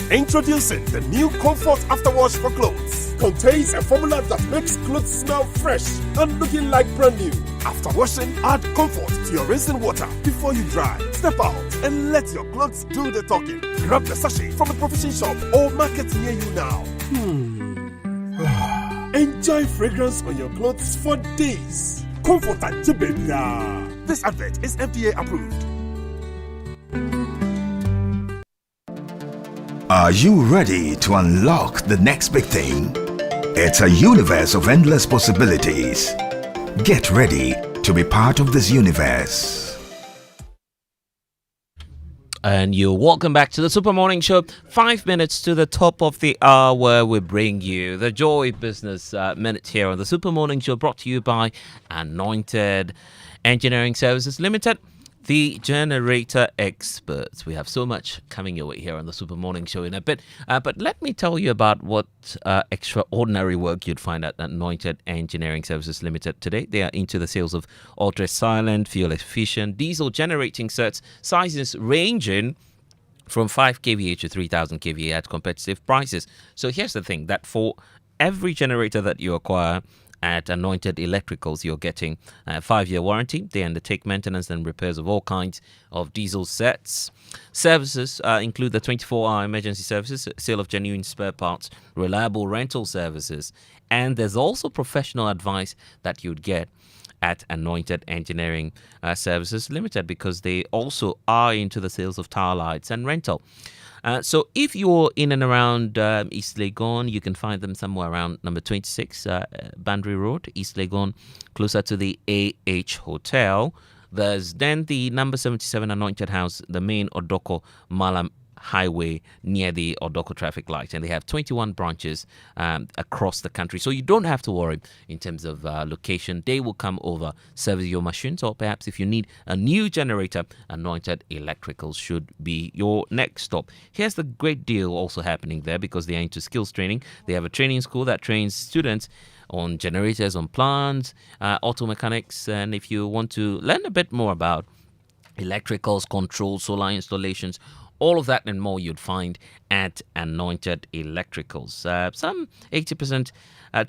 Introducing the new Comfort Afterwash for Clothes. Contains a formula that makes clothes smell fresh and looking like brand new. After washing, add comfort to your rinsing water before you dry. Step out and let your clothes do the talking. Grab the sachet from a provision shop or market near you now. Enjoy fragrance on your clothes for days. Comfort and Jibeda. This advert is FDA approved. Are you ready to unlock the next big thing? It's a universe of endless possibilities. Get ready to be part of this universe. And you're welcome back to the Super Morning Show. 5 minutes to the top of the hour where we bring you the Joy Business Minute here on the Super Morning Show, brought to you by Anointed Engineering Services Limited, the generator experts. We have so much coming your way here on the Super Morning Show in a bit. But let me tell you about what extraordinary work you'd find at Anointed Engineering Services Limited today. They are into the sales of ultra-silent, fuel-efficient, diesel generating sets, sizes ranging from 5 kVA to 3,000 kVA at competitive prices. So here's the thing, that for every generator that you acquire at Anointed Electricals, you're getting a 5-year warranty. They undertake maintenance and repairs of all kinds of diesel sets. Services include the 24-hour emergency services, sale of genuine spare parts, reliable rental services, And there's also professional advice that you'd get at Anointed Engineering Services Limited, because they also are into the sales of tower lights and rental. So if you're in and around East Legon, you can find them somewhere around number 26 Bandri Road, East Legon, closer to the AH Hotel. There's then the number 77 Anointed House, the main Odoko Malam Highway near the Odoko traffic light, and they have 21 branches across the country, so you don't have to worry in terms of location. They will come over, service your machines, or perhaps if you need a new generator, Anointed Electricals should be your next stop. Here's the great deal also happening there, because they are into skills training. They have a training school that trains students on generators, on plants, auto mechanics, and if you want to learn a bit more about electricals, controls, solar installations, all of that and more you'd find at Anointed Electricals. Some 80%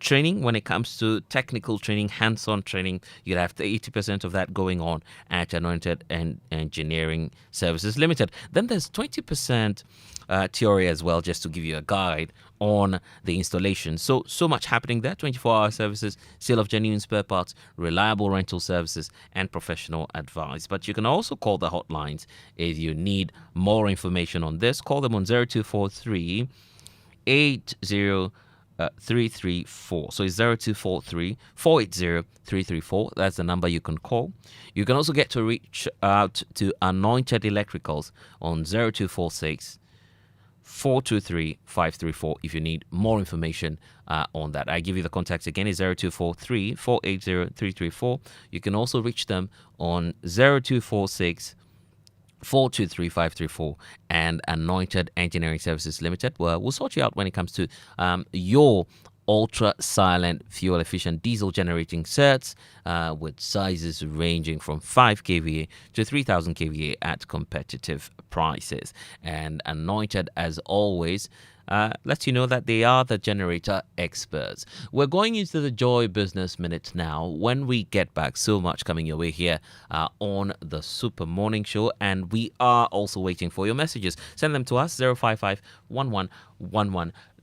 training when it comes to technical training, hands-on training. You'd have 80% of that going on at Anointed Engineering Services Limited. Then there's 20% theory as well, just to give you a guide on the installation. So much happening there. 24-hour services, sale of genuine spare parts, reliable rental services, and professional advice. But you can also call the hotlines if you need more information on this. Call them on 0243 334. So it's 0243 480 334. That's the number you can call. You can also get to reach out to Anointed Electricals on 0246 423 534 if you need more information on that. I give you the contacts again. It's 0243 480 334. You can also reach them on 0246 423 534 and Anointed Engineering Services Limited. We'll sort you out when it comes to your ultra silent fuel efficient diesel generating sets with sizes ranging from 5 kVA to 3000 kVA at competitive prices. And Anointed, as always, lets you know that they are the generator experts. We're going into the Joy Business Minute now. When we get back, so much coming your way here on the Super Morning Show, and we are also waiting for your messages. Send them to us, 055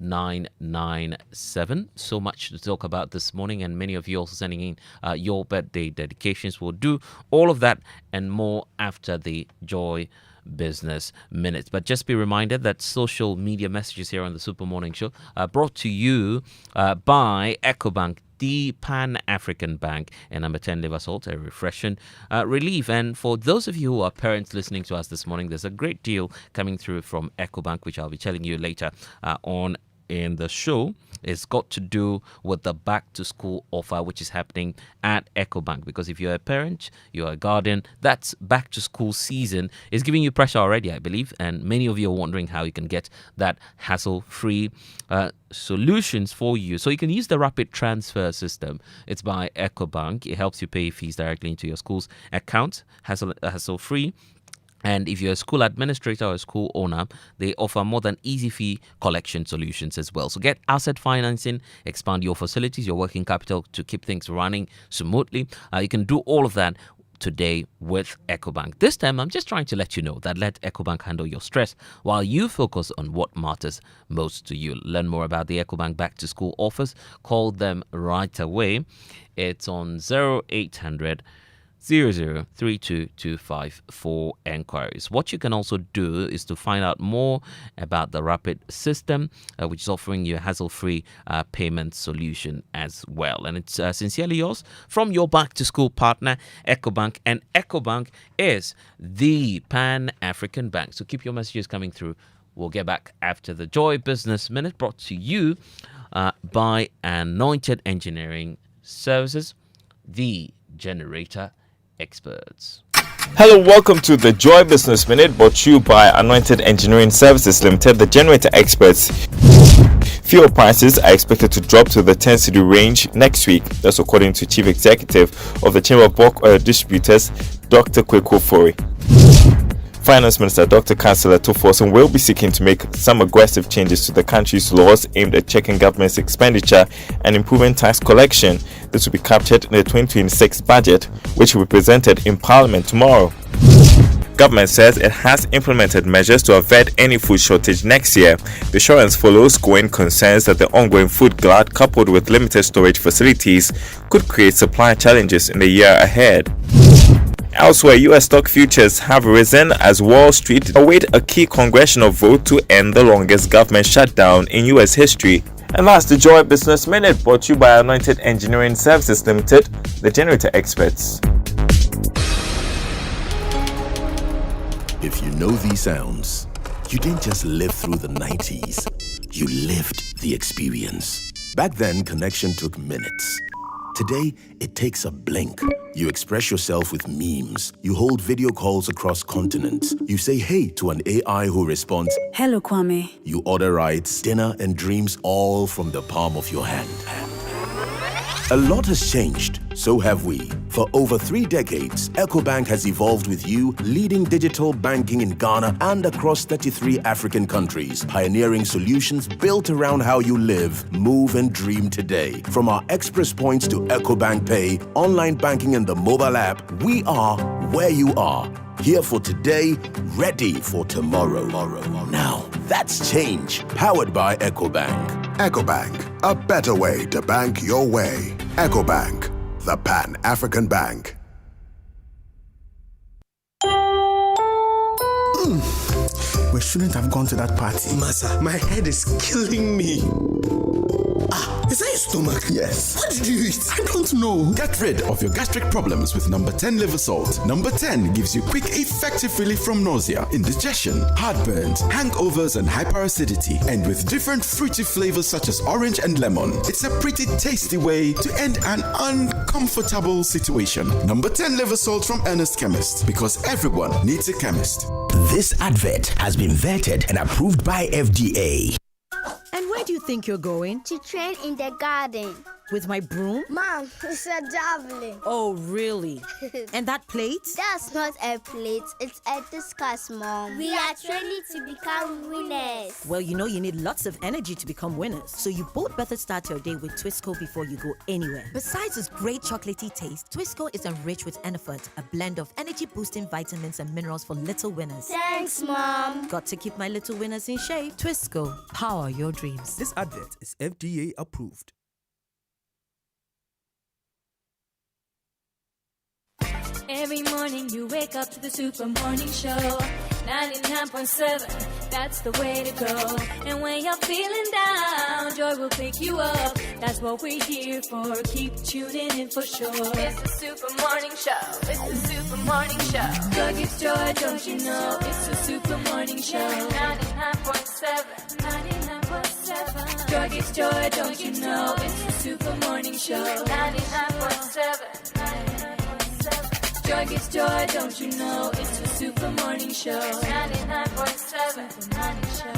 997. So much to talk about this morning, and many of you also sending in your birthday dedications. We'll do all of that and more after the Joy Business Minutes. But just be reminded that social media messages here on the Super Morning Show are brought to you by EcoBank, the Pan-African Bank, and number 10 liver salt, a refreshing relief. And for those of you who are parents listening to us this morning, there's a great deal coming through from EcoBank, which I'll be telling you later on in the show. It's got to do with the back to school offer which is happening at EcoBank, because if you're a parent, you're a guardian, that's back to school season is giving you pressure already, I believe, and many of you are wondering how you can get that hassle-free solutions for you. So you can use the rapid transfer system. It's by EcoBank. It helps you pay fees directly into your school's account, hassle-free. And if you're a school administrator or a school owner, they offer more than easy fee collection solutions as well. So get asset financing, expand your facilities, your working capital to keep things running smoothly. You can do all of that today with EcoBank. This time, I'm just trying to let you know that let EcoBank handle your stress while you focus on what matters most to you. Learn more about the EcoBank Back to School offers. Call them right away. It's on 0800 003225 for enquiries. What you can also do is to find out more about the rapid system, which is offering you a hassle-free payment solution as well. And it's sincerely yours from your back to school partner, EcoBank. And EcoBank is the Pan-African Bank. So keep your messages coming through. We'll get back after the Joy Business Minute, brought to you by Anointed Engineering Services, the generator experts. Hello, welcome to the Joy Business Minute, brought to you by Anointed Engineering Services Limited, the generator experts. Fuel prices are expected to drop to the 10 cedi range next week. That's according to Chief Executive of the Chamber of Bulk Oil Distributors, Dr. Kweku Fori. Finance Minister Dr. Chancellor Toforson will be seeking to make some aggressive changes to the country's laws aimed at checking government's expenditure and improving tax collection. This will be captured in the 2026 budget, which will be presented in Parliament tomorrow. government says it has implemented measures to avert any food shortage next year. The assurance follows growing concerns that the ongoing food glut, coupled with limited storage facilities, could create supply challenges in the year ahead. Elsewhere, U.S. stock futures have risen as Wall Street await a key congressional vote to end the longest government shutdown in U.S. history. And that's the Joy Business Minute, brought to you by Anointed Engineering Services Limited, the generator experts. If you know these sounds, you didn't just live through the 90s, you lived the experience. Back then, connection took minutes. Today, it takes a blink. You express yourself with memes. You hold video calls across continents. You say hey to an AI who responds, "Hello, Kwame." You order rides, dinner, and dreams all from the palm of your hand. A lot has changed, so have we. For over 3 decades, EcoBank has evolved with you, leading digital banking in Ghana and across 33 African countries, pioneering solutions built around how you live, move, and dream today. From our express points to EcoBank Pay, online banking, and the mobile app, we are where you are. Here for today, ready for tomorrow. Now, that's change, powered by EcoBank. EcoBank, a better way to bank your way. EcoBank, the Pan-African Bank. We shouldn't have gone to that party. Masa, my head is killing me. Is that your stomach? Yes. What did you eat? I don't know. Get rid of your gastric problems with number 10 liver salt. Number 10 gives you quick, effective relief from nausea, indigestion, heartburns, hangovers, and hyperacidity. And with different fruity flavors such as orange and lemon, it's a pretty tasty way to end an uncomfortable situation. Number 10 liver salt from Ernest Chemist, because everyone needs a chemist. This advert has been vetted and approved by FDA. And where do you think you're going? To train in the garden. With my broom? Mom, it's a javelin. Oh, really? And that plate? That's not a plate, it's a discus, Mom. We are training to become winners. Well, you know you need lots of energy to become winners. So you both better start your day with Twisco before you go anywhere. Besides its great chocolatey taste, Twisco is enriched with Enerfort, a blend of energy-boosting vitamins and minerals for little winners. Thanks, Mom. Got to keep my little winners in shape. Twisco, power your dreams. This advert is FDA approved. Every morning you wake up to the Super Morning Show. 99.7, that's the way to go. And when you're feeling down, Joy will pick you up. That's what we're here for. Keep tuning in for sure. It's the Super Morning Show. It's the Super Morning Show. Joy gives joy, don't you know? It's the Super Morning Show. 99.7, 99.7. Joy gives joy, don't you know? It's the Super Morning Show. 99.7, 99.7. Joy gives joy, don't you know? It's the Super Morning Show. 99.7, Morning Show.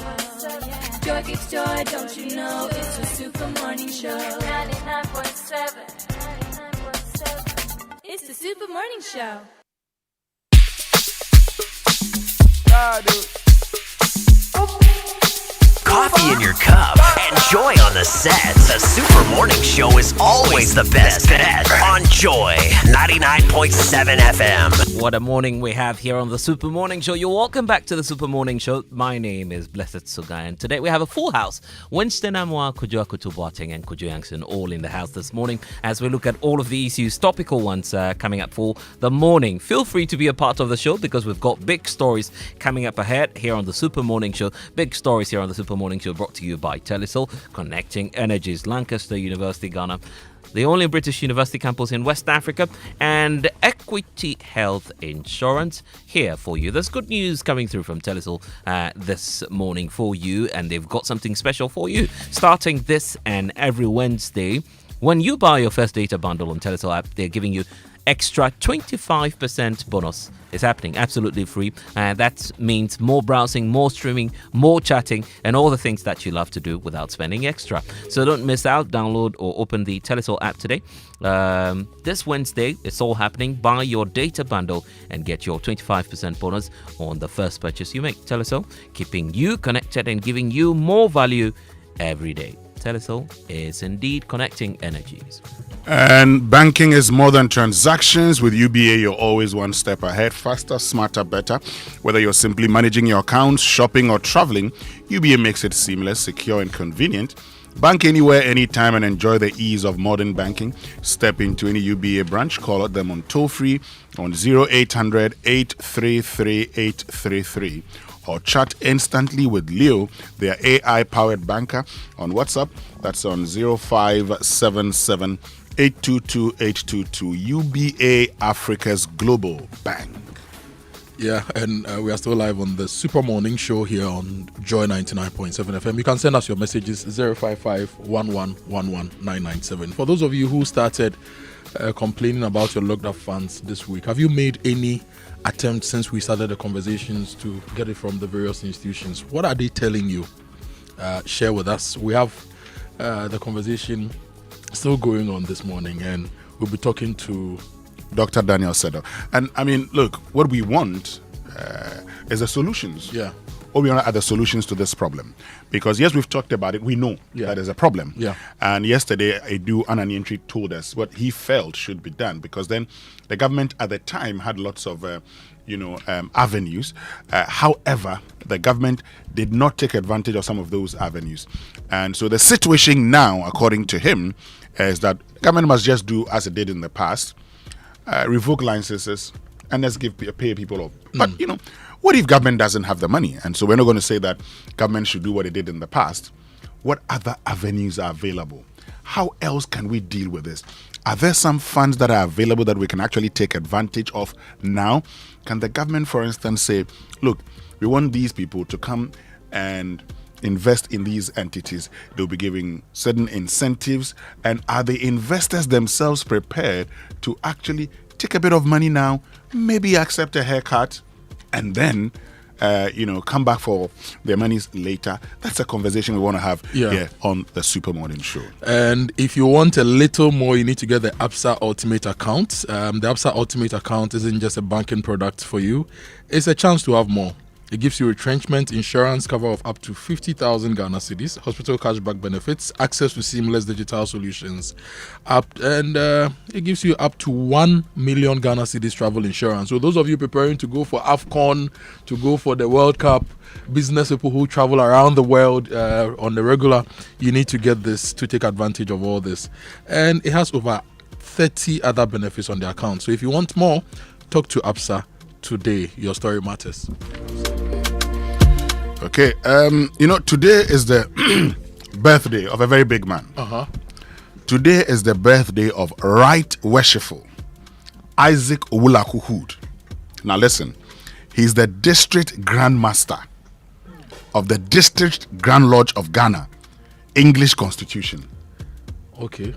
Joy gives joy, don't you know? It's the Super Morning Show. 99.7, 99.7. It's the Super Morning Show. Coffee in your cup and Joy on the set. The Super Morning Show is always the best bet on Joy 99.7 FM. What a morning we have here on the Super Morning Show. You're welcome back to the Super Morning Show. My name is Blessed Sogah, and today we have a full house. Winston Amoah, Kojo Boateng, and Kojo Yankson all in the house this morning as we look at all of the issues, topical ones coming up for the morning. Feel free to be a part of the show because we've got big stories coming up ahead here on the Super Morning Show. Big stories here on the Super Morning Show brought to you by Telecel, Connecting Energies, Lancaster University, Ghana, the only British university campus in West Africa, and Equity Health Insurance here for you. There's good news coming through from Telecel this morning for you, and they've got something special for you starting this and every Wednesday. When you buy your first data bundle on Telecel app, they're giving you extra 25% bonus. It's happening absolutely free, and that means more browsing, more streaming, more chatting, and all the things that you love to do without spending extra. So don't miss out. Download or open the Telecel app today. This Wednesday, it's all happening. Buy your data bundle and get your 25% bonus on the first purchase you make. Telecel, keeping you connected and giving you more value every day. Telecel is indeed connecting energies. And banking is more than transactions. With UBA, you're always one step ahead, faster, smarter, better. Whether you're simply managing your accounts, shopping, or traveling, UBA makes it seamless, secure, and convenient. Bank anywhere, anytime, and enjoy the ease of modern banking. Step into any UBA branch, call them on toll-free on 0800 833 833. Or chat instantly with Leo, their AI-powered banker, on WhatsApp. That's on 0577 822 822. UBA, Africa's global bank. Yeah, and we are still live on the Super Morning Show here on Joy 99.7 FM. You can send us your messages 055-1111-997. For those of you who started complaining about your locked up funds this week, have you made any attempt since we started the conversations to get it from the various institutions? What are they telling you? Share with us. We have the conversation still going on this morning, and we'll be talking to Dr. Daniel Sedo. And I mean, look, what we want is the solutions. Yeah. What we want are the solutions to this problem. Because yes, we've talked about it. We know that there's a problem. Yeah. And yesterday, Edu Ananientri told us what he felt should be done. Because then the government at the time had lots of, avenues. However, the government did not take advantage of some of those avenues. And so the situation now, according to him, is that the government must just do as it did in the past. Revoke licenses and let's pay people off. But what if government doesn't have the money? And so we're not going to say that government should do what it did in the past. What other avenues are available? How else can we deal with this? Are there some funds that are available that we can actually take advantage of now? Can the government, for instance, say, look, we want these people to come and invest in these entities. They'll be giving certain incentives. And are the investors themselves prepared to actually take a bit of money now, maybe accept a haircut, and then come back for their monies later? That's a conversation we want to have here on the Super Morning Show. And if you want a little more, you need to get the Absa Ultimate account. The Absa Ultimate account isn't just a banking product for you. It's a chance to have more. It gives you retrenchment insurance cover of up to 50,000 Ghana cedis, hospital cashback benefits, access to seamless digital solutions, and it gives you up to 1 million Ghana cedis travel insurance. So those of you preparing to go for AFCON, to go for the World Cup, business people who travel around the world on the regular, you need to get this to take advantage of all this. And it has over 30 other benefits on the account. So if you want more, talk to Absa today. Your story matters. Okay, today is the birthday of a very big man. Today is the birthday of Right Worshipful Isaac Owulaku-Hood. Now listen, he's the District Grand Master of the District Grand Lodge of Ghana, English Constitution. Okay.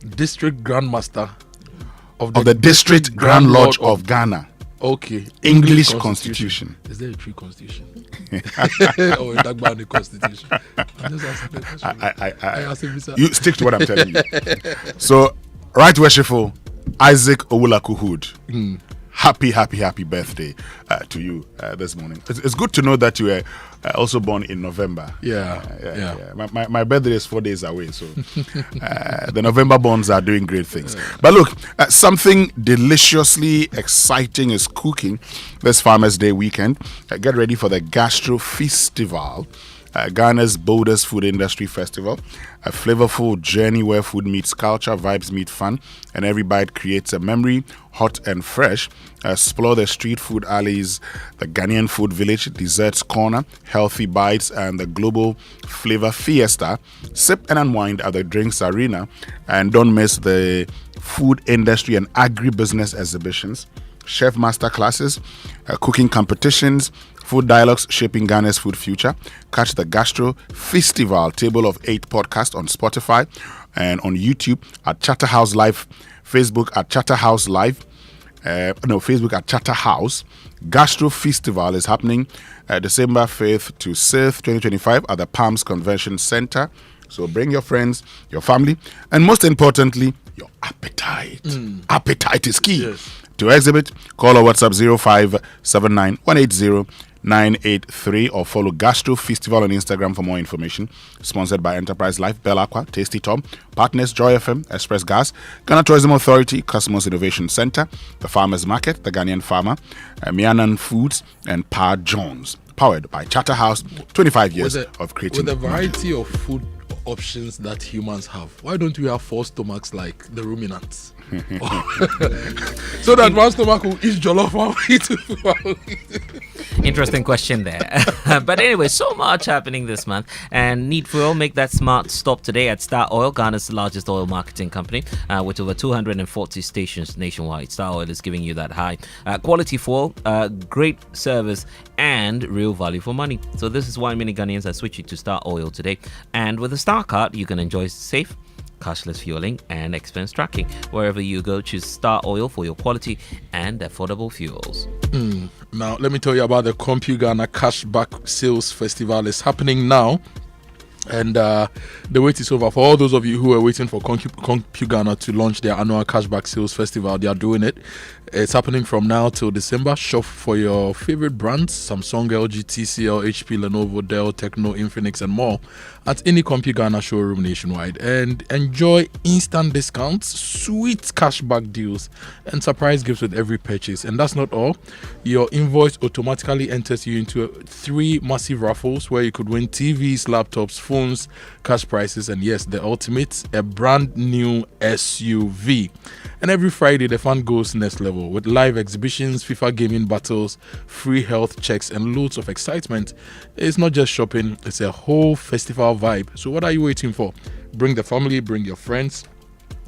District Grand Master of the District Grand Lodge of Ghana. Okay. English Constitution. Is there a tree constitution? Or a Dagbani constitution? You stick to what I'm telling you. So, Right Worshipful Isaac Owulaku-Hood. Happy birthday to you this morning. It's good to know that you were also born in November. Yeah. My birthday is 4 days away, so the November borns are doing great things. But look, something deliciously exciting is cooking this Farmers' Day weekend. Get ready for the Gastro Festival, Ghana's boldest food industry festival, a flavorful journey where food meets culture, vibes meet fun, and every bite creates a memory, hot and fresh. Explore the street food alleys, the Ghanaian food village, desserts corner, healthy bites, and the global flavor fiesta. Sip and unwind at the drinks arena, and don't miss the food industry and agribusiness exhibitions, chef master classes, cooking competitions, food dialogues shaping Ghana's food future. Catch the Gastro Festival Table of 8 podcast on Spotify and on YouTube at Chatterhouse Live, Facebook at Chatterhouse Live, Facebook at Chatterhouse. Gastro Festival is happening December 5th to 6th, 2025 at the Palms Convention Center. So bring your friends, your family, and most importantly, your appetite. Appetite is key. Yes. To exhibit, call or WhatsApp 0579 180 983 or follow Gastro Festival on Instagram for more information. Sponsored by Enterprise Life, Bell Aqua, Tasty Tom, Partners, Joy FM, Express Gas, Ghana Tourism Authority, Customers Innovation Center, the Farmers Market, the Ghanaian Farmer, Mianan Foods, and Pa Jones. Powered by Charterhouse, 25 years of creating. With a variety of food options that humans have, why don't we have 4 stomachs like the ruminants? So that one stomach will eat jollof while Interesting question there. But anyway, so much happening this month, and Need Fuel, make that smart stop today at Star Oil, Ghana's largest oil marketing company, with over 240 stations nationwide. Star Oil is giving you that high quality fuel, great service, and real value for money. So this is why many Ghanaians are switching to Star Oil today. And with a Star card, you can enjoy safe, cashless fueling and expense tracking. Wherever you go, choose Star Oil for your quality and affordable fuels. Now, let me tell you about the CompuGhana Cashback Sales Festival. It's happening now. And the wait is over. For all those of you who are waiting for CompuGhana to launch their annual Cashback Sales Festival, they are doing it. It's happening from now till December. Shop for your favorite brands: Samsung, LG, TCL, HP, Lenovo, Dell, Tecno, Infinix, and more at any CompuGhana showroom nationwide. And enjoy instant discounts, sweet cashback deals, and surprise gifts with every purchase. And that's not all. Your invoice automatically enters you into 3 massive raffles where you could win TVs, laptops, phones, cash prizes, and yes, the ultimate, a brand new SUV. And every Friday, the fun goes next level with live exhibitions, FIFA gaming battles, free health checks, and loads of excitement. It's not just shopping, it's a whole festival vibe. So what are you waiting for? Bring the family, bring your friends,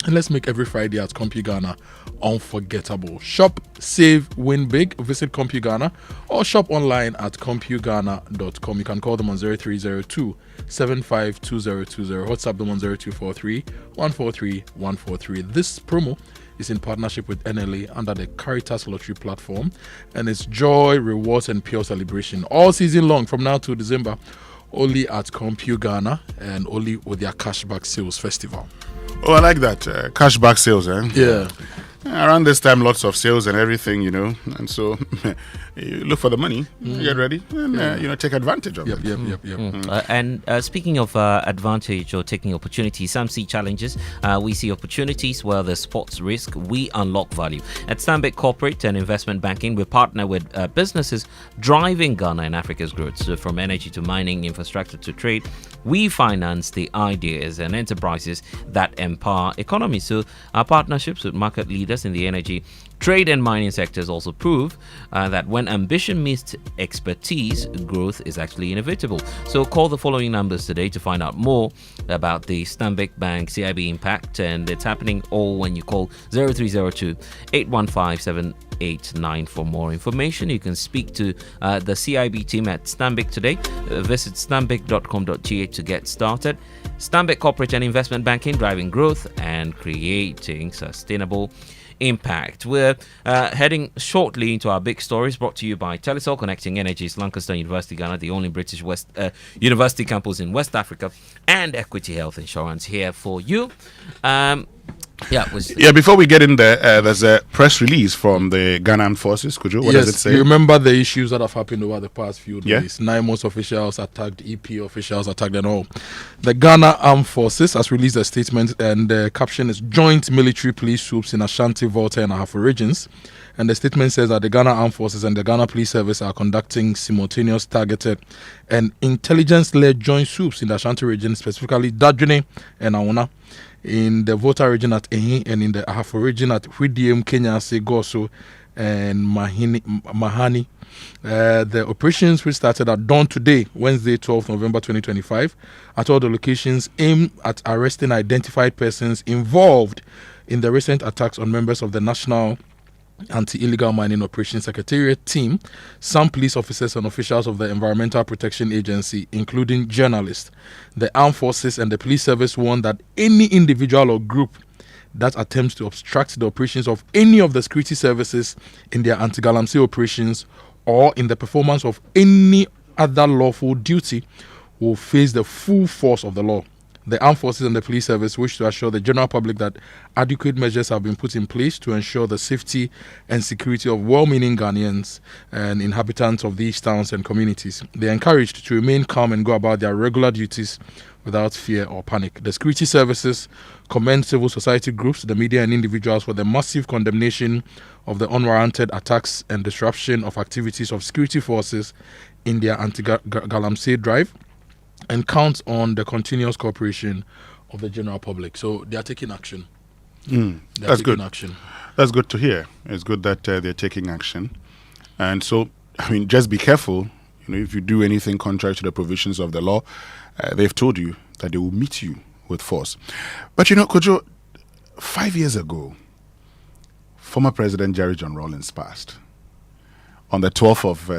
and let's make every Friday at CompuGhana unforgettable. Shop, save, win big. Visit CompuGhana or shop online at CompuGhana.com. You can call them on 0302 752020. WhatsApp them on 0243 143 143. This promo is in partnership with NLA under the Caritas Lottery platform, and it's joy, rewards, and pure celebration all season long from now to December. Only at CompuGhana and only with their Cashback Sales Festival. Oh, I like that. Cashback sales, eh? Yeah. Around this time, lots of sales and everything, and so you look for the money, get ready, and take advantage of it. And speaking of advantage or taking opportunities, some see challenges. We see opportunities where there's sports risk. We unlock value. At Stanbic Corporate and Investment Banking, we partner with businesses driving Ghana and Africa's growth. So from energy to mining, infrastructure to trade, we finance the ideas and enterprises that empower economies. So our partnerships with market leaders in the energy, trade and mining sectors also prove that when ambition meets expertise, growth is actually inevitable. So call the following numbers today to find out more about the Stanbic Bank CIB Impact, and it's happening all when you call 0302 815 789 for more information. You can speak to the CIB team at Stanbic today. Visit stanbic.com.gh to get started. Stanbic Corporate and Investment Banking, driving growth and creating sustainable impact. We're heading shortly into our big stories, brought to you by Telecel, connecting energies, Lancaster University, Ghana, the only British university campus in West Africa, and Equity Health Insurance here for you. Before we get in there, there's a press release from the Ghanaian forces. Kojo, what does it say? You remember the issues that have happened over the past few days. 9 months officials attacked, EP officials attacked, and all. The Ghana Armed Forces has released a statement, and the caption is Joint Military Police Troops in Ashanti, Volta, and Ahafo regions. And the statement says that the Ghana Armed Forces and the Ghana Police Service are conducting simultaneous, targeted, and intelligence-led joint swoops in the Ashanti region, specifically Dadjune and Awuna, in the Volta region at Ehi, and in the Ahafo region at Hwidiem, Kenya, Segoso, and Mahani. The operations, which started at dawn today, Wednesday, 12th November 2025, at all the locations, aim at arresting identified persons involved in the recent attacks on members of the National Anti-Illegal Mining Operations Secretariat team, some police officers and officials of the Environmental Protection Agency, including journalists. The Armed Forces and the Police Service warn that any individual or group that attempts to obstruct the operations of any of the security services in their anti-galamsey operations or in the performance of any other lawful duty will face the full force of the law. The armed forces and the police service wish to assure the general public that adequate measures have been put in place to ensure the safety and security of well-meaning Ghanaians and inhabitants of these towns and communities. They are encouraged to remain calm and go about their regular duties without fear or panic. The security services commend civil society groups, the media and individuals for the massive condemnation of the unwarranted attacks and disruption of activities of security forces in their anti-Galamsey drive, and count on the continuous cooperation of the general public. So they are taking action. That's good. Action. That's good to hear. It's good that they're taking action. And so, I mean, just be careful. You know, if you do anything contrary to the provisions of the law, they've told you that they will meet you with force. But you know, Kojo, 5 years ago, former President Jerry John Rawlings passed. On the 12th of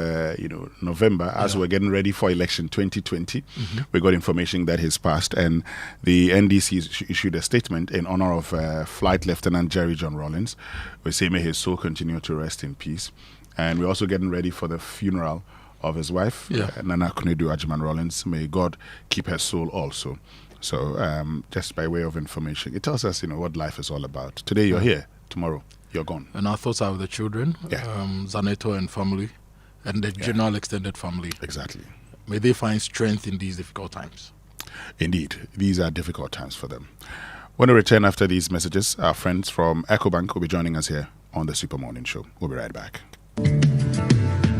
November, as we're getting ready for election 2020, we got information that he's passed, and the NDC issued a statement in honor of Flight Lieutenant Jerry John Rawlings. We say may his soul continue to rest in peace. And we're also getting ready for the funeral of his wife, Nana Kunedu Ajiman Rawlings. May God keep her soul also. So just by way of information, it tells us, what life is all about. Today you're here, tomorrow you're gone. And our thoughts are with the children, Zaneto and family, and the general extended family. Exactly. May they find strength in these difficult times. Indeed, these are difficult times for them. When we return after these messages, our friends from EcoBank will be joining us here on the Super Morning Show. We'll be right back.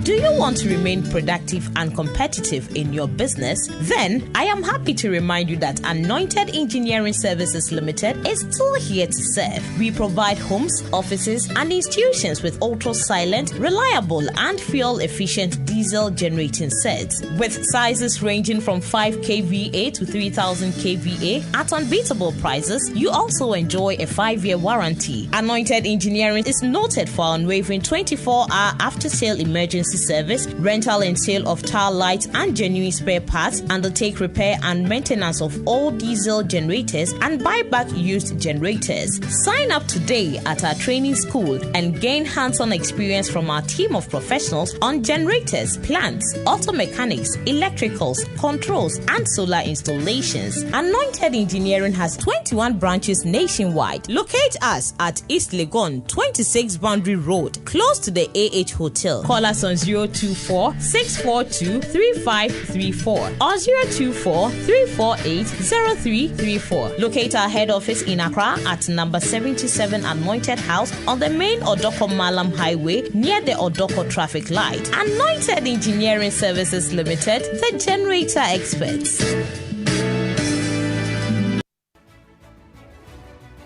Do you want to remain productive and competitive in your business? Then I am happy to remind you that Anointed Engineering Services Limited is still here to serve. We provide homes, offices, and institutions with ultra-silent, reliable, and fuel-efficient diesel generating sets with sizes ranging from 5 kVA to 3000 kVA at unbeatable prices. You also enjoy a 5-year warranty. Anointed Engineering is noted for unwavering 24-hour after-sale emergency service, rental and sale of tire lights and genuine spare parts, undertake repair and maintenance of all diesel generators, and buy back used generators. Sign up today at our training school and gain hands-on experience from our team of professionals on generators, plants, auto mechanics, electricals, controls, and solar installations. Anointed Engineering has 21 branches nationwide. Locate us at East Legon, 26 Boundary Road, close to the AH Hotel. Call us on 024-642-3534 or 024-348-0334. Locate our head office in Accra at number 77 Anointed House on the main Odoko Malam Highway near the Odoko traffic light. Anointed Engineering Services Limited, the generator experts.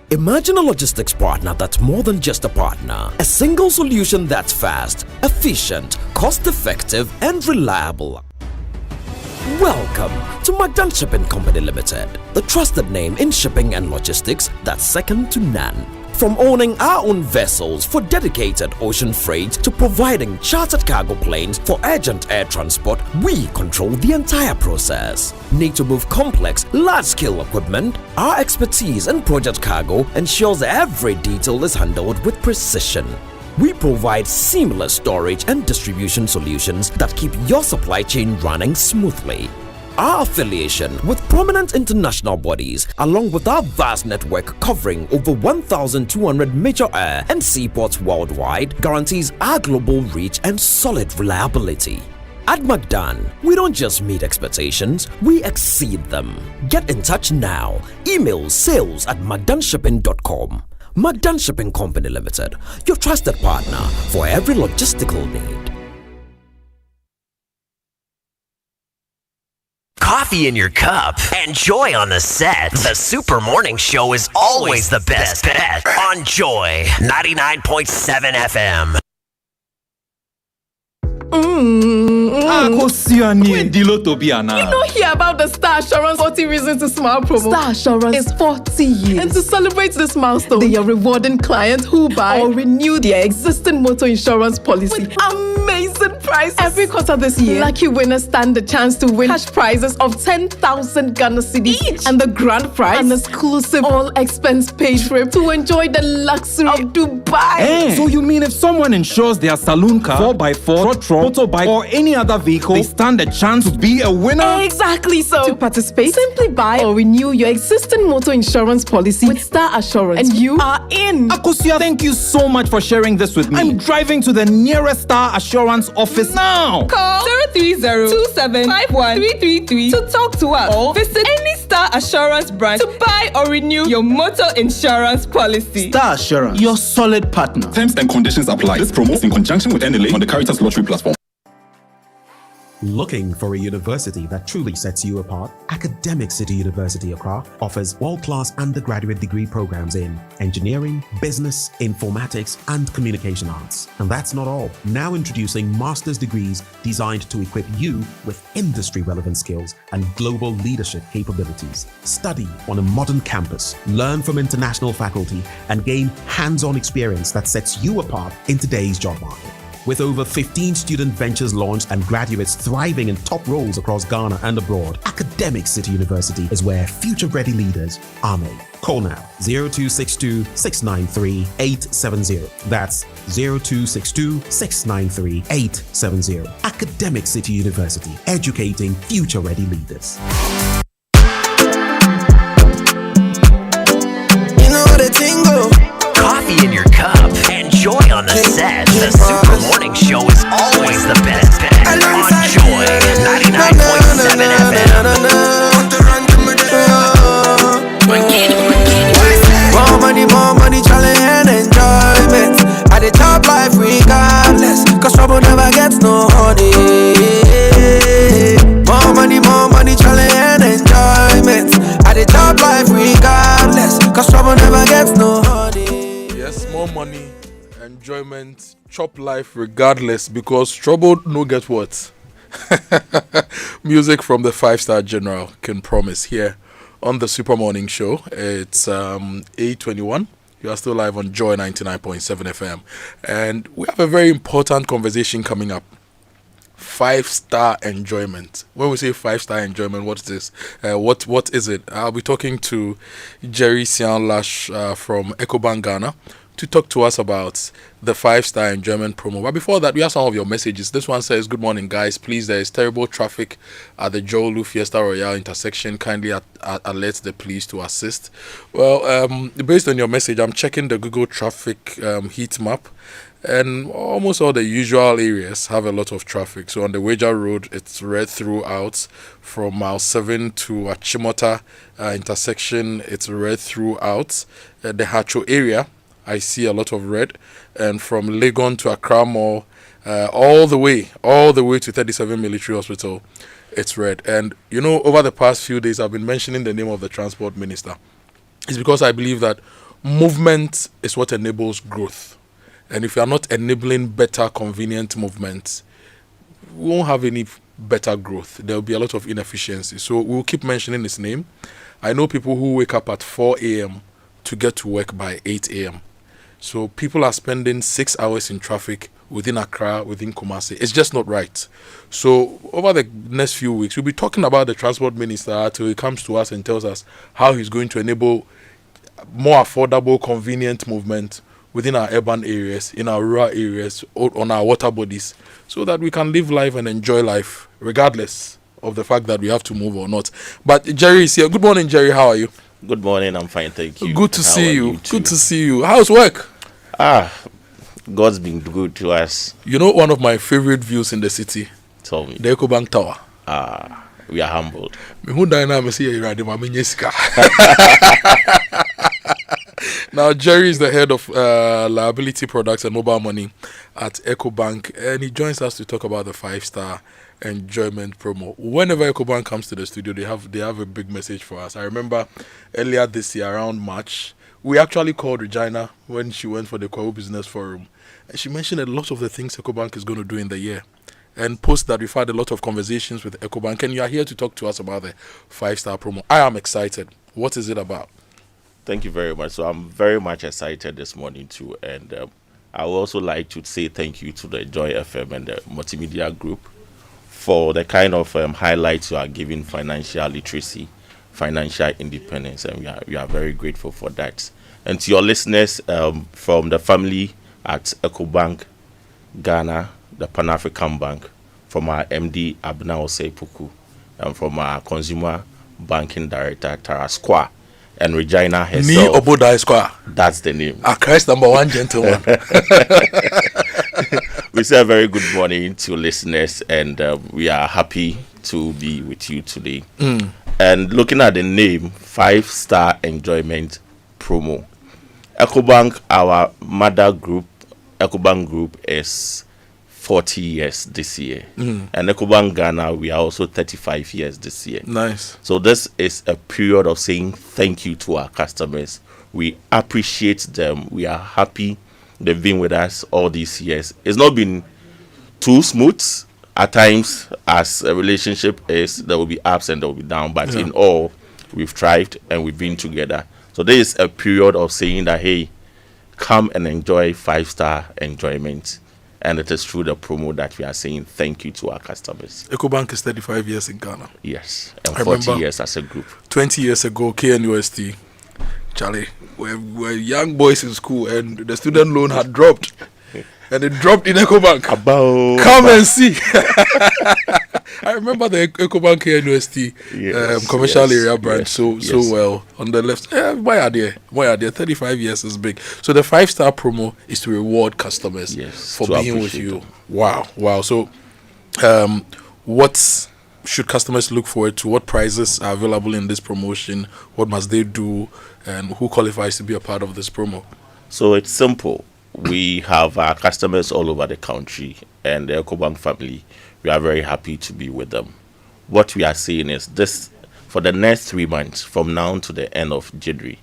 Imagine a logistics partner that's more than just a partner. A single solution that's fast, efficient, cost-effective, and reliable. Welcome to Magdan Shipping Company Limited, the trusted name in shipping and logistics that's second to none. From owning our own vessels for dedicated ocean freight to providing chartered cargo planes for urgent air transport, we control the entire process. Need to move complex, large-scale equipment? Our expertise in project cargo ensures every detail is handled with precision. We provide seamless storage and distribution solutions that keep your supply chain running smoothly. Our affiliation with prominent international bodies, along with our vast network covering over 1,200 major air and seaports worldwide, guarantees our global reach and solid reliability. At Magdan, we don't just meet expectations, we exceed them. Get in touch now. Email sales@magdanshipping.com. Magdan Shipping Company Limited, your trusted partner for every logistical need. Coffee in your cup and Joy on the set. The Super Morning Show is always the best bet on Joy 99.7 FM. You know hear about the Star Assurance 40 Reasons to Smile promo. Star Assurance is 40 years. And to celebrate this milestone, they are rewarding clients who buy or renew their existing motor insurance policy with amazing prizes. Every quarter this year, lucky winners stand the chance to win cash prizes of 10,000 Ghana cedis each, and the grand prize, an exclusive all-expense paid trip to enjoy the luxury of Dubai. So you mean if someone insures their saloon car, 4x4, motorbike, or any other vehicle, they stand a chance to be a winner? Exactly so. To participate, simply buy or renew your existing motor insurance policy with Star Assurance, and you are in. Akosia, thank you so much for sharing this with me. I'm driving to the nearest Star Assurance office now. Call 030-2751333 to talk to us, or visit any Star Assurance branch to buy or renew your motor insurance policy. Star Assurance, your solid partner. Terms and conditions apply. This promo is in conjunction with NLA on the Caritas Lottery platform. Looking for a university that truly sets you apart? Academic City University Accra offers world-class undergraduate degree programs in engineering, business, informatics, and communication arts. And that's not all. Now introducing master's degrees designed to equip you with industry-relevant skills and global leadership capabilities. Study on a modern campus, learn from international faculty, and gain hands-on experience that sets you apart in today's job market. With over 15 student ventures launched and graduates thriving in top roles across Ghana and abroad, Academic City University is where future-ready leaders are made. Call now 0262 693 870. That's 0262 693 870. Academic City University, educating future-ready leaders. You know the tingle. Coffee in your cup and joy on the set. The Super Morning Show is always the best. On Joy 99.7 FM. More money, challenge and enjoyment. At the top life regardless, cause trouble never gets no honey. More money, challenge and enjoyment. At the top life regardless, cause trouble never gets no honey. Yes, more money, enjoyment, chop life regardless, because trouble no get what. Music from the 5-star general can promise here on the Super Morning Show. It's 8:21. You are still live on Joy 99.7 FM, and we have a very important conversation coming up. 5-star enjoyment. When we say 5-star enjoyment, what's this? What is it? I'll be talking to Jerry Sian Lash from EcoBank Ghana to talk to us about the 5-star enjoyment promo. But before that, we have some of your messages. This one says, "Good morning, guys. Please, there is terrible traffic at the Jolu Fiesta Royale intersection. Kindly alert the police to assist." Well, based on your message, I'm checking the Google traffic heat map, and almost all the usual areas have a lot of traffic. So on the Wager Road, it's red throughout. From mile 7 to Achimota intersection, it's red throughout. The Hacho area, I see a lot of red, and from Legon to Accra Mall, all the way to 37 Military Hospital, it's red. And you know, over the past few days, I've been mentioning the name of the Transport Minister. It's because I believe that movement is what enables growth, and if you are not enabling better, convenient movement, we won't have any better growth. There will be a lot of inefficiency. So we'll keep mentioning his name. I know people who wake up at 4 a.m. to get to work by 8 a.m. So people are spending 6 hours in traffic within Accra, within Kumasi. It's just not right. So over the next few weeks, we'll be talking about the Transport Minister until he comes to us and tells us how he's going to enable more affordable, convenient movement within our urban areas, in our rural areas, on our water bodies, so that we can live life and enjoy life, regardless of the fact that we have to move or not. But Jerry is here. Good morning, Jerry. How are you? Good morning. I'm fine, thank you. Good to see you. Good to see you. How's work? God's been good to us. You know, one of my favorite views in the city. Tell me. The EcoBank Tower. We are humbled. Now, Jerry is the head of liability products and mobile money at EcoBank, and he joins us to talk about the 5-star enjoyment promo. Whenever EcoBank comes to the studio, they have a big message for us. I remember earlier this year, around March, we actually called Regina when she went for the Kwahu Business Forum, and she mentioned a lot of the things EcoBank is going to do in the year. And post that, we've had a lot of conversations with EcoBank, and you are here to talk to us about the 5-star promo. I am excited. What is it about? Thank you very much. So I'm very much excited this morning too, and I would also like to say thank you to the Joy FM and the Multimedia Group for the kind of highlights you are giving financial literacy, financial independence, and we are very grateful for that. And to your listeners from the family at EcoBank Ghana, the Pan-African Bank, from our MD Abna Osei-Puku, and from our Consumer Banking Director Tara Square, and Regina herself. Me Obodai Square. That's the name. A Christ number one gentleman. We say a very good morning to listeners, and we are happy to be with you today. And looking at the name, 5-star enjoyment promo. EcoBank, our mother group, EcoBank Group is 40 years this year. And EcoBank Ghana, we are also 35 years this year. Nice. So this is a period of saying thank you to our customers. We appreciate them. We are happy they've been with us all these years. It's not been too smooth. At times, as a relationship is, there will be ups and there will be downs. But in all, we've thrived and we've been together. So there is a period of saying that, hey, come and enjoy 5-star enjoyment. And it is through the promo that we are saying thank you to our customers. EcoBank is 35 years in Ghana. Yes, and 40 years as a group. 20 years ago, KNUST, Charlie, we were young boys in school and the student loan had dropped. And it dropped in EcoBank. Come and see. I remember the EcoBank KNUST commercial area branch so well. On the left, why are there? 35 years is big. So the 5-star promo is to reward customers for being with you. Wow. So what should customers look forward to? What prizes are available in this promotion? What must they do? And who qualifies to be a part of this promo? So it's simple. We have our customers all over the country, and the EcoBank family, we are very happy to be with them. What we are saying is this: for the next 3 months, from now to the end of January,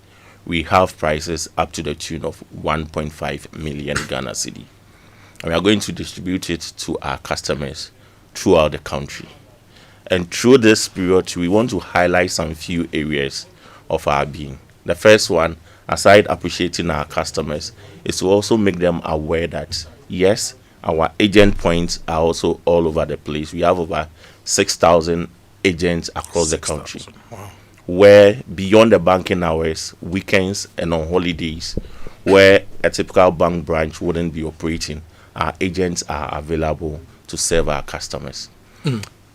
we have prices up to the tune of 1.5 million Ghana cedi. And we are going to distribute it to our customers throughout the country. And through this period, we want to highlight some few areas of our being. The first one, aside appreciating our customers, is to also make them aware that, yes, our agent points are also all over the place. We have over 6,000 agents across the country. Wow. Where beyond the banking hours, weekends and on holidays, where a typical bank branch wouldn't be operating, our agents are available to serve our customers.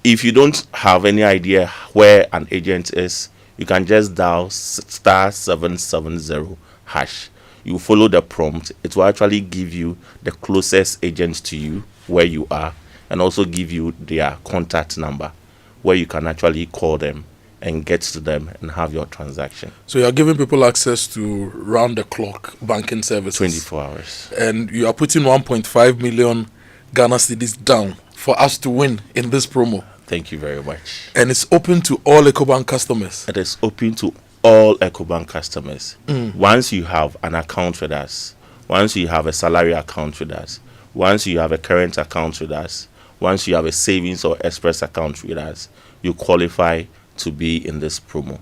If you don't have any idea where an agent is, you can just dial *770#. You follow the prompt. It will actually give you the closest agent to you where you are, and also give you their contact number where you can actually call them and get to them and have your transaction. So you are giving people access to round-the-clock banking services. 24 hours. And you are putting 1.5 million Ghana cedis down for us to win in this promo. Thank you very much. And it's open to all EcoBank customers. It is open to all EcoBank customers. Once you have an account with us, once you have a salary account with us, once you have a current account with us, once you have a savings or express account with us, you qualify to be in this promo.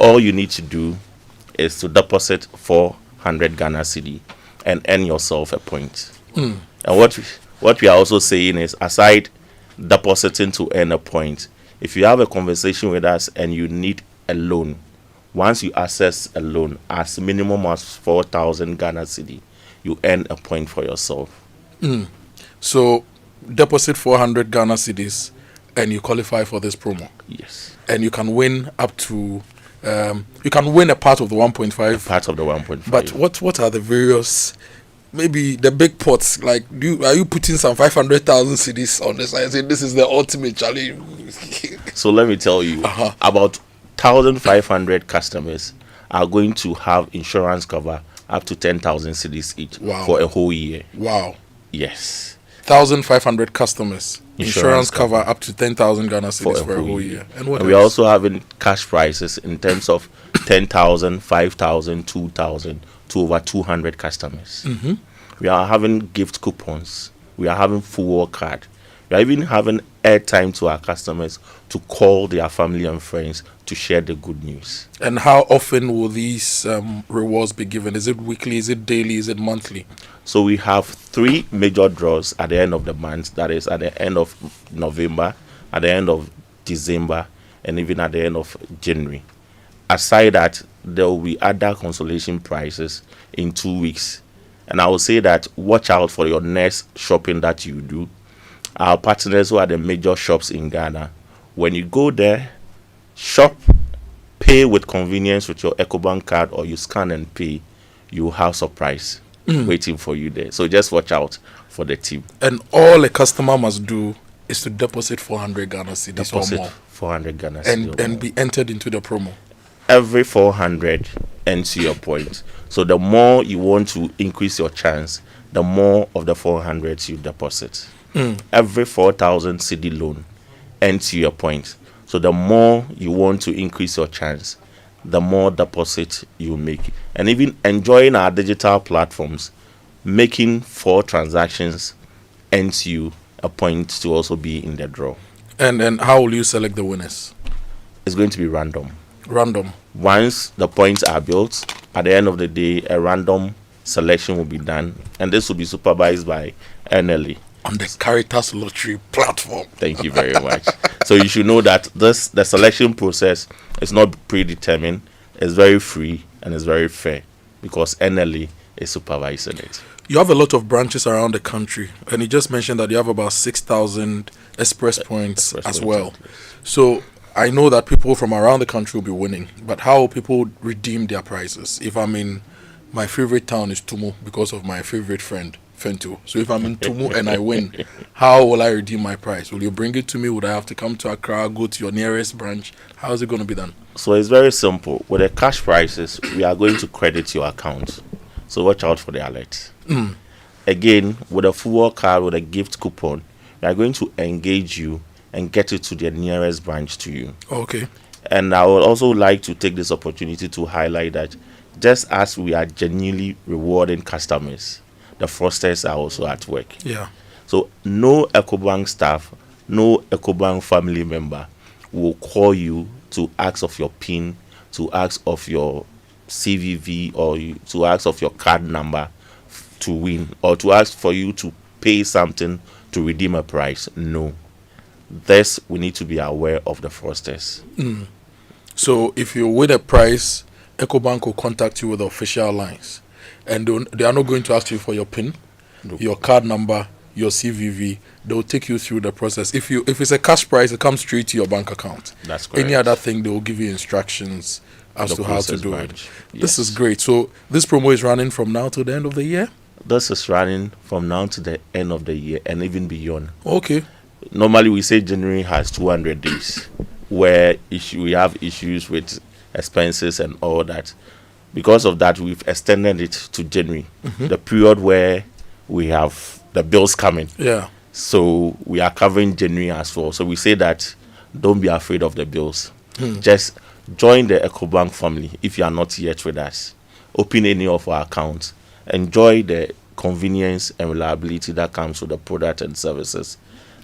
All you need to do is to deposit 400 Ghana cedi and earn yourself a point. And what we are also saying is, aside depositing to earn a point, if you have a conversation with us and you need a loan, once you access a loan as minimum as 4,000 Ghana cedi, you earn a point for yourself. So deposit 400 Ghana cedis and you qualify for this promo. Yes. And you can win up to you can win a part of the 1.5. A part of the 1.5. But what are the various, maybe the big pots? Like, are you putting some 500,000 cedis on this? I say this is the ultimate challenge. So let me tell you, about 1,500 customers are going to have insurance cover up to 10,000 cedis each for a whole year. Wow. Yes. 1,500 customers. Insurance cover up to 10,000 Ghana cedis for a whole year. And we are also having cash prices in terms of 10,000, 5,000, 2,000 to over 200 customers. We are having gift coupons. We are having full card. We are even having airtime to our customers to call their family and friends to share the good news. And how often will these rewards be given? Is it weekly? Is it daily? Is it monthly? So we have 3 major draws at the end of the month. That is at the end of November, at the end of December, and even at the end of January. Aside that, there will be other consolation prizes in 2 weeks. And I will say that watch out for your next shopping that you do. Our partners who are the major shops in Ghana, when you go there, shop, pay with convenience with your EcoBank card, or you scan and pay, you have surprise waiting for you there. So just watch out for the team. And all a customer must do is to deposit 400 Ghana cedis or more. 400 Ghana cedis and be entered into the promo. Every 400 ends your point. So the more you want to increase your chance, the more of the 400 you deposit. Every 4,000 CD loan ends your point. So the more you want to increase your chance, the more deposit you make. And even enjoying our digital platforms, making 4 transactions ends you a point to also be in the draw. And how will you select the winners? It's going to be random. Random. Once the points are built, at the end of the day, a random selection will be done, and this will be supervised by NLA on the Caritas Lottery platform. Thank you very much. So you should know that the selection process is not predetermined. It's very free and it's very fair because NLA is supervising it. You have a lot of branches around the country, and you just mentioned that you have about 6,000 express points as well. So I know that people from around the country will be winning, but how will people redeem their prizes? If I'm in my favorite town is Tumu because of my favorite friend, Fento. So if I'm in Tumu and I win, how will I redeem my prize? Will you bring it to me? Would I have to come to Accra, go to your nearest branch? How is it going to be done? So it's very simple. With the cash prizes, we are going to credit your account. So watch out for the alert. Again, with a football card, with a gift coupon, we are going to engage you and get it to the nearest branch to you. Okay. And I would also like to take this opportunity to highlight that just as we are genuinely rewarding customers, the fraudsters are also at work. Yeah. So no EcoBank staff, no EcoBank family member will call you to ask of your PIN, to ask of your CVV, or to ask of your card number to win, or to ask for you to pay something to redeem a prize. No. This, we need to be aware of the fraudsters. So if you win a prize, EcoBank will contact you with the official lines, and they are not going to ask you for your PIN, your card number, your CVV. They will take you through the process. If it's a cash prize, it comes straight to your bank account. That's correct. Any other thing, they will give you instructions as to how to do it. Yes. This is great. So this promo is running from now to the end of the year? This is running from now to the end of the year and even beyond. Okay. Normally we say January has 200 days where we have issues with expenses and all that. Because of that, we've extended it to January, the period where we have the bills coming. Yeah. So we are covering January as well. So we say that don't be afraid of the bills. Just join the EcoBank family if you are not yet with us. Open any of our accounts. Enjoy the convenience and reliability that comes with the product and services.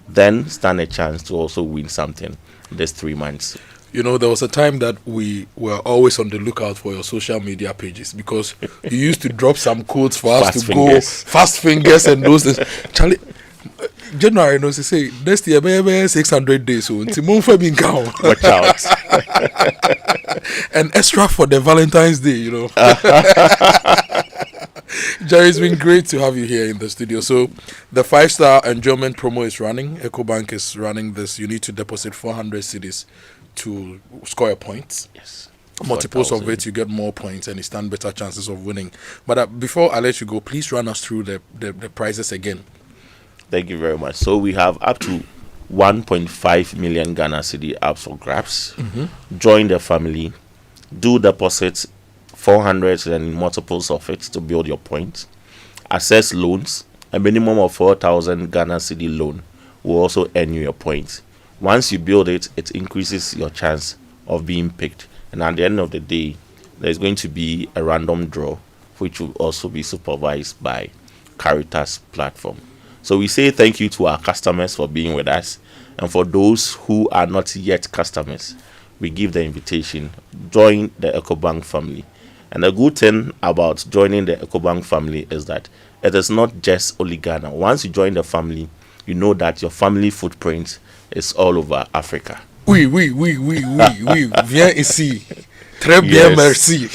Then stand a chance to also win something this 3 months. You know, there was a time that we were always on the lookout for your social media pages because you used to drop some codes for us to go fast fingers and those things. Charlie, January knows to say next year maybe 600 days so watch out. And extra for the Valentine's Day, you know. Jerry, it's been great to have you here in the studio. So the 5-star enjoyment promo is running. EcoBank is running this. You need to deposit 400 cedis to score your points. Yes. Multiples of it, you get more points and you stand better chances of winning. But before I let you go, please run us through the prizes again. Thank you very much. So we have up to 1.5 million Ghana cedi up for grabs. Join the family. Do deposit 400 and multiples of it to build your points. Access loans. A minimum of 4,000 Ghana cedi loan will also earn you your points. Once you build it, it increases your chance of being picked. And at the end of the day, there's going to be a random draw, which will also be supervised by Caritas platform. So we say thank you to our customers for being with us. And for those who are not yet customers, we give the invitation, join the EcoBank family. And the good thing about joining the EcoBank family is that it is not just only Ghana. Once you join the family, you know that your family footprint is all over Africa. Oui. Viens ici. Très bien, merci.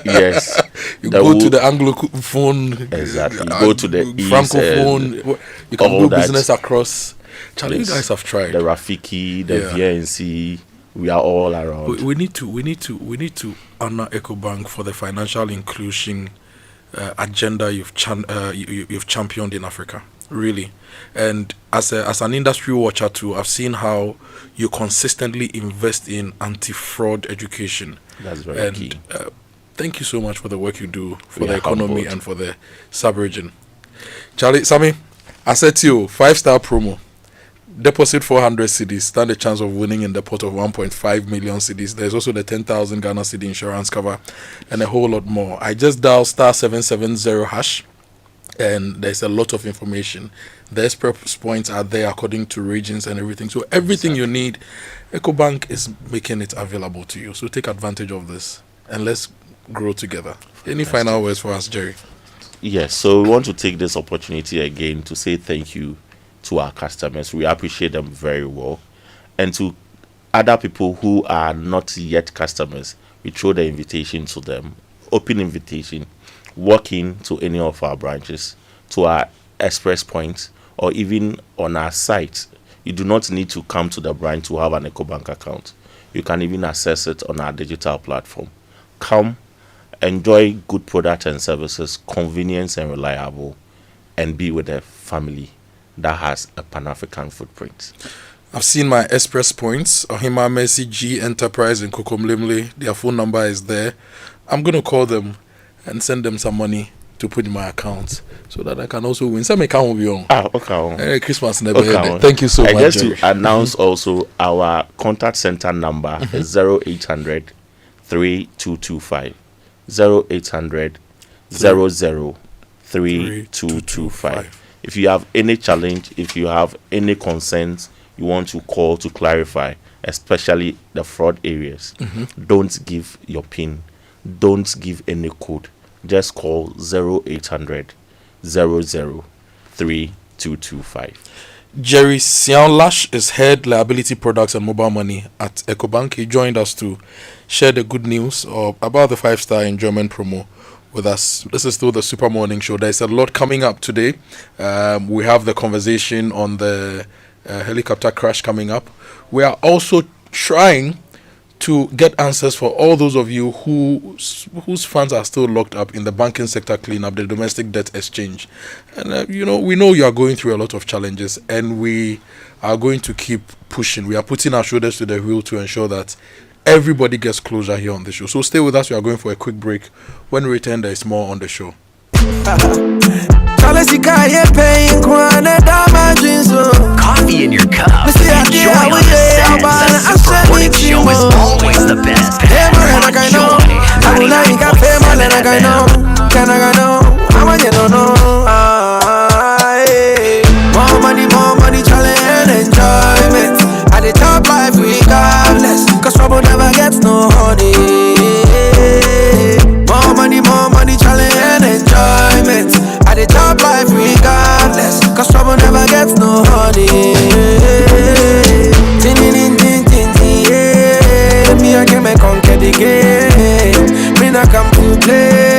Yes. You go to the Anglophone. Exactly. You go to the Francophone. You can do business across. Charlie, you guys have tried. The Rafiki, the VNC. We are all around. We need to honor EcoBank for the financial inclusion agenda you've championed in Africa, really. And as an industry watcher too, I've seen how you consistently invest in anti-fraud education. That's very key. Thank you so much for the work you do for the economy and for the sub-region. Charlie, Sammy, I said to you, 5-star promo. Deposit 400 cedis, stand a chance of winning in the pot of 1.5 million cedis. There's also the 10,000 Ghana cedi insurance cover and a whole lot more. I just dial *770# and there's a lot of information. The express points are there according to regions and everything. So everything you need, EcoBank is making it available to you. So take advantage of this and let's grow together. Any final words for us, Jerry? Yes, so we want to take this opportunity again to say thank you to our customers. We appreciate them very well. And to other people who are not yet customers, we throw the invitation to them, open invitation, walk in to any of our branches, to our express points, or even on our site. You do not need to come to the branch to have an EcoBank account. You can even access it on our digital platform. Come, enjoy good products and services, convenience and reliable, and be with a family that has a Pan-African footprint. I've seen my express points, Ohima Mercy G Enterprise in Kokomlemle. Their phone number is there. I'm going to call them and send them some money to put in my account so that I can also win. Some account will be on. Okay. Christmas never ended. Thank you so much. Just to announce also, our contact center number is 0800 3225. 0800 00 3225. If you have any challenge, if you have any concerns you want to call to clarify, especially the fraud areas, don't give your PIN, don't give any code. Just call 0800 00 3225. Jerry Sianlash is head liability products and mobile money at EcoBank. He joined us to share the good news about the 5-star enjoyment promo with us. This is still the Super Morning Show. There's a lot coming up today. We have the conversation on the helicopter crash coming up. We are also trying to get answers for all those of you whose funds are still locked up in the banking sector cleanup, the domestic debt exchange. And we know you are going through a lot of challenges, and we are going to keep pushing. We are putting our shoulders to the wheel to ensure that everybody gets closure here on the show. So stay with us. We are going for a quick break. When we return, there is more on the show. Coffee in your cup. Enjoy on the set. The Super Morning Show is always the best. More money, challenge and enjoyment. At the top life regardless, cause trouble never gets no honey. More money, challenge and enjoyment. At the top life regardless, cause trouble never gets no honey. Me I can make conquer the game. Me not come to play.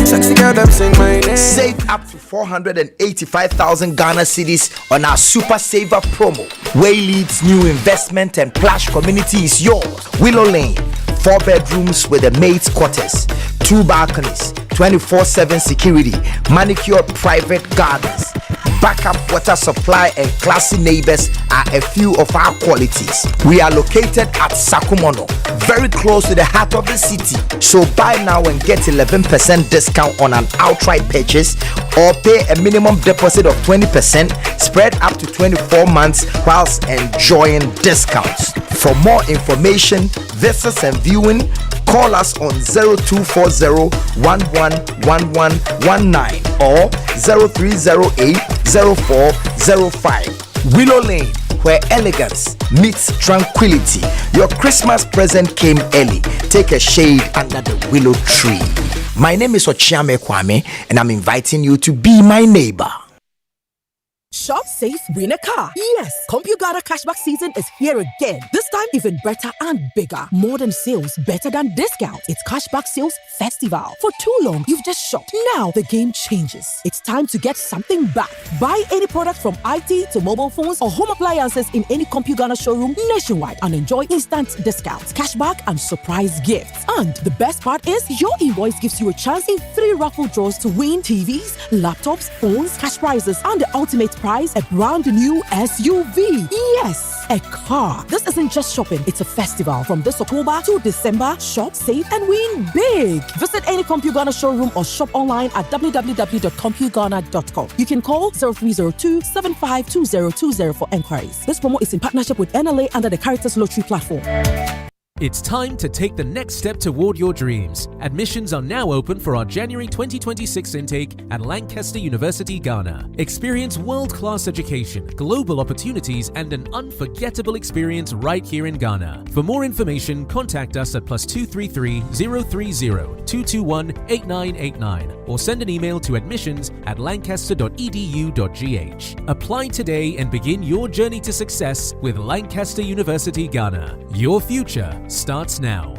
Sexy girl, them sing my name. Save up to 485,000 Ghana cedis on our Super Saver promo. Way leads new investment and plush community is yours. Willow Lane, 4 bedrooms with a maid's quarters, 2 balconies, 24/7 security, manicured private gardens, backup water supply, and classy neighbors are a few of our qualities. We are located at Sakumono, very close to the heart of the city. So buy now and get 11% discount on an outright purchase, or pay a minimum deposit of 20%, spread up to 24 months whilst enjoying discounts. For more information, visits and viewing, call us on 0240 111119 or 0308 0405. Willow Lane, where elegance meets tranquility. Your Christmas present came early. Take a shade under the willow tree. My name is Ochiame Kwame, and I'm inviting you to be my neighbor. Shop safe, win a car. Yes, CompuGada cashback season is here again. This time even better and bigger. More than sales, better than discount. It's cashback sales festival. For too long, you've just shopped. Now the game changes. It's time to get something back. Buy any product from IT to mobile phones or home appliances in any CompuGada showroom nationwide and enjoy instant discounts, cashback, and surprise gifts. And the best part is your invoice gives you a chance in 3 raffle draws to win TVs, laptops, phones, cash prizes, and the ultimate prize, a brand new SUV. Yes, a car. This isn't just shopping, it's a festival. From this October to December, shop, save, and win big. Visit any CompuGana showroom or shop online at www.compugana.com. You can call 0302-752020 for enquiries. This promo is in partnership with NLA under the Caritas Lottery platform. It's time to take the next step toward your dreams. Admissions are now open for our January 2026 intake at Lancaster University, Ghana. Experience world-class education, global opportunities, and an unforgettable experience right here in Ghana. For more information, contact us at +233 030 221 8989 or send an email to admissions@lancaster.edu.gh. Apply today and begin your journey to success with Lancaster University, Ghana. Your future starts now.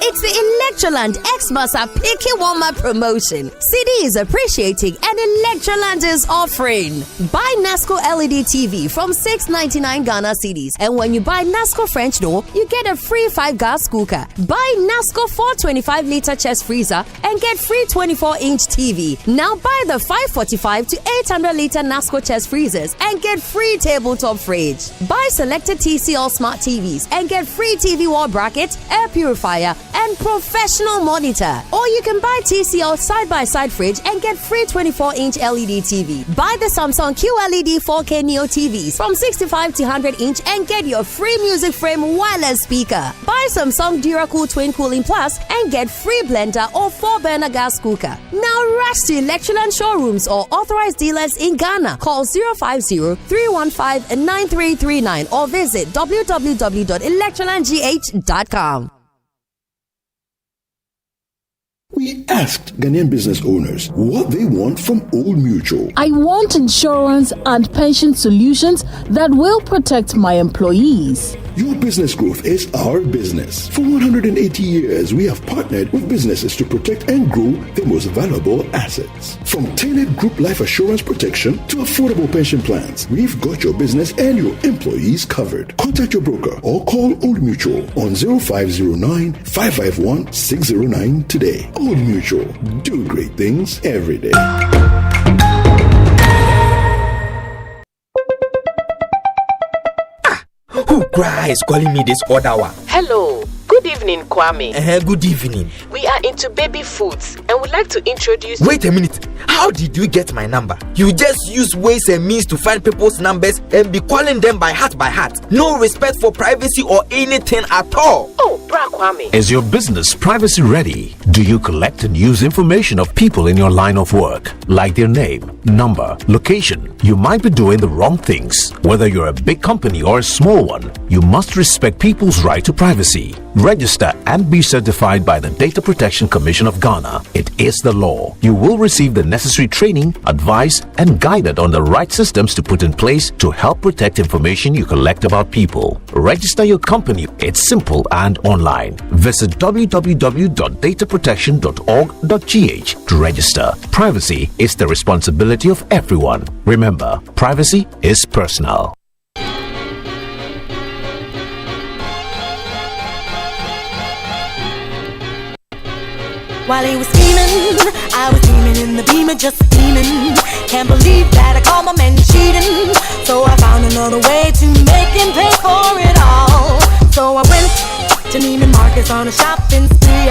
It's the Electroland Xmas Picky Warmer promotion. CD is appreciating and Electroland is offering. Buy Nasco LED TV from 699 Ghana cedis, and when you buy Nasco French door, you get a free 5 gas cooker. Buy Nasco 425-liter chest freezer and get free 24-inch TV. Now buy the 545 to 800-liter Nasco chest freezers and get free tabletop fridge. Buy selected TCL smart TVs and get free TV wall bracket, air purifier, and professional monitor. Or you can buy TCL side-by-side fridge and get free 24-inch LED TV. Buy the Samsung QLED 4K Neo TVs from 65 to 100-inch and get your free music frame wireless speaker. Buy Samsung DuraCool Twin Cooling Plus and get free blender or 4-burner gas cooker. Now rush to Electroland showrooms or authorized dealers in Ghana. Call 050-315-9339 or visit www.electrolandgh.com. We asked Ghanaian business owners what they want from Old Mutual. I want insurance and pension solutions that will protect my employees. Your business growth is our business. For 180 years, we have partnered with businesses to protect and grow their most valuable assets. From tailored group life assurance protection to affordable pension plans, we've got your business and your employees covered. Contact your broker or call Old Mutual on 0509-551-609 today. Old Mutual, do great things every day. Who is calling me this other one? Hello. Good evening, Kwame. Good evening. We are into baby foods and would like to introduce... Wait a minute. How did you get my number? You just use ways and means to find people's numbers and be calling them by heart. No respect for privacy or anything at all. Oh, Bra Kwame. Is your business privacy ready? Do you collect and use information of people in your line of work, like their name, number, location? You might be doing the wrong things. Whether you're a big company or a small one, you must respect people's right to privacy. Register and be certified by the Data Protection Commission of Ghana. It is the law. You will receive the necessary training, advice, and guided on the right systems to put in place to help protect information you collect about people. Register your company. It's simple and online. Visit www.dataprotection.org.gh to register. Privacy is the responsibility of everyone. Remember, privacy is personal. While he was scheming, I was steaming in the beamer, just steaming. Can't believe that I caught my man cheating. So I found another way to make him pay for it all. So I went to Neiman Marcus on a shopping spree,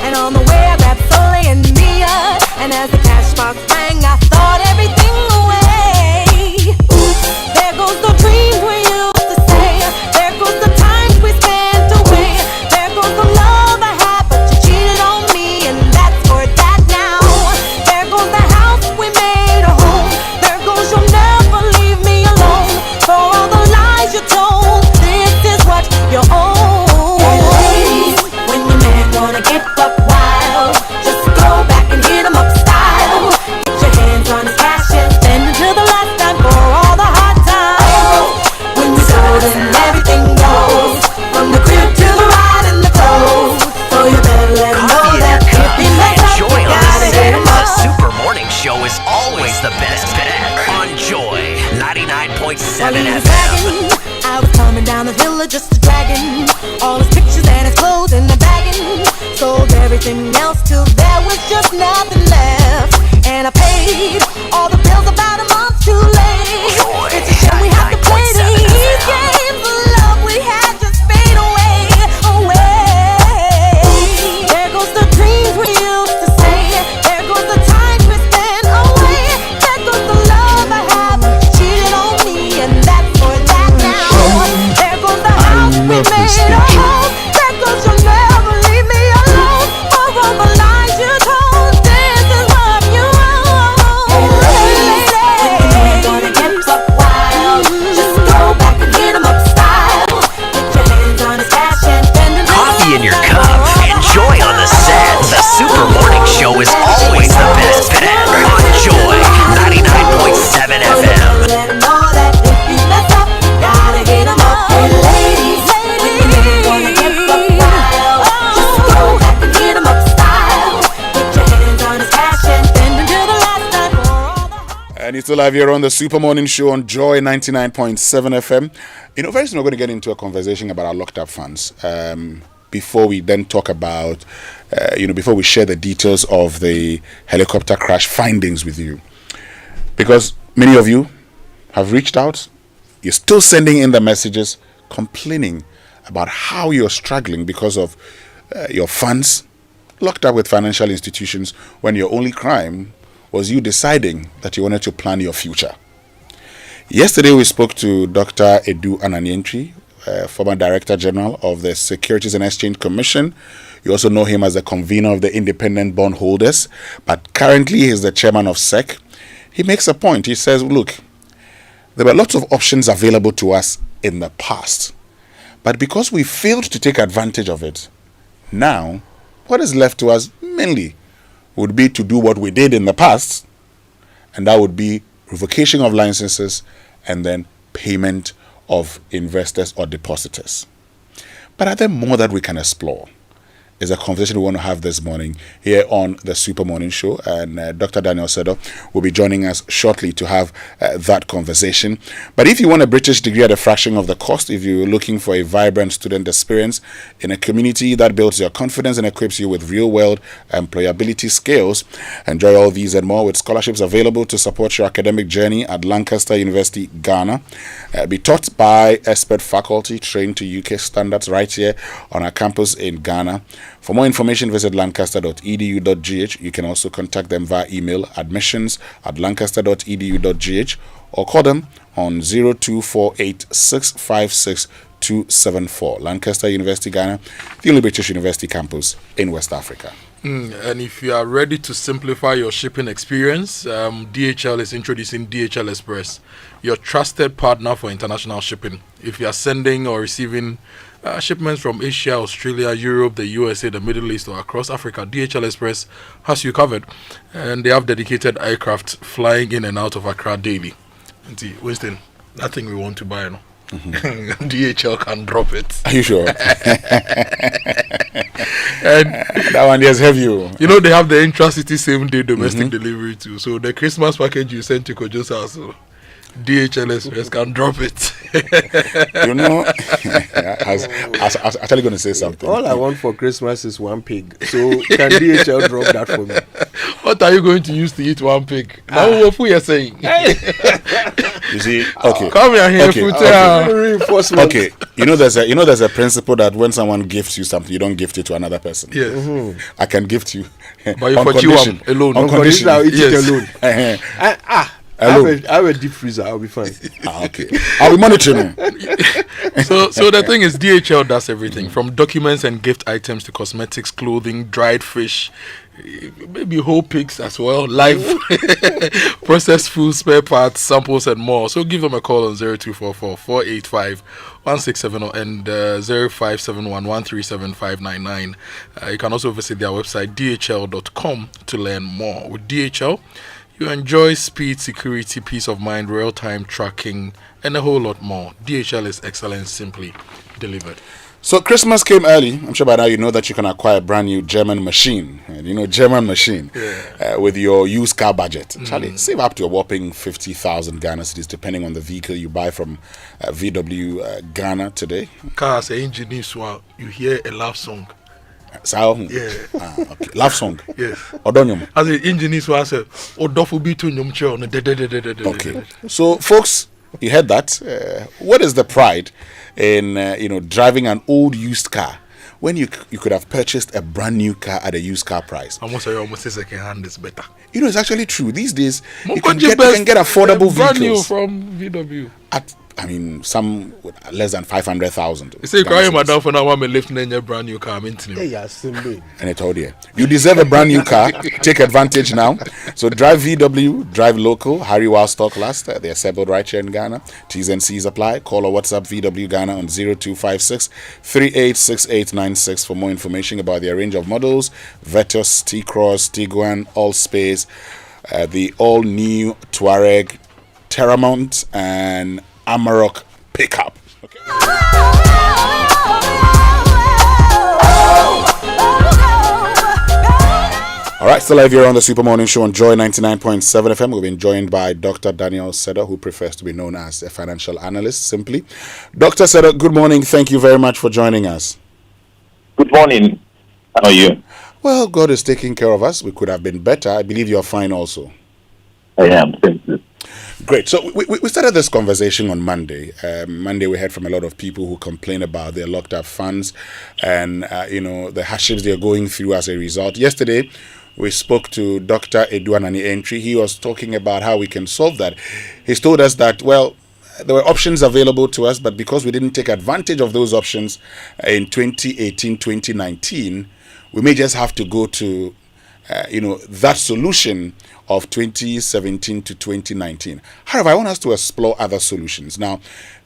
and on the way I grabbed Soleil and Mia. And as the cash box rang, I thought everything away. Oops, there goes the dream we used to say. There goes the time we spent away. There goes the love I had, but you cheated on me, and that's for that now. There goes the house we made a home. There and everything goes. From the crib to the ride and the clothes. So you better let 'em know that if you mess up, Joy you on the gotta set. hit 'em The up. Super Morning Show is always the best bet on Joy 99.7 FM. I was coming down the hill of just a dragon. All his pictures and his clothes in the bagging. Sold everything else till there was just nothing left. And I paid all the bills about a month too late. It's a shame we have to play these games. The love we had just fade away, away. There goes the dreams we used to say. There goes the time we spent away. There goes the love I have cheated on me, and that's for that now. There goes the house we made a home. There goes you'll never leave me alone. Or on the lines you told. This is what you own. Hey lady, when you gonna get buck wild? Just go back and hit 'em up style. Put your hands on his cash and bend him. Coffee in your cup and Joy on the set. The Super Morning Show is always the best bet on Joy 99.7 FM. Let 'em know that if you mess up, you gotta hit 'em up. Hey ladies, when you gonna get buck wild? Just go back and hit 'em up style. Put your hands on his cash and bend him to the last time. And it's still live here on the Super Morning Show on Joy 99.7 FM. Very soon we're going to get into a conversation about our locked up funds. Before we then talk about, before we share the details of the helicopter crash findings with you. Because many of you have reached out, you're still sending in the messages complaining about how you're struggling because of your funds locked up with financial institutions when your only crime was you deciding that you wanted to plan your future. Yesterday we spoke to Dr. Edu Ananientri, former Director General of the Securities and Exchange Commission. You also know him as the convener of the Independent Bondholders, but currently he is the chairman of SEC. He makes a point. He says, look, there were lots of options available to us in the past, but because we failed to take advantage of it, now what is left to us mainly would be to do what we did in the past, and that would be revocation of licenses and then payment of investors or depositors. But are there more that we can explore? Is a conversation we want to have this morning here on the Super Morning Show, and Dr. Daniel Sedo will be joining us shortly to have that conversation. But if you want a British degree at a fraction of the cost, if you're looking for a vibrant student experience in a community that builds your confidence and equips you with real-world employability skills, enjoy all these and more with scholarships available to support your academic journey at Lancaster University, Ghana. Be taught by expert faculty trained to UK standards right here on our campus in Ghana. For more information, visit lancaster.edu.gh. You can also contact them via email, admissions@lancaster.edu.gh, or call them on 0248656274. Lancaster University, Ghana, the only British university campus in West Africa. And if you are ready to simplify your shipping experience, DHL is introducing DHL Express, your trusted partner for international shipping. If you are sending or receiving shipments from Asia, Australia, Europe, the USA, the Middle East, or across Africa, DHL Express has you covered. And they have dedicated aircraft flying in and out of Accra daily. And see, Winston, that thing we want to buy, no? DHL can drop it. Are you sure? And that one just have you. They have the intra-city same-day domestic delivery too. So the Christmas package you sent to Kojo's house, so DHL Express can drop it. I was actually going to say something. All I want for Christmas is one pig. So can DHL drop that for me? What are you going to use to eat one pig? What you're saying? You see, okay. Come here, reinforcement. Okay, there's a principle that when someone gifts you something, you don't gift it to another person. Yes. I can gift you, but you for you alone. On condition, I'll eat it alone. I have a deep freezer. I'll be fine. Okay. I'll be monitoring. So the thing is, DHL does everything from documents and gift items to cosmetics, clothing, dried fish, maybe whole pigs as well, live processed food, spare parts, samples, and more. So give them a call on 0244-485-1670 and 0571-137-599. You can also visit their website dhl.com to learn more. With DHL, You enjoy speed, security, peace of mind, real-time tracking, and a whole lot more. DHL is excellence simply delivered. So Christmas came early. I'm sure by now you know that you can acquire a brand new German machine. And German machine with your used car budget. Charlie, save up to a whopping 50,000 Ghana cedis depending on the vehicle you buy from VW Ghana today. Cars, engineers, you hear a love song. Okay. Love song. Yes. Odonyum. As the engineers was Odofu bitu nyumche on. Okay. So folks, you heard that. What is the pride in driving an old used car when you could have purchased a brand new car at a used car price? Almost second hand is better. It's actually true. These days you can get affordable brand vehicles new from VW at some with less than 500,000. You say crying madam for now I'm lifting a brand new car. And I told you, you deserve a brand new car. Take advantage now. So drive VW, drive local, hurry while stock lasts. They are assembled right here in Ghana. T's and C's apply. Call or WhatsApp VW Ghana on 0256 386896 for more information about their range of models: Vetus, T-Cross, Tiguan, Allspace, the all-new Touareg, Terramont, and Amarok pickup. Okay. All right, still live here on the Super Morning Show on Joy 99.7 FM. We've been joined by Dr. Daniel Seda, who prefers to be known as a financial analyst simply. Dr. Seda, good morning. Thank you very much for joining us. Good morning. How are you? Well, God is taking care of us. We could have been better. I believe you're fine also. I am. Thank you. Great. So we started this conversation on Monday. Monday we heard from a lot of people who complain about their locked up funds and the hardships they're going through as a result. Yesterday we spoke to Dr. Eduanani Entry. He was talking about how we can solve that. He's told us that, well, there were options available to us, but because we didn't take advantage of those options in 2018, 2019, we may just have to go to that solution of 2017 to 2019. However, I want us to explore other solutions. Now,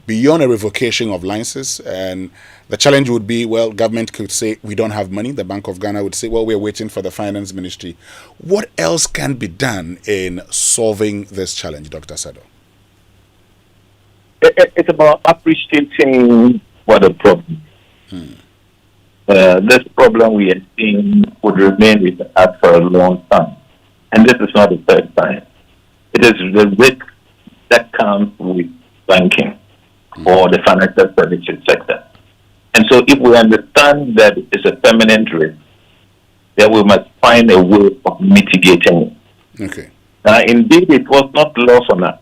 beyond a revocation of licenses, and the challenge would be, well, government could say, we don't have money. The Bank of Ghana would say, well, we're waiting for the finance ministry. What else can be done in solving this challenge, Dr. Sado? It's about appreciating what the problem is. This problem we are seeing would remain with us for a long time. And this is not the third time. It is the risk that comes with banking or the financial services sector. And so if we understand that it's a permanent risk, then we must find a way of mitigating it. Okay. Now, indeed, it was not lost on us.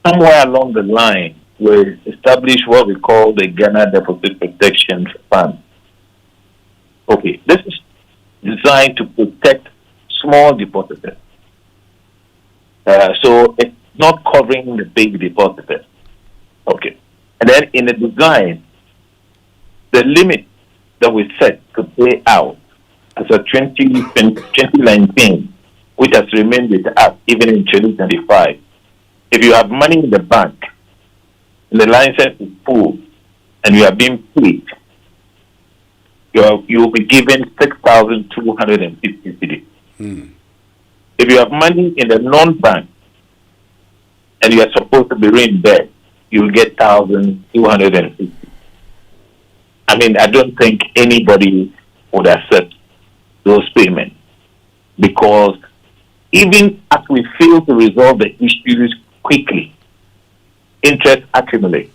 Somewhere along the line, we established what we call the Ghana Deposit Protection Fund. Okay, this is designed to protect small depositors. So it's not covering the big depositors. Okay. And then in the design, the limit that we set to pay out as a 2019, which has remained with us even in 2025, if you have money in the bank, and the license is full, and you are being paid, you will be given 6,250 cedis. If you have money in the non-bank and you are supposed to be reimbursed, you will get 1,250. I mean, I don't think anybody would accept those payments because even as we fail to resolve the issues quickly, interest accumulates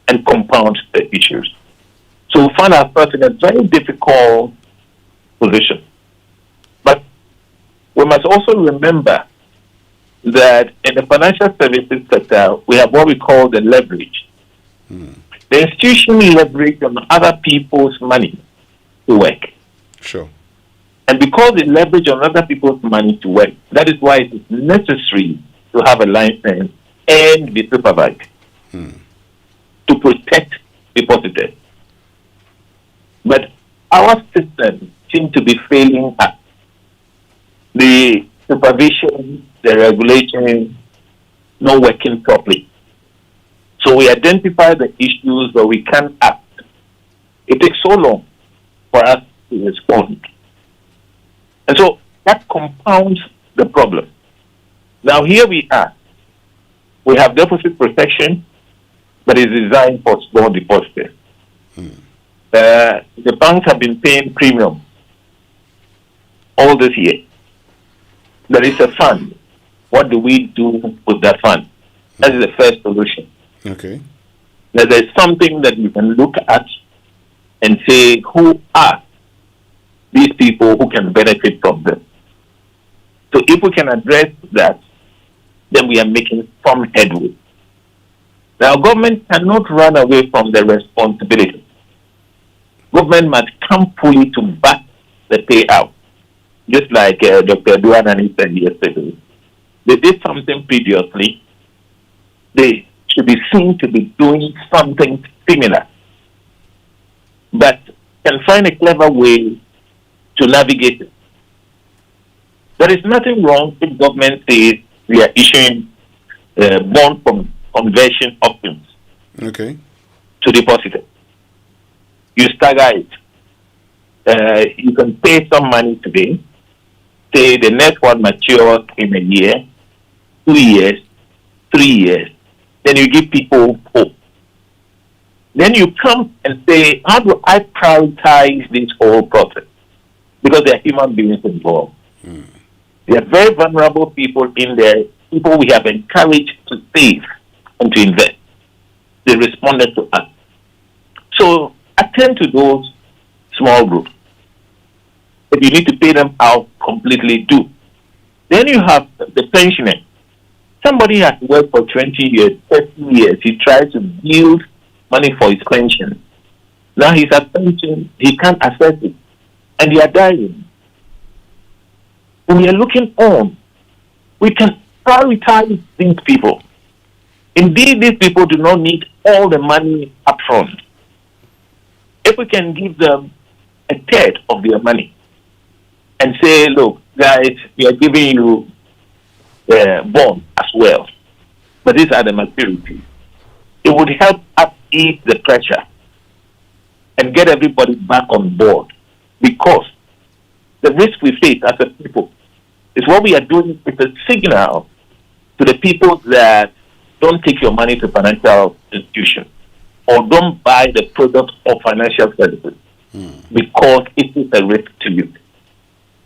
and compounds the issues. So we find ourselves in a very difficult position. But we must also remember that in the financial services sector, we have what we call the leverage. The institution leverage on other people's money to work. Sure. And because they leverage on other people's money to work, that is why it is necessary to have a license and be supervised to protect depositors. But our system seems to be failing us. The supervision, the regulation, not working properly. So we identify the issues, but we can't act. It takes so long for us to respond. And so that compounds the problem. Now here we are. We have deposit protection, but it's designed for small depositors. The banks have been paying premium all this year. There is a fund. What do we do with that fund? That is the first solution. Okay. Now there's something that you can look at and say, who are these people who can benefit from this? So if we can address that, then we are making some headway. Now, government cannot run away from the responsibility. Government must come fully to back the payout. Just like Dr. Duanani said yesterday. They did something previously. They should be seen to be doing something similar. But can find a clever way to navigate it. There is nothing wrong if government says we are issuing bond conversion options Okay. to depositors. You stagger it. You can pay some money today. Say the next one matures in a year, 2 years, 3 years. Then you give people hope. Then you come and say, how do I prioritize this whole process? Because there are human beings involved. There are very vulnerable people in there, people we have encouraged to save and to invest. They responded to us. So attend to those small groups. If you need to pay them out completely, do. Then you have the pensioner. Somebody has worked for 20 years, 30 years. He tries to build money for his pension. Now he's at pension, he can't access it. And they are dying. When we are looking on, we can prioritize these people. Indeed, these people do not need all the money up front. If we can give them a third of their money and say, look, guys, we are giving you bond as well, but these are the maturities. It would help us ease the pressure and get everybody back on board, because the risk we face as a people is what we are doing is a signal to the people that don't take your money to financial institutions or don't buy the product of financial services because it is a risk to you.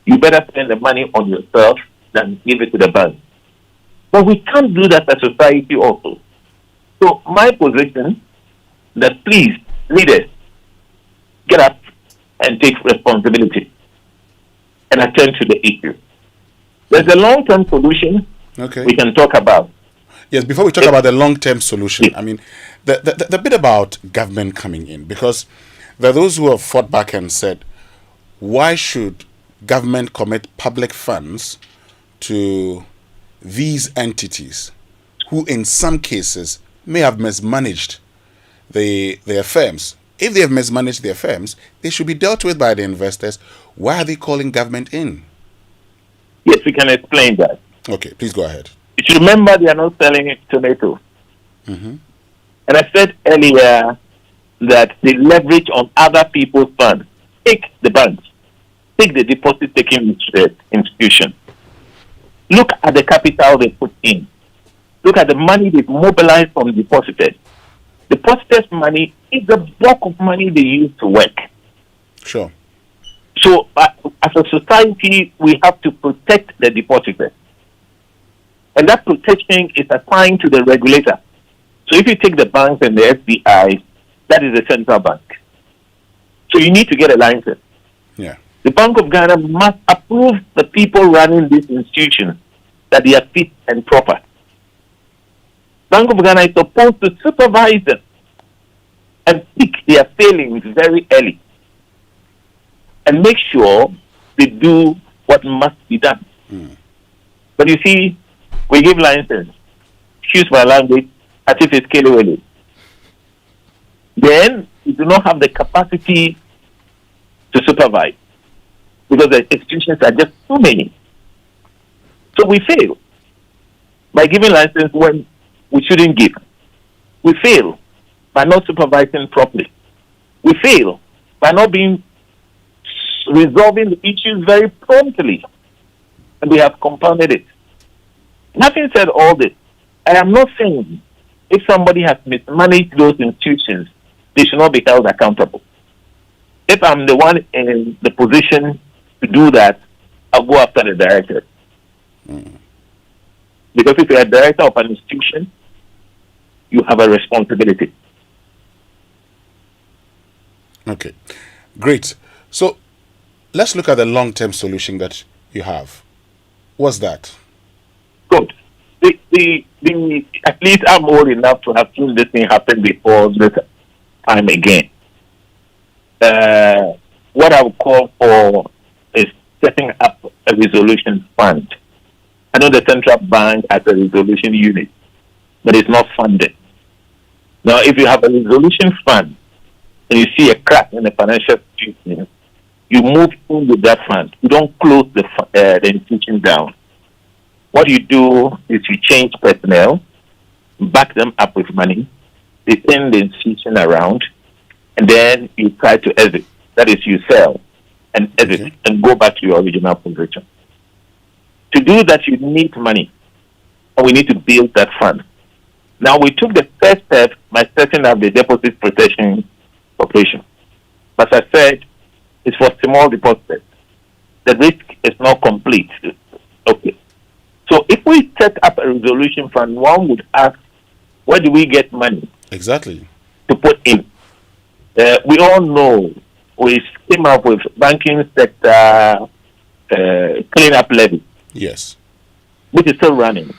You better spend the money on yourself than give it to the bank. But we can't do that as a society also. So my position that please, leaders, get up and take responsibility and attend to the issue. There's a long-term solution we can talk about. Yes, before we talk about the long-term solution, I mean, the bit about government coming in, because there are those who have fought back and said, why should government commit public funds to these entities who in some cases may have mismanaged their firms? If they have mismanaged their firms, they should be dealt with by the investors. Why are they calling government in? Yes, we can explain that. Okay, please go ahead. You should remember they are not selling it tomatoes. Mm-hmm. And I said earlier that they leverage on other people's funds. Take the banks. Take the deposit-taking institution. Look at the capital they put in. Look at the money they've mobilized from depositors. Depositors' money is the bulk of money they use to work. Sure. So, as a society, we have to protect the depositors. And that protection is assigned to the regulator. So if you take the banks and the FBI, that is the central bank. So you need to get a license. Yeah. The Bank of Ghana must approve the people running this institution that they are fit and proper. Bank of Ghana is supposed to supervise them and pick their failings very early and make sure they do what must be done. But you see, we give license, excuse my language, as if it's Kelewele. Then we do not have the capacity to supervise because the institutions are just too many. So we fail by giving license when we shouldn't give. We fail by not supervising properly. We fail by not resolving the issues very promptly. and we have compounded it. Having said all this, I am not saying if somebody has mismanaged those institutions, they should not be held accountable. If I'm the one in the position to do that, I'll go after the director. Because if you're a director of an institution, you have a responsibility. Okay, great. So let's look at the long-term solution that you have. What's that? Good. At least I'm old enough to have seen this thing happen before this time again. What I would call for is setting up a resolution fund. I know the central bank has a resolution unit, but it's not funded. Now, if you have a resolution fund and you see a crack in the financial institution, you move in with that fund. You don't close the institution down. What you do is you change personnel, back them up with money, they turn the institution around, and then you try to exit. That is, you sell and exit and go back to your original position. To do that, you need money, and we need to build that fund. Now, we took the first step by setting up the Deposit Protection Corporation. As I said, it's for small depositors. The risk is not complete. Okay. So if we set up a resolution fund, one would ask, where do we get money? Exactly. To put in. We all know we came up with banking sector cleanup levy. Yes. Which is still running.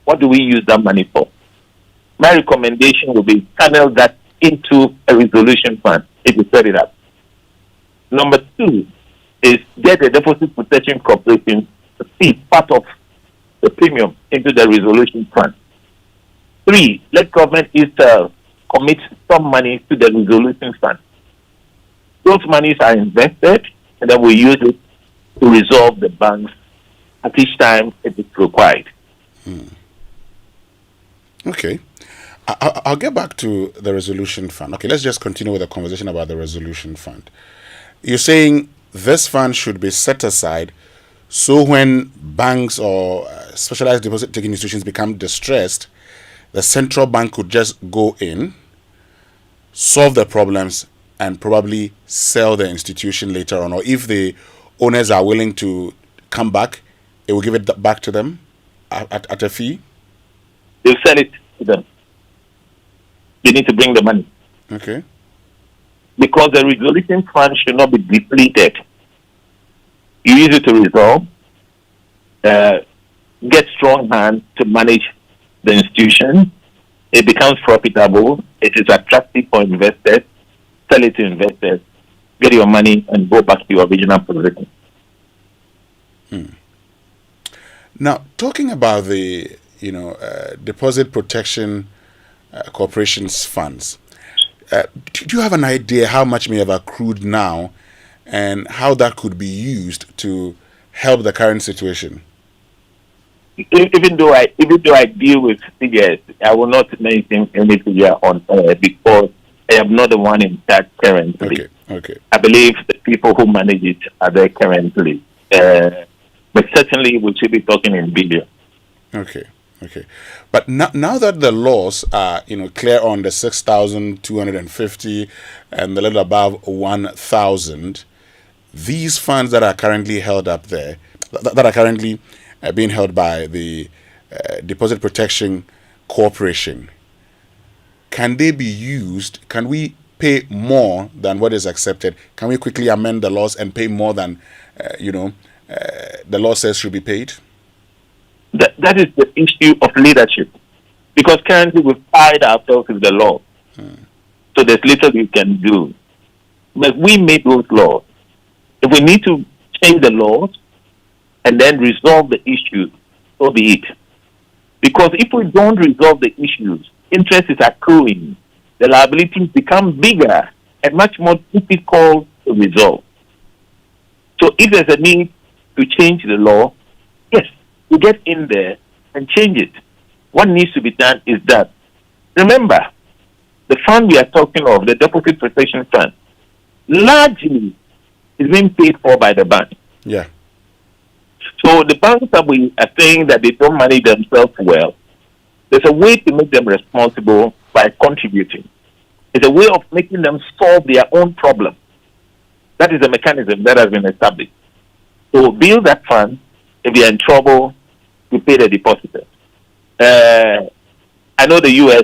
What do we use that money for? My recommendation would be channel that into a resolution fund if you set it up. Number 2 is get a Deposit Protection Corporation to see part of the premium into the resolution fund. 3, let government itself commit some money to the resolution fund. Those monies are invested, and then we use it to resolve the banks at each time it is required. Okay. I'll get back to the resolution fund. Okay, let's just continue with the conversation about the resolution fund. You're saying this fund should be set aside so when banks or specialized deposit-taking institutions become distressed, the central bank could just go in, solve the problems, and probably sell the institution later on. Or if the owners are willing to come back, it will give it back to them at a fee? They'll sell it to them. They need to bring the money. Okay. Because the resolution fund should not be depleted. You use it to resolve, get strong hands to manage the institution. It becomes profitable. It is attractive for investors. Sell it to investors. Get your money and go back to your original position. Now, talking about the Deposit Protection Corporation's funds, do you have an idea how much may have accrued now and how that could be used to help the current situation? Even though I deal with figures, I will not mention any figure on air because I am not the one in charge currently. Okay. I believe the people who manage it are there currently. But certainly we should be talking in billions. Okay. But now that the laws are, clear on the 6,250 and the little above 1,000, these funds that are currently held up there, that are currently being held by the Deposit Protection Corporation, can they be used? Can we pay more than what is accepted? Can we quickly amend the laws and pay more than, the law says should be paid? That is the issue of leadership. Because currently we've tied ourselves with the law. So there's little we can do. But we made those laws. If we need to change the laws and then resolve the issues, so be it. Because if we don't resolve the issues, interest is accruing. The liabilities become bigger and much more difficult to resolve. So if there's a need to change the law, yes, we get in there and change it. What needs to be done is that, remember, the fund we are talking of, the Deposit Protection Fund, largely is being paid for by the bank. Yeah. So the banks that we are saying that they don't manage themselves well, there's a way to make them responsible by contributing. It's a way of making them solve their own problem. That is a mechanism that has been established. So build that fund. If they are in trouble, you pay the depositors. I know the U.S.,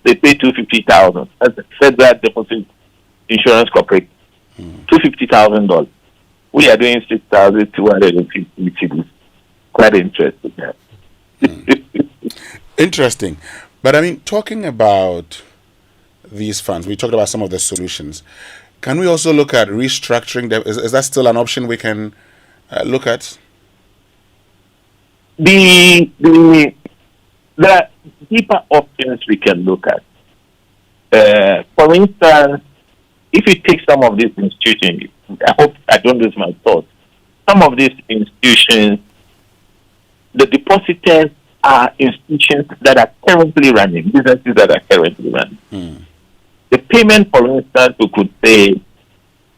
they pay $250,000. That's the Federal Deposit Insurance Corporation. $250,000. We are doing 6,250 cities. Quite interesting. Interesting. But I mean, talking about these funds, we talked about some of the solutions. Can we also look at restructuring them? Is that still an option we can look at? The deeper options we can look at. For instance, if you take some of these institutions, I hope I don't lose my thoughts. Some of these institutions, the depositors are institutions that are currently running, businesses that are currently running. The payment, for instance, we could say,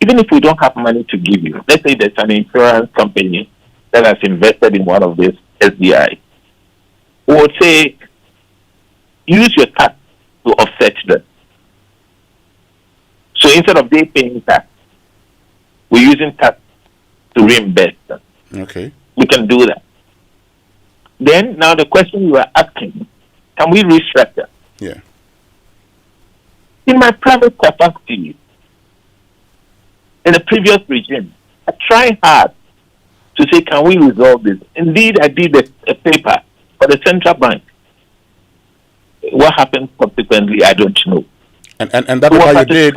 even if we don't have money to give you, let's say there's an insurance company that has invested in one of these SDI, we would say, use your tax to offset them. So instead of they paying tax, we're using tax to reimburse them. Okay. We can do that. Then, now the question you are asking, can we restructure? Yeah. In my private capacity, in the previous regime, I tried hard to say, can we resolve this? Indeed, I did a paper for the central bank. What happened subsequently, I don't know. And that was how you did.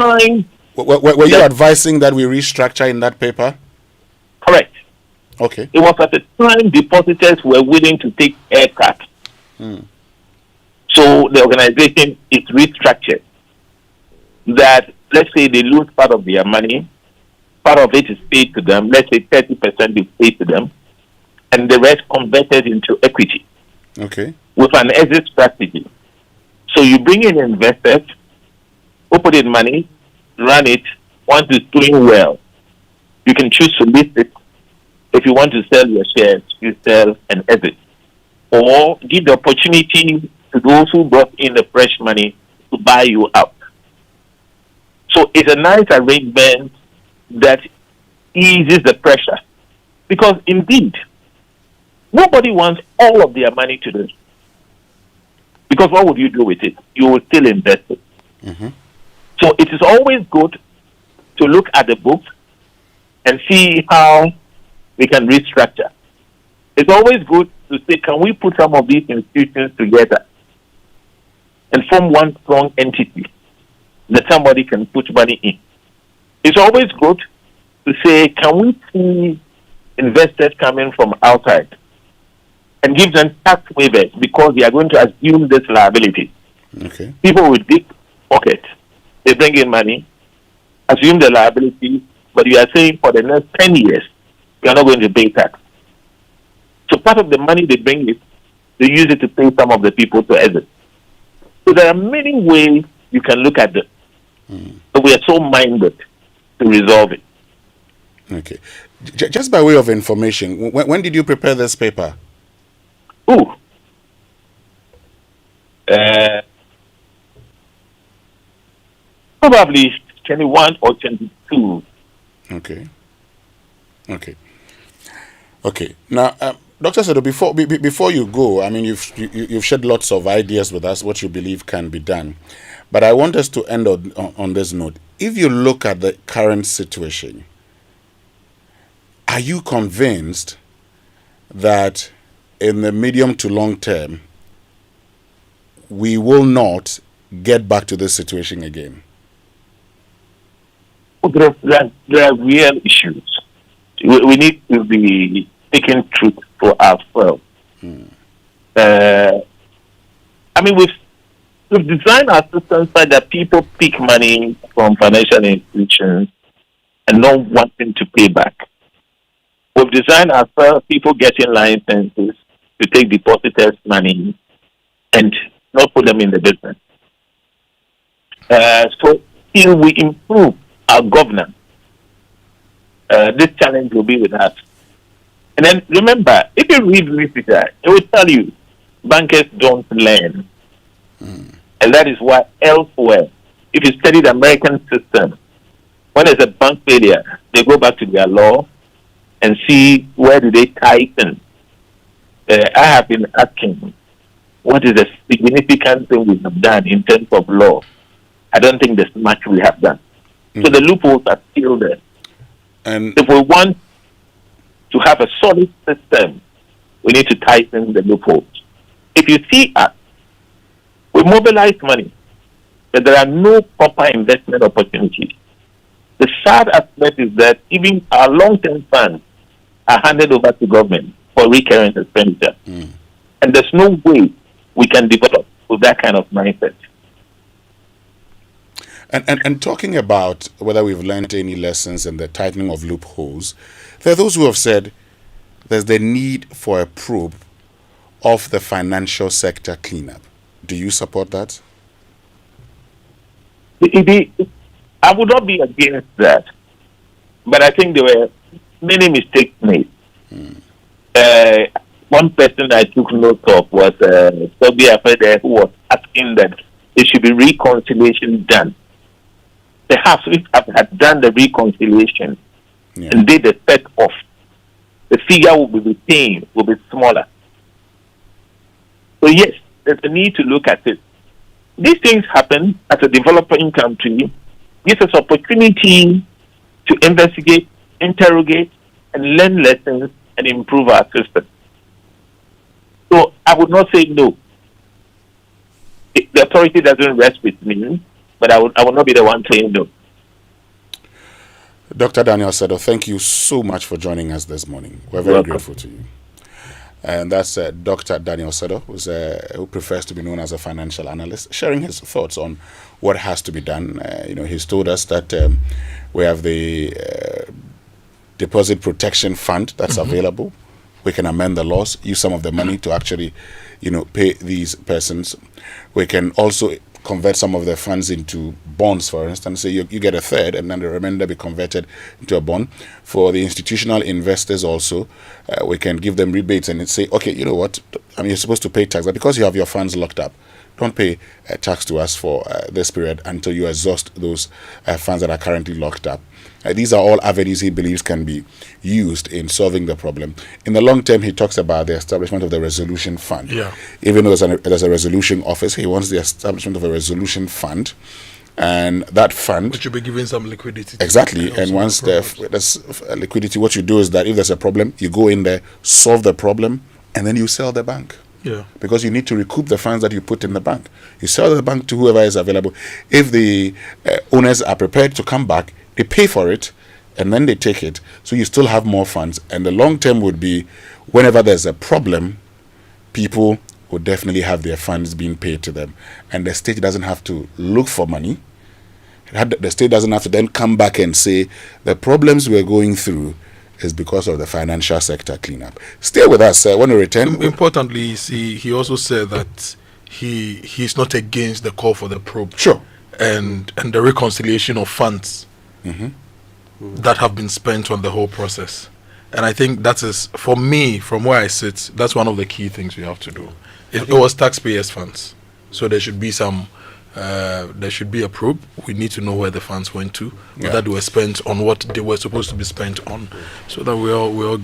Were you advising that we restructure in that paper? Correct. Okay. It was at the time depositors were willing to take haircut. So the organization is restructured. That, let's say they lose part of their money, part of it is paid to them, let's say 30% is paid to them, and the rest converted into equity. Okay. With an exit strategy. So you bring in investors, who put in money, run it. Once it's doing well, you can choose to list it. If you want to sell your shares, you sell and exit. Or give the opportunity to those who brought in the fresh money to buy you out. So it's a nice arrangement that eases the pressure. Because indeed, nobody wants all of their money to this. Because what would you do with it? You will still invest it. So it is always good to look at the books and see how we can restructure. It's always good to say, can we put some of these institutions together and form one strong entity that somebody can put money in? It's always good to say, can we see investors coming from outside and give them tax waivers because they are going to assume this liability? Okay. People with big pockets, they bring in money, assume the liability, but you are saying for the next 10 years, you are not going to pay tax. So part of the money they bring it, they use it to pay some of the people to exit. So there are many ways you can look at this. So we are so minded to resolve it. Okay. Just by way of information, when did you prepare this paper? Probably 21 or 22. Okay. Now, Dr. Sedo, before you go, I mean, you've shared lots of ideas with us, what you believe can be done. But I want us to end on this note. If you look at the current situation, are you convinced that in the medium to long term, we will not get back to this situation again? There are real issues. We need to be taking truth for ourselves. I mean, we've designed our system so that people pick money from financial institutions and not wanting to pay back. We've designed ourselves people getting licenses to take depositors' money and not put them in the business. So till we improve our governance, this challenge will be with us. And then remember, if you read literature, it will tell you bankers don't learn. And that is why elsewhere, if you study the American system, when there's a bank failure, they go back to their law and see where do they tighten. I have been asking, what is the significant thing we have done in terms of law? I don't think there's much we have done. So the loopholes are still there. And if we want to have a solid system, we need to tighten the loopholes. If you see us, we mobilize money, but there are no proper investment opportunities. The sad aspect is that even our long-term funds are handed over to government for recurrent expenditure. And there's no way we can develop with that kind of mindset. And talking about whether we've learned any lessons in the tightening of loopholes, there are those who have said there's the need for a probe of the financial sector cleanup. Do you support that? I would not be against that, but I think there were many mistakes made. One person I took note of was Sogah, who was asking that there should be reconciliation done. Perhaps if I had done the reconciliation and did the set off, the figure will be the same, will be smaller. So yes, there's a need to look at it. These things happen as a developing country, gives us opportunity to investigate, interrogate, and learn lessons and improve our system. So I would not say no. The authority doesn't rest with me, but I will not be the one saying no. Dr. Daniel Sedo, thank you so much for joining us this morning. We're very grateful to you. And that's Dr. Daniel Sedo, who prefers to be known as a financial analyst, sharing his thoughts on what has to be done. He's told us that we have the deposit protection fund that's available. We can amend the laws, use some of the money to actually, pay these persons. We can also convert some of the funds into bonds, for instance. So you get a third, and then the remainder be converted into a bond. For the institutional investors also, we can give them rebates and say, okay, you know what? You're supposed to pay tax, but because you have your funds locked up, don't pay tax to us for this period until you exhaust those funds that are currently locked up. These are all avenues he believes can be used in solving the problem. In the long term, he talks about the establishment of the resolution fund. Even though there's a resolution office, he wants the establishment of a resolution fund. And that fund... Which will be giving some liquidity. Exactly. And once there's liquidity, what you do is that if there's a problem, you go in there, solve the problem, and then you sell the bank. Because you need to recoup the funds that you put in the bank. You sell the bank to whoever is available. If the owners are prepared to come back, they pay for it, and then they take it. So you still have more funds. And the long term would be, whenever there's a problem, people would definitely have their funds being paid to them. And the state doesn't have to look for money. The state doesn't have to then come back and say, the problems we're going through is because of the financial sector cleanup. Stay with us. When we return... Importantly, he also said that he's not against the call for the probe. Sure. And the reconciliation of funds that have been spent on the whole process. And I think that is, for me, from where I sit, that's one of the key things we have to do. It was taxpayers' funds. So there should be there should be a probe. We need to know where the funds went to, that they were spent on what they were supposed to be spent on, so that we all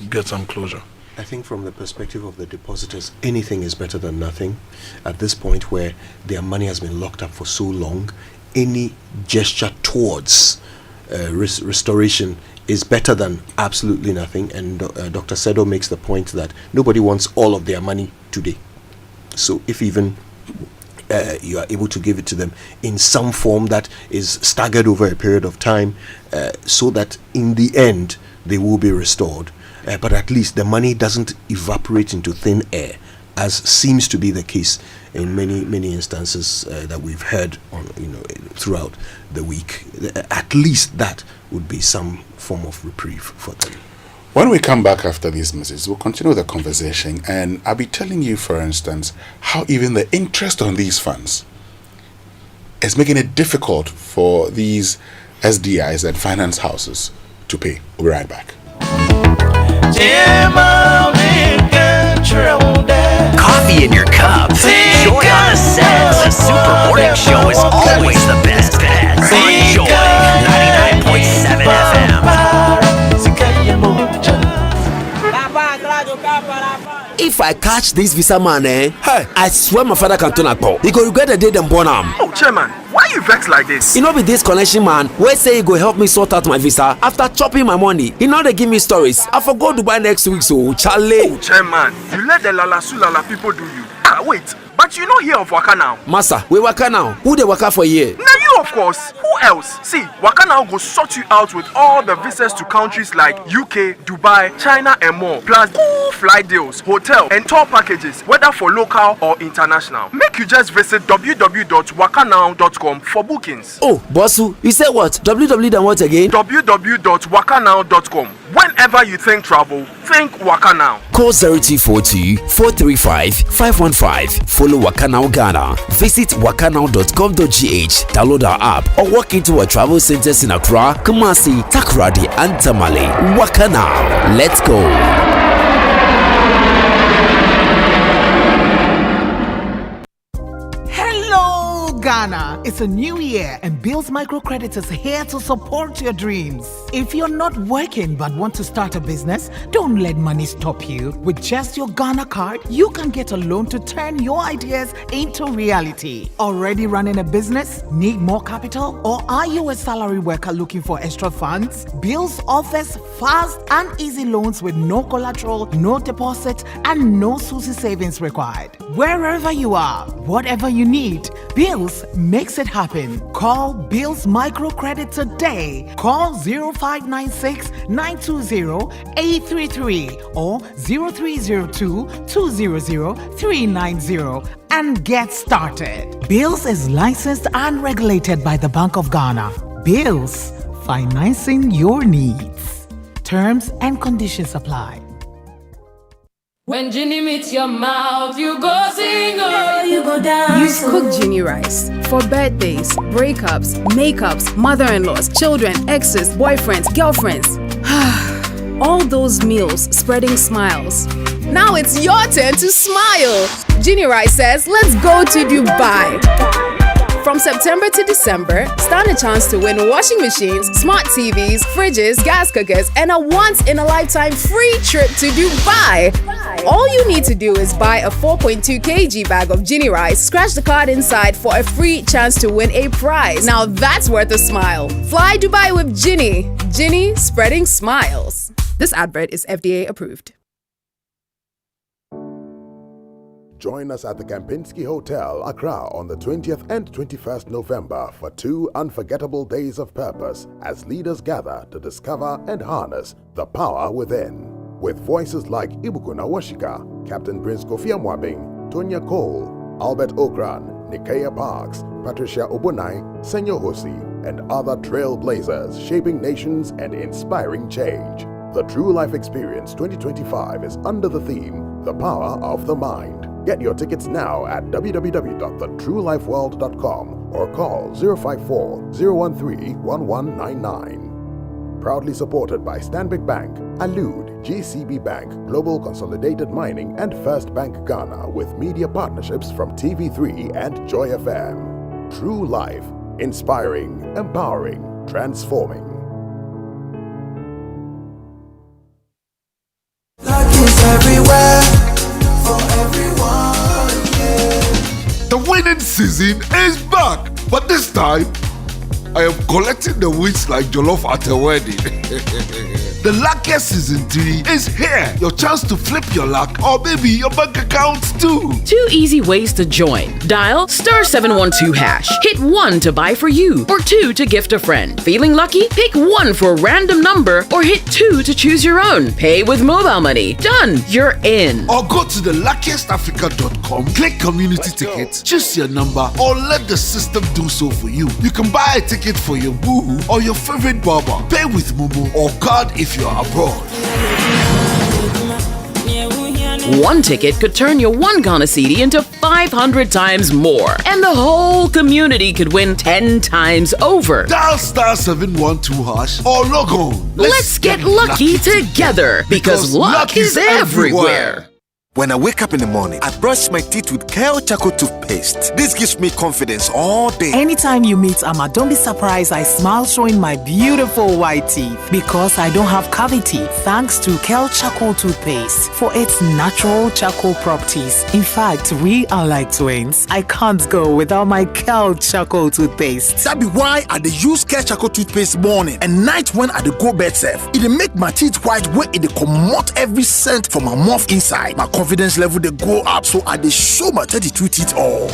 get some closure. I think from the perspective of the depositors, anything is better than nothing. At this point where their money has been locked up for so long, any gesture towards restoration is better than absolutely nothing. And Dr. Sedo makes the point that nobody wants all of their money today. So if even you are able to give it to them in some form that is staggered over a period of time, so that in the end they will be restored, but at least the money doesn't evaporate into thin air, as seems to be the case in many instances that we've heard on throughout the week. At least that would be some form of reprieve for them. When we come back after these messages, we'll continue the conversation, and I'll be telling you, for instance, how even the interest on these funds is making it difficult for these SDIs and finance houses to pay. We'll be right back. Coffee in your cup. Joy on the set. The Super Morning Show is always the best. On Joy 99.7 FM. If I catch this visa man, hey, I swear my father can turn a call. He go regret the day them born him. Oh, chairman, why you vex like this? You know, be this connection man, where say he go help me sort out my visa after chopping my money. He know they give me stories. I forgot to buy next week, so Charlie. Oh, chairman, you let the Lala Sulala people do you. Wait, but you know here of Waka now. Massa, we Waka now. Who they Waka for here? Now you, of course. Who else? See, Waka now go sort you out with all the visas to countries like UK, Dubai, China and more. Plus full flight deals, hotel and tour packages, whether for local or international. Make you just visit www.wakanow.com for bookings. Oh, Bossu, you said what? www then what again? www.wakanow.com. Whenever you think travel, think Waka Now. Call 0242 435 515. Follow Waka Now Ghana. Visit wakanow.com.gh. Download our app or walk into our travel centers in Accra, Kumasi, Takoradi, and Tamale. Waka Now. Let's go. Ghana, it's a new year and Bills Microcredit is here to support your dreams. If you're not working but want to start a business, don't let money stop you. With just your Ghana card, you can get a loan to turn your ideas into reality. Already running a business? Need more capital? Or are you a salary worker looking for extra funds? Bills offers fast and easy loans with no collateral, no deposit, and no SUSI savings required. Wherever you are, whatever you need, Bills makes it happen. Call Bills Microcredit today. Call 0596 920 833 or 0302 200 390 and get started. Bills is licensed and regulated by the Bank of Ghana. Bills, financing your needs. Terms and conditions apply. When Ginny meets your mouth, you go sing, oh, you go down. Use cooked Ginny rice for birthdays, breakups, makeups, mother-in-laws, children, exes, boyfriends, girlfriends. All those meals spreading smiles. Now it's your turn to smile. Ginny rice says, let's go to Dubai. From September to December, stand a chance to win washing machines, smart TVs, fridges, gas cookers, and a once-in-a-lifetime free trip to Dubai. All you need to do is buy a 4.2 kg bag of Ginny rice, scratch the card inside for a free chance to win a prize. Now that's worth a smile. Fly Dubai with Ginny. Ginny, spreading smiles. This advert is FDA approved. Join us at the Kempinski Hotel, Accra on the 20th and 21st November for 2 unforgettable days of purpose as leaders gather to discover and harness the power within. With voices like Ibukuna Washika, Captain Prince Kofi Amwabing, Tonya Cole, Albert Okran, Nikaya Parks, Patricia Obunai, Senyo Hosi, and other trailblazers shaping nations and inspiring change. The True Life Experience 2025 is under the theme, The Power of the Mind. Get your tickets now at www.thetruelifeworld.com or call 054-013-1199. Proudly supported by Stanbic Bank, Alud, GCB Bank, Global Consolidated Mining, and First Bank Ghana with media partnerships from TV3 and Joy FM. True Life, inspiring, empowering, transforming. Luck is everywhere for everyone, yeah. The winning season is back, but this time I am collecting the wins like jollof at a wedding. The luckiest season 3 is here. Your chance to flip your luck or maybe your bank accounts too. 2 easy ways to join. Dial *712#. Hit 1 to buy for you or 2 to gift a friend. Feeling lucky? Pick 1 for a random number or hit 2 to choose your own. Pay with mobile money. Done. You're in. Or go to theluckiestafrica.com, click community tickets, choose your number or let the system do so for you. You can buy a ticket for your boo or your favorite barber. Pay with Momo or card if you're abroad. One ticket could turn your 1 Ghana cedi into 500 times more. And the whole community could win 10 times over. Dial *712# or log on. Let's get lucky together because luck is everywhere. When I wake up in the morning, I brush my teeth with Kale Charcoal toothpaste. This gives me confidence all day. Anytime you meet Amma, don't be surprised I smile showing my beautiful white teeth because I don't have cavity thanks to Kale Charcoal toothpaste for its natural charcoal properties. In fact, we are like twins. I can't go without my Kale Charcoal toothpaste. That be why I dey use Kale Charcoal toothpaste morning and night when I dey go bed safe. It dey make my teeth white when it dey comot every scent from my mouth inside. My confidence level they go up, so I dey show my 32 teeth all.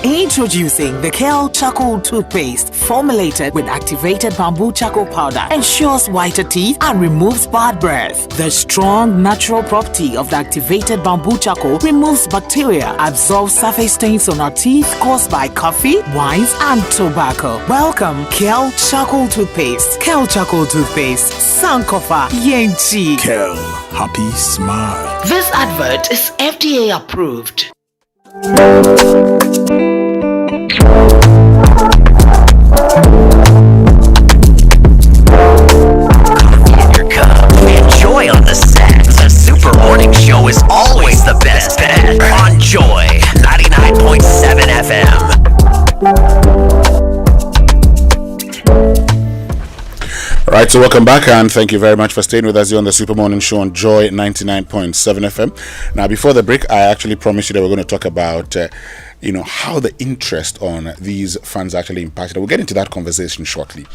Introducing the Kale Charcoal toothpaste, formulated with activated bamboo charcoal powder, ensures whiter teeth and removes bad breath. The strong natural property of the activated bamboo charcoal removes bacteria, absorbs surface stains on our teeth caused by coffee, wines, and tobacco. Welcome, Kale Charcoal toothpaste. Kale Charcoal toothpaste, Sankofa Yenchi. Kale, happy smile. This advert is FDA approved. Enjoy on the set. The Super Morning Show is always the best bet on Joy 99.7 FM. Right, so welcome back and thank you very much for staying with us here on the Super Morning Show on Joy 99.7 FM. Now, before the break, I actually promised you that we're going to talk about how the interest on these funds actually impacted. We'll get into that conversation shortly.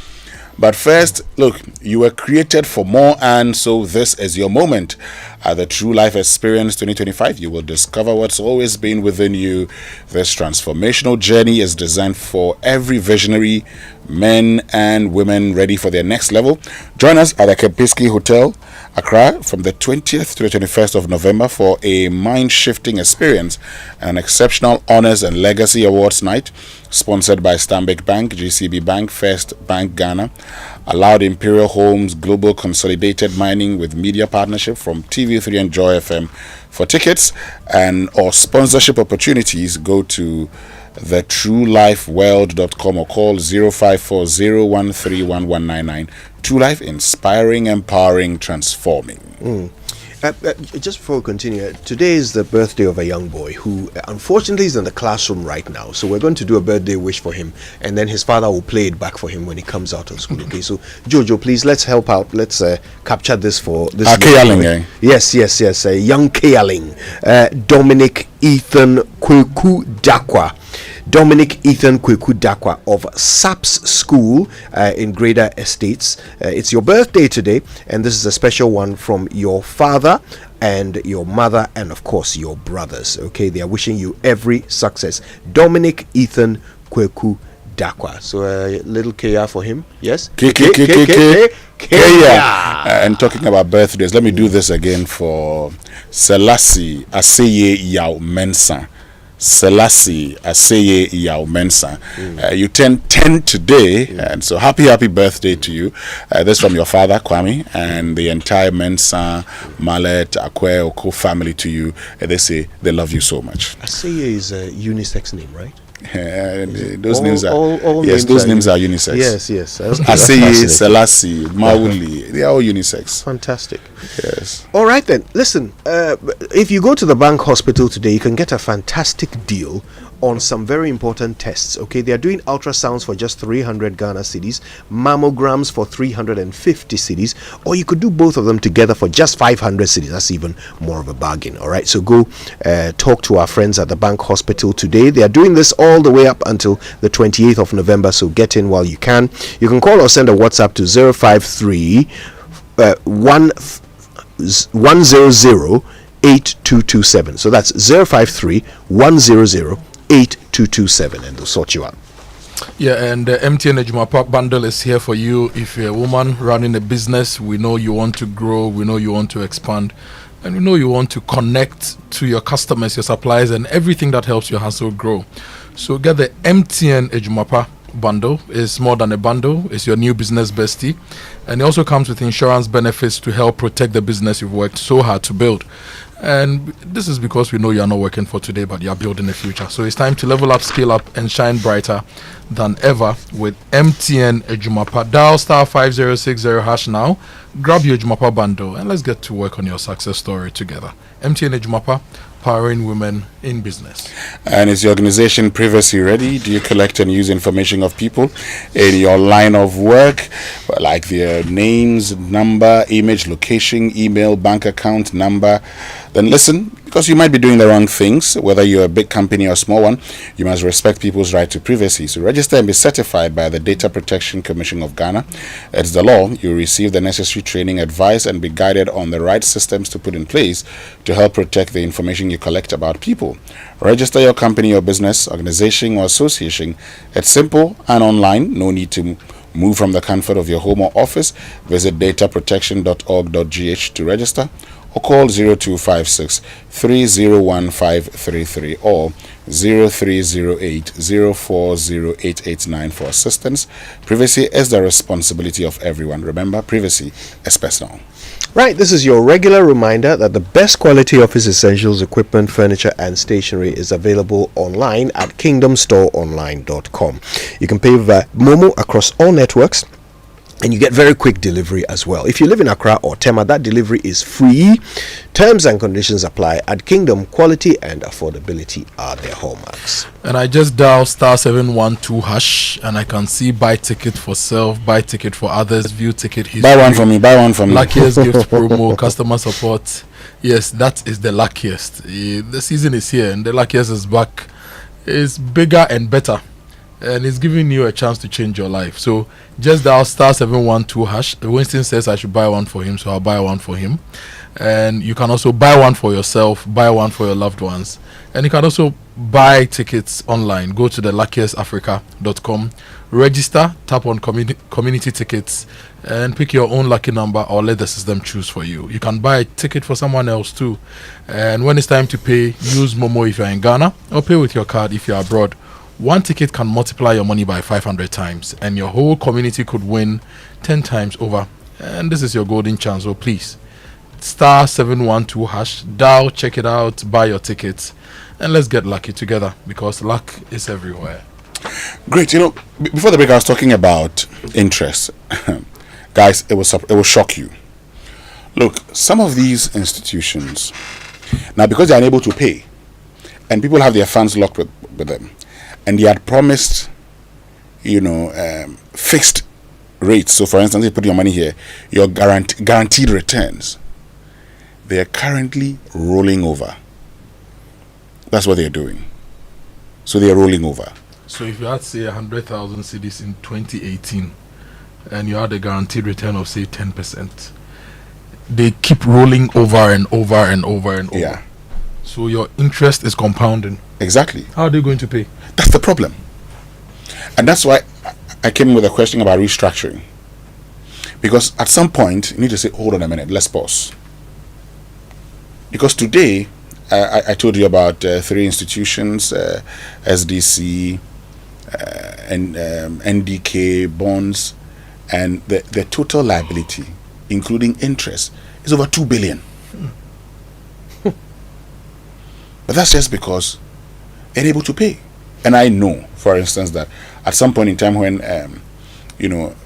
But first, look, you were created for more, and so this is your moment. At the True Life Experience 2025, you will discover what's always been within you. This transformational journey is designed for every visionary, men and women ready for their next level. Join us at the Kempinski Hotel, Accra, from the 20th to the 21st of November for a mind-shifting experience and an exceptional Honors and Legacy Awards night, sponsored by Stanbic Bank, GCB Bank, First Bank Ghana, Allowed Imperial Homes, Global Consolidated Mining with media partnership from TV3 and Joy FM. For tickets and or sponsorship opportunities, go to thetruelifeworld.com or call 0540131199. True Life, inspiring, empowering, transforming. Just before we continue, today is the birthday of a young boy who unfortunately is in the classroom right now. So we're going to do a birthday wish for him, and then his father will play it back for him when he comes out of school. Okay, so Jojo, please, let's help out. Let's capture this for this. Kealing, eh? Yes. Young Kealing, Dominic Ethan Kweku Dakwa. Dominic Ethan Kweku Dakwa of SAPS School in Greater Estates. It's your birthday today, and this is a special one from your father and your mother and of course your brothers. Okay, they are wishing you every success. Dominic Ethan Kweku Dakwa. So a little Kaya for him. Yes? Kaya. And talking about birthdays, let me do this again for Selassie Aseye Yao Mensah. Selassie Aseye Yao Mensah. You turn 10 today, and so happy birthday to you. This from your father Kwame and the entire Mensah, Mallet, Akwe, Oko family to you. They say they love you so much. Aseye is a unisex name, right? Those names are unisex. Yes. Aseye, Selassie, Mauli, they are all unisex. Fantastic. Yes. All right then. Listen, if you go to the Bank Hospital today, you can get a fantastic deal on some very important tests. Okay, they are doing ultrasounds for just 300 Ghana cedis, mammograms for 350 cedis, or you could do both of them together for just 500 cedis. That's even more of a bargain. All right, so go talk to our friends at the Bank Hospital today. They are doing this all the way up until the 28th of November, so get in while you can. You can call or send a WhatsApp to 053 100 8227. So that's 053 100 8227, and they'll sort you out. Yeah, and the MTN Ejumapa bundle is here for you. If you're a woman running a business, we know you want to grow, we know you want to expand, and we know you want to connect to your customers, your suppliers, and everything that helps your hustle grow. So get the MTN Ejumapa bundle. It's more than a bundle, it's your new business bestie, and it also comes with insurance benefits to help protect the business you've worked so hard to build. And this is because we know you are not working for today, but you are building a future. So it's time to level up, scale up, and shine brighter than ever with MTN Ejumapa. Dial star 5060 hash now. Grab your Ejumapa bundle and let's get to work on your success story together. MTN Ejumapa, powering women in business. And is your organization privacy ready? Do you collect and use information of people in your line of work, like their names, number, image, location, email, bank account, number? Then listen, because you might be doing the wrong things. Whether you're a big company or a small one, you must respect people's right to privacy. So register and be certified by the Data Protection Commission of Ghana. It's the law. You receive the necessary training, advice, and be guided on the right systems to put in place to help protect the information you collect about people. Register your company or business, organization or association. It's simple and online. No need to move from the comfort of your home or office. Visit dataprotection.org.gh to register, or call 0256 301533 or 0308 040889 for assistance. Privacy is the responsibility of everyone. Remember, privacy is personal. Right, this is your regular reminder that the best quality office essentials, equipment, furniture, and stationery is available online at kingdomstoreonline.com. You can pay via Momo across all networks, and you get very quick delivery as well. If you live in Accra or Tema, that delivery is free. Terms and conditions apply. At Kingdom, quality and affordability are their hallmarks. And I just dial star 712 hash, and I can see buy ticket for self, buy ticket for others, view ticket history. Buy one for me, buy one for me. Luckiest gift promo, customer support. Yes, that is the luckiest. The season is here, and the luckiest is back. It's bigger and better, and it's giving you a chance to change your life. So just dial star 712 hash. Winston says I should buy one for him, so I'll buy one for him. And you can also buy one for yourself, buy one for your loved ones, and you can also buy tickets online. Go to the luckiestafrica.com, register, tap on community tickets, and pick your own lucky number, or let the system choose for you. You can buy a ticket for someone else too, and when it's time to pay, use Momo if you're in Ghana, or pay with your card if you're abroad. One ticket can multiply your money by 500 times, and your whole community could win 10 times over. And this is your golden chance, so please, star 712 hash, dial, check it out, buy your tickets, and let's get lucky together, because luck is everywhere. Great. You know, before the break, I was talking about interest. Guys, it will shock you. Look, some of these institutions, now because they're unable to pay, and people have their funds locked with them, and they had promised, fixed rates. So, for instance, you put your money here, your guaranteed returns. They are currently rolling over. That's what they're doing. So they are rolling over. So if you had, say, 100,000 cedis in 2018, and you had a guaranteed return of, say, 10%, they keep rolling over and over and over and over. Yeah. So your interest is compounding. Exactly. How are they going to pay? That's the problem. And that's why I came with a question about restructuring. Because at some point, you need to say, hold on a minute, let's pause. Because today, I told you about 3 institutions, SDC, and NDK bonds, and the total liability, including interest, is over 2 billion. But that's just because they're able to pay. And I know, for instance, that at some point in time when,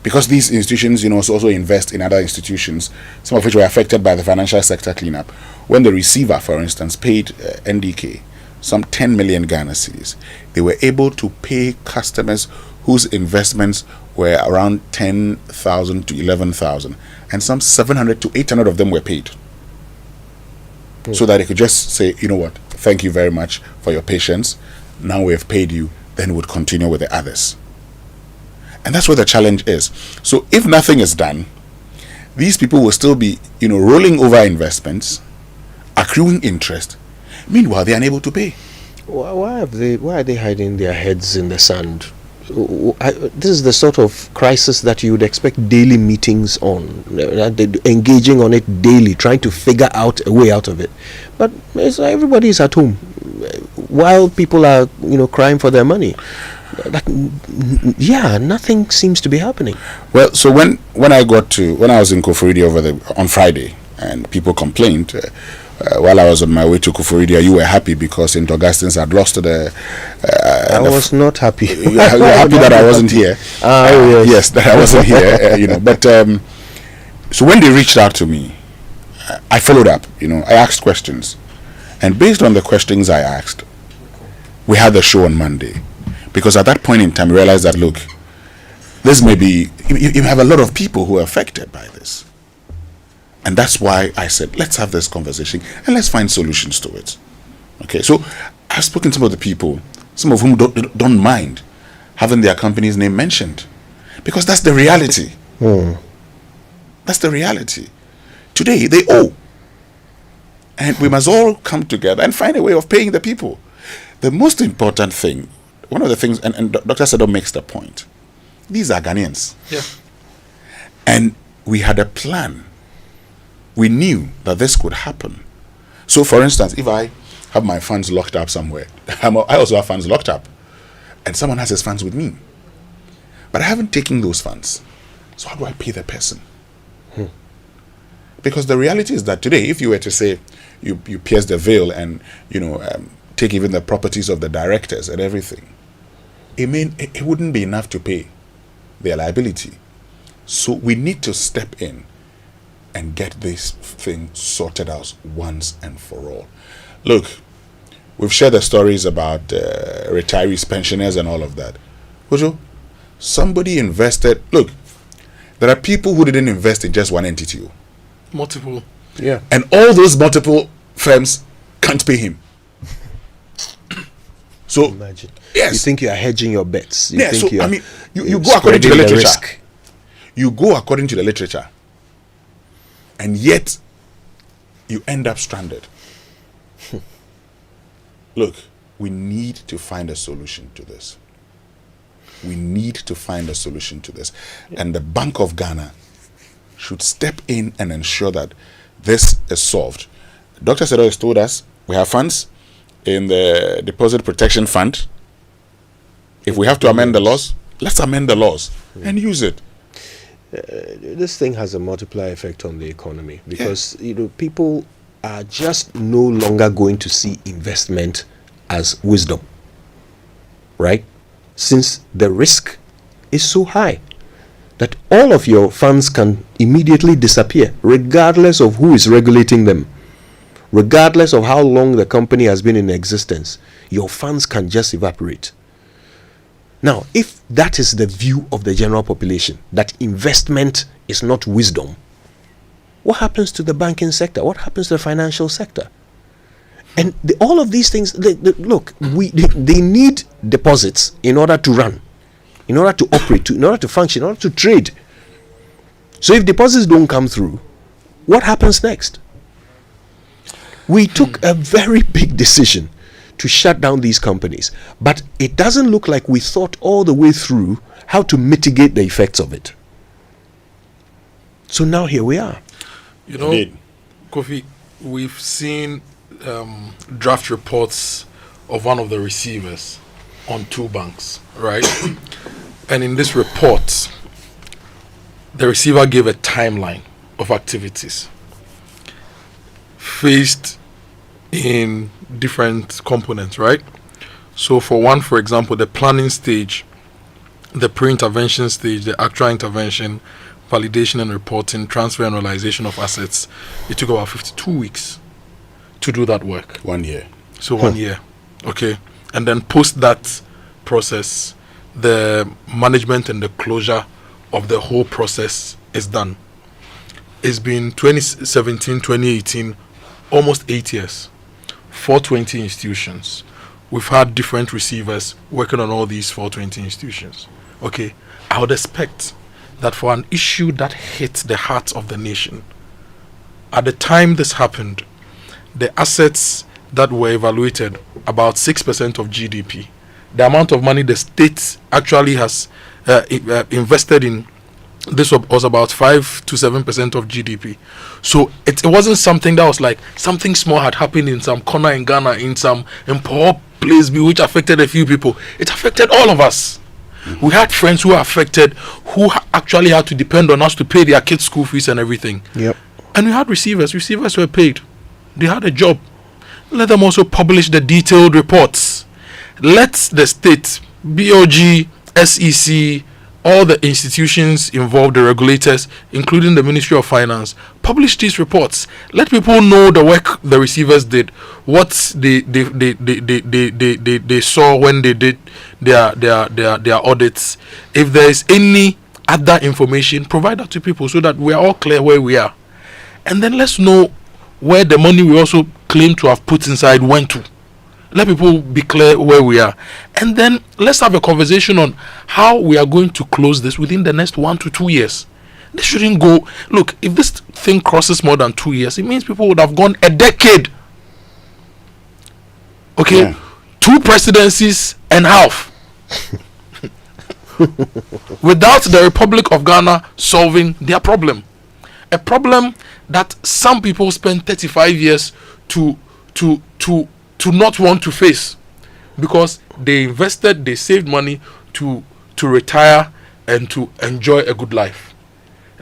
because these institutions, also invest in other institutions, some of which were affected by the financial sector cleanup, when the receiver, for instance, paid NDK some 10 million Ghana cedis, they were able to pay customers whose investments were around 10,000 to 11,000, and some 700 to 800 of them were paid. So that they could just say, you know what, thank you very much for your patience. Now we have paid you, then we would continue with the others. And that's where the challenge is. So if nothing is done, these people will still be, rolling over investments, accruing interest. Meanwhile, they are unable to pay. Why are they hiding their heads in the sand? This is the sort of crisis that you would expect daily meetings on, engaging on it daily, trying to figure out a way out of it. But everybody is at home while people are, crying for their money. Nothing seems to be happening. Well, so when I was in Koforidi on Friday, and people complained, while I was on my way to Kufuridia, you were happy because St. Augustine's had lost to the... I was not happy. You were happy that I wasn't here. Yes, that I wasn't here, But so when they reached out to me, I followed up, I asked questions. And based on the questions I asked, we had the show on Monday. Because at that point in time, we realized that, look, this may be... You have a lot of people who are affected by this. And that's why I said, let's have this conversation and let's find solutions to it. Okay, so I've spoken to some of the people, some of whom don't mind having their company's name mentioned. Because that's the reality. That's the reality. Today, they owe. And we must all come together and find a way of paying the people. The most important thing, one of the things, and Dr. Sedo makes the point, these are Ghanaians. Yeah. And we had a plan. We knew that this could happen. So, for instance, if I have my funds locked up somewhere, I also have funds locked up, and someone has his funds with me. But I haven't taken those funds. So how do I pay the person? Because the reality is that today, if you were to say you pierce the veil and take even the properties of the directors and everything, it wouldn't be enough to pay their liability. So we need to step in and get this thing sorted out once and for all. Look, we've shared the stories about retirees, pensioners, and all of that. Kojo, somebody invested. Look, there are people who didn't invest in just one entity. Multiple. Yeah. And all those multiple firms can't pay him. So imagine. Yes. You think you are hedging your bets. You go according to the literature. Risk. You go according to the literature. And yet, you end up stranded. Look, we need to find a solution to this. We need to find a solution to this. And the Bank of Ghana should step in and ensure that this is solved. Dr. Sedo has told us we have funds in the Deposit Protection Fund. If we have to amend the laws, let's amend the laws and use it. This thing has a multiplier effect on the economy because people are just no longer going to see investment as wisdom, right? Since the risk is so high that all of your funds can immediately disappear regardless of who is regulating them, regardless of how long the company has been in existence. Your funds can just evaporate. Now, if that is the view of the general population, that investment is not wisdom, what happens to the banking sector? What happens to the financial sector? And all of these things, they need deposits in order to run, in order to operate, in order to function, in order to trade. So if deposits don't come through, what happens next? We took a very big decision to shut down these companies, but it doesn't look like we thought all the way through how to mitigate the effects of it. So now here we are. Kofi, we've seen draft reports of one of the receivers on two banks, right? And in this report, the receiver gave a timeline of activities faced in different components, right? So for example, the planning stage, the pre-intervention stage, the actual intervention, validation and reporting, transfer and realization of assets, it took about 52 weeks to do that work. 1 year. So 1 year. Okay. And then post that process, the management and the closure of the whole process is done. It's been 2017, 2018, almost 8 years. 420 institutions. We've had different receivers working on all these 420 institutions. Okay. I would expect that for an issue that hit the heart of the nation, at the time this happened, the assets that were evaluated, about 6% of GDP, the amount of money the state actually has invested in this was about 5 to 7% of GDP. So it wasn't something that was like something small had happened in some corner in Ghana, in poor place which affected a few people. It affected all of us. We had friends who were affected, who actually had to depend on us to pay their kids' school fees and everything. Yep. And we had receivers. Receivers were paid. They had a job. Let them also publish the detailed reports. Let the state, BOG, SEC, all the institutions involved, the regulators, including the Ministry of Finance, publish these reports. Let people know the work the receivers did, what they saw when they did their audits. If there is any other information, provide that to people so that we are all clear where we are. And then let's know where the money we also claim to have put inside went to. Let people be clear where we are. And then let's have a conversation on how we are going to close this within the next 1 to 2 years. This shouldn't go. Look, if this thing crosses more than 2 years, it means people would have gone a decade. Okay? Yeah. 2 presidencies and half. Without the Republic of Ghana solving their problem. A problem that some people spend 35 years to not want to face, because they invested, they saved money to retire and to enjoy a good life.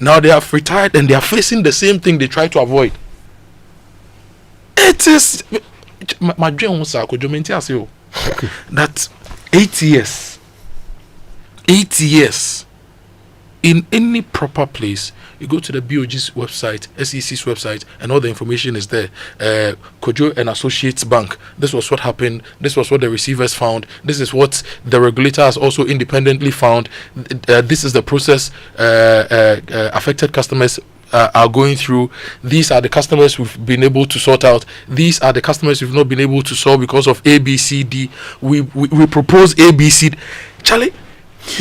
Now they have retired and they are facing the same thing they try to avoid. It is my dream was that 8 years in any proper place. You go to the BOG's website, SEC's website, and all the information is there. Kojo and Associates Bank. This was what happened. This was what the receivers found. This is what the regulator has also independently found. This is the process affected customers are going through. These are the customers we've been able to sort out. These are the customers we've not been able to solve because of A, B, C, D. We propose A, B, C. Charlie,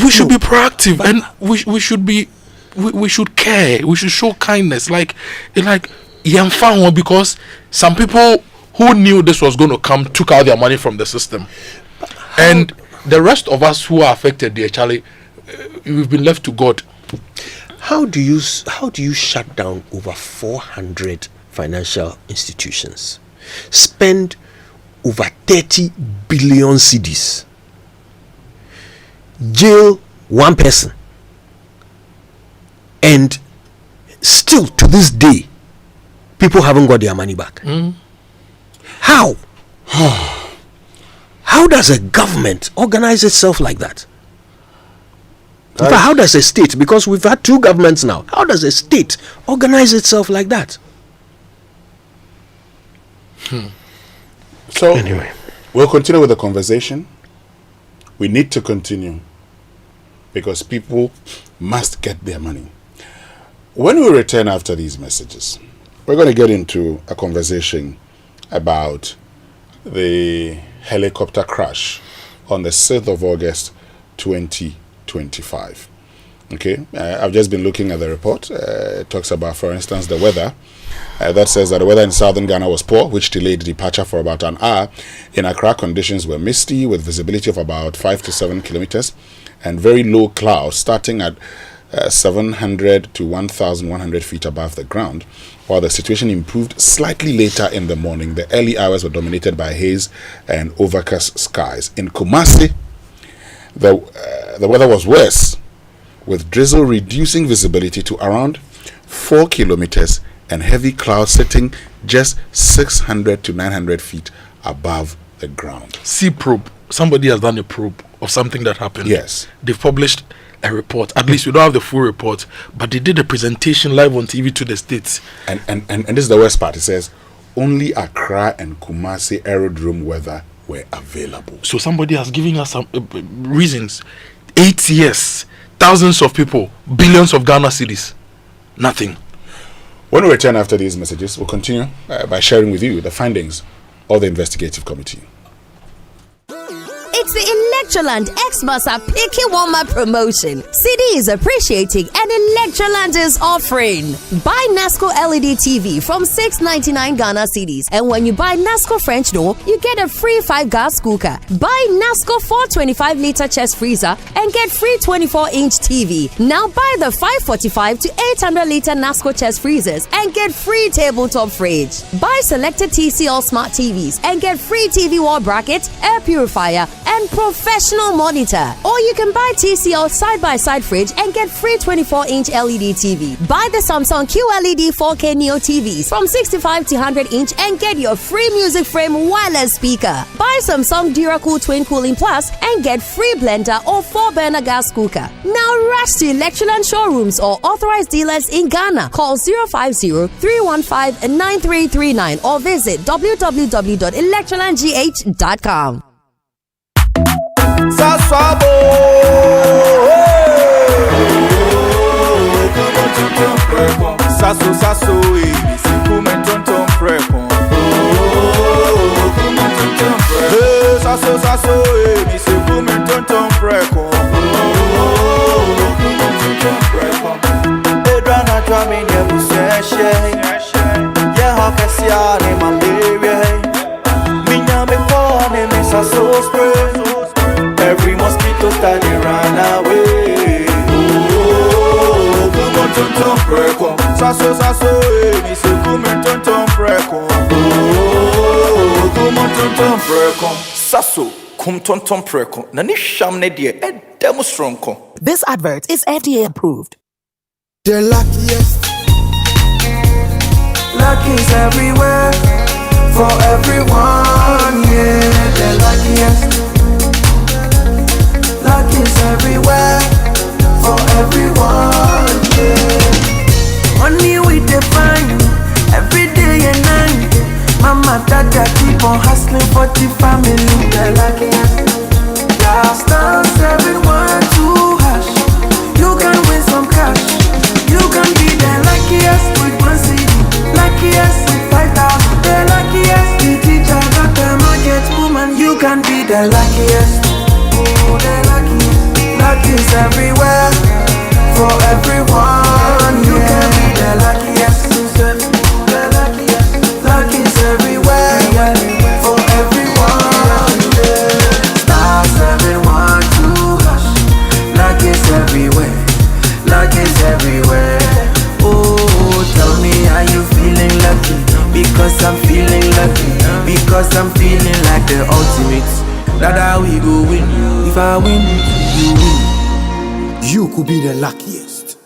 we should be proactive, and we should be. We should care. We should show kindness, like because some people who knew this was going to come took out their money from the system, and the rest of us who are affected, dear Charlie, we've been left to God. How do you shut down over 400 financial institutions, spend over 30 billion cedis, jail one person? And still to this day, people haven't got their money back. How? How does a government organize itself like that? In fact, how does a state, because we've had 2 governments now, how does a state organize itself like that? So, anyway, we'll continue with the conversation. We need to continue because people must get their money. When we return after these messages, we're going to get into a conversation about the helicopter crash on the 6th of August 2025. Okay, I've just been looking at the report. It talks about, for instance, the weather. That says that the weather in southern Ghana was poor, which delayed departure for about an hour. In Accra, conditions were misty with visibility of about 5 to 7 kilometers and very low clouds starting at 700 to 1,100 feet above the ground. While the situation improved slightly later in the morning, the early hours were dominated by haze and overcast skies. In Kumasi, the weather was worse, with drizzle reducing visibility to around 4 kilometers and heavy clouds sitting just 600 to 900 feet above the ground. Sea probe. Somebody has done a probe of something that happened. Yes. They've published a report. At least we don't have the full report, but they did a presentation live on TV to the states. And this is the worst part. It says only Accra and Kumasi aerodrome weather were available. So somebody has given us some reasons. 8 years, thousands of people, billions of Ghana cedis, nothing. When we return after these messages, we'll continue by sharing with you the findings of the investigative committee. It's the Electroland Xmas Picky Warmer promotion. CD is appreciating and Electroland is offering. Buy Nasco LED TV from $6.99 Ghana cedis, and when you buy Nasco French door, you get a free 5 gas cooker. Buy Nasco 425-liter chest freezer and get free 24-inch TV. Now buy the 545 to 800-liter Nasco chest freezers and get free tabletop fridge. Buy selected TCL smart TVs and get free TV wall bracket, air purifier, and and professional monitor. Or you can buy TCL side-by-side fridge and get free 24-inch LED TV. Buy the Samsung QLED 4K Neo TVs from 65 to 100-inch and get your free music frame wireless speaker. Buy Samsung DuraCool Twin Cooling Plus and get free blender or 4-burner gas cooker. Now rush to Electroland showrooms or authorized dealers in Ghana. Call 050-315-9339 or visit www.electrolandgh.com. Every mosquito study run away. Oh, come on, tonton preko. Sasso, mi se come tonton preko. Oh, come on, tonton preko. Sasso, come tonton preko. Nani sham ne die, demo stronko. This advert is FDA approved. The luckiest. Luck is everywhere. For everyone, yeah. The luckiest. Luck is everywhere, for everyone, yeah. Money we define, every day and night. Mama, dada keep on hustling for the family. The luckiest. Last dance, everyone to hush. You can win some cash. You can be the luckiest with 1 CD. Luckiest with 5,000. The luckiest. The teacher got the market woman. You can be the luckiest. Luck is everywhere, for everyone. You can be the luckiest. The luckiest. Luck is everywhere, yeah, for everyone. Yeah. Stars everyone to hush. Luck is everywhere. Luck is everywhere. Oh, tell me, are you feeling lucky? Because I'm feeling lucky. Because I'm feeling like the ultimate. That we go win. If I win, you win. You could be the luckiest.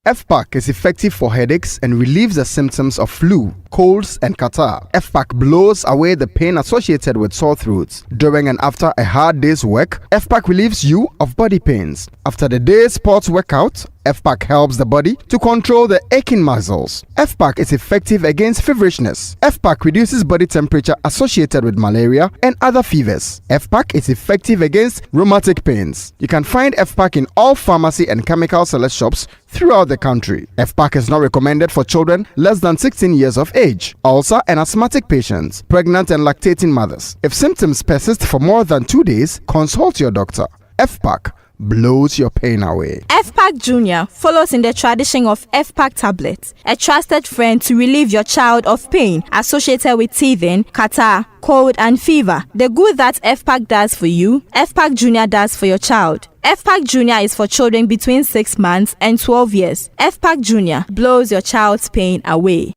FPAC is effective for headaches and relieves the symptoms of flu, colds, and catarrh. FPAC blows away the pain associated with sore throats. During and after a hard day's work, FPAC relieves you of body pains. After the day's sports workout, FPAC helps the body to control the aching muscles. FPAC is effective against feverishness. FPAC reduces body temperature associated with malaria and other fevers. FPAC is effective against rheumatic pains. You can find FPAC in all pharmacy and chemical select shops throughout the country. FPAC is not recommended for children less than 16 years of age, ulcer and asthmatic patients, pregnant and lactating mothers. If symptoms persist for more than 2 days, consult your doctor. FPAC blows your pain away. FPAC Junior follows in the tradition of FPAC tablets, a trusted friend to relieve your child of pain associated with teething, catarrh, cold and fever. The good that FPAC does for you, FPAC Junior does for your child. FPAC Junior is for children between 6 months and 12 years. FPAC Junior blows your child's pain away.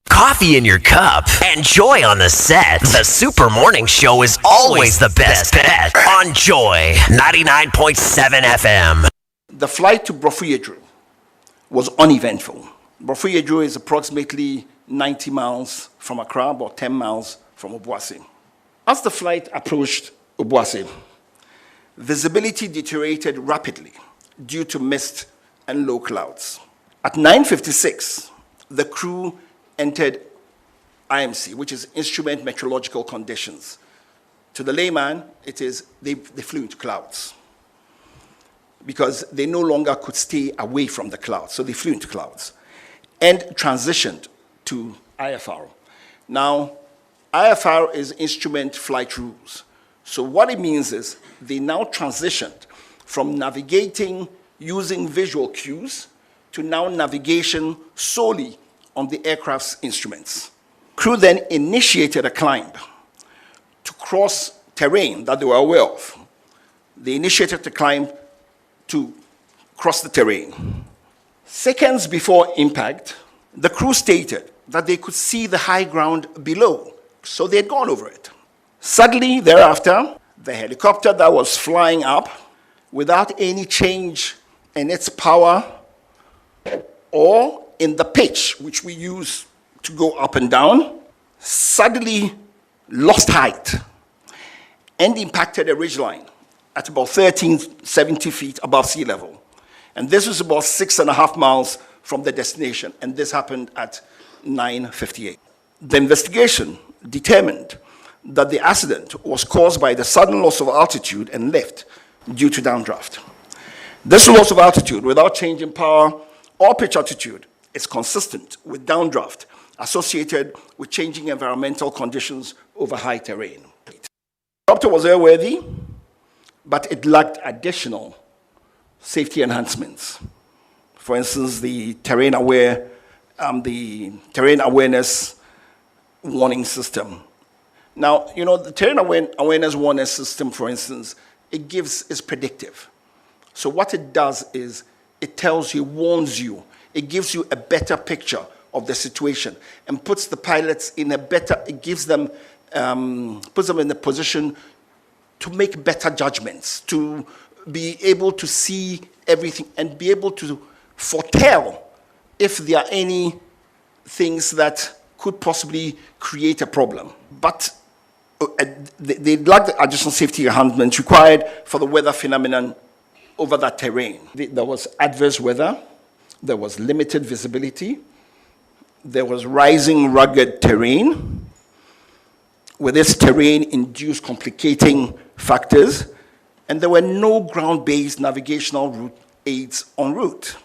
Coffee in your cup and joy on the set. The Super Morning Show is always the best bet on Joy 99.7 FM. The flight to Brofuyedru was uneventful. Brofuyedru is approximately 90 miles from Accra, about 10 miles from Obuasi. As the flight approached Obuasi, visibility deteriorated rapidly due to mist and low clouds. At 9:56, the crew entered IMC, which is Instrument Meteorological Conditions. To the layman, it is they flew into clouds because they no longer could stay away from the clouds, so they flew into clouds and transitioned to IFR. Now, IFR is Instrument Flight Rules. So what it means is they now transitioned from navigating using visual cues to now navigation solely on the aircraft's instruments. Crew then initiated a climb to cross terrain that they were aware of. They initiated the climb to cross the terrain. Seconds before impact, the crew stated that they could see the high ground below, so they had gone over it. Suddenly thereafter, the helicopter that was flying up without any change in its power or in the pitch, which we use to go up and down, suddenly lost height and impacted a ridgeline at about 1370 feet above sea level. And this was about 6.5 miles from the destination, and this happened at 9:58. The investigation determined that the accident was caused by the sudden loss of altitude and lift due to downdraft. This loss of altitude without change in power or pitch altitude is consistent with downdraft associated with changing environmental conditions over high terrain. The helicopter was airworthy, but it lacked additional safety enhancements. For instance, the terrain awareness warning system. Now, the terrain awareness warning system, for instance, is predictive. So what it does is it tells you, warns you, it gives you a better picture of the situation and puts the pilots in puts them in a position to make better judgments, to be able to see everything and be able to foretell if there are any things that could possibly create a problem. But they lack the additional safety enhancements required for the weather phenomenon over that terrain. There was adverse weather, there was limited visibility, there was rising rugged terrain, with this terrain induced complicating factors, and there were no ground-based navigational route aids en route.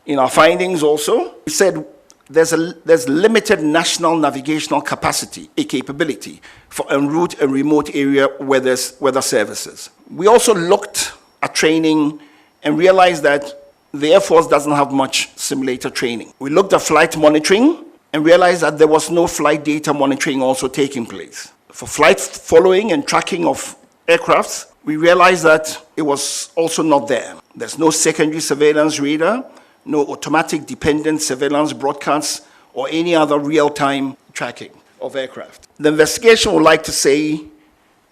In our findings also, we said there's limited national navigational capability for en route and remote area weather services. We also looked at training and realized that the Air Force doesn't have much simulator training. We looked at flight monitoring and realized that there was no flight data monitoring also taking place. For flight following and tracking of aircrafts, we realized that it was also not there. There's no secondary surveillance radar, no automatic dependent surveillance broadcasts, or any other real-time tracking of aircraft. The investigation would like to say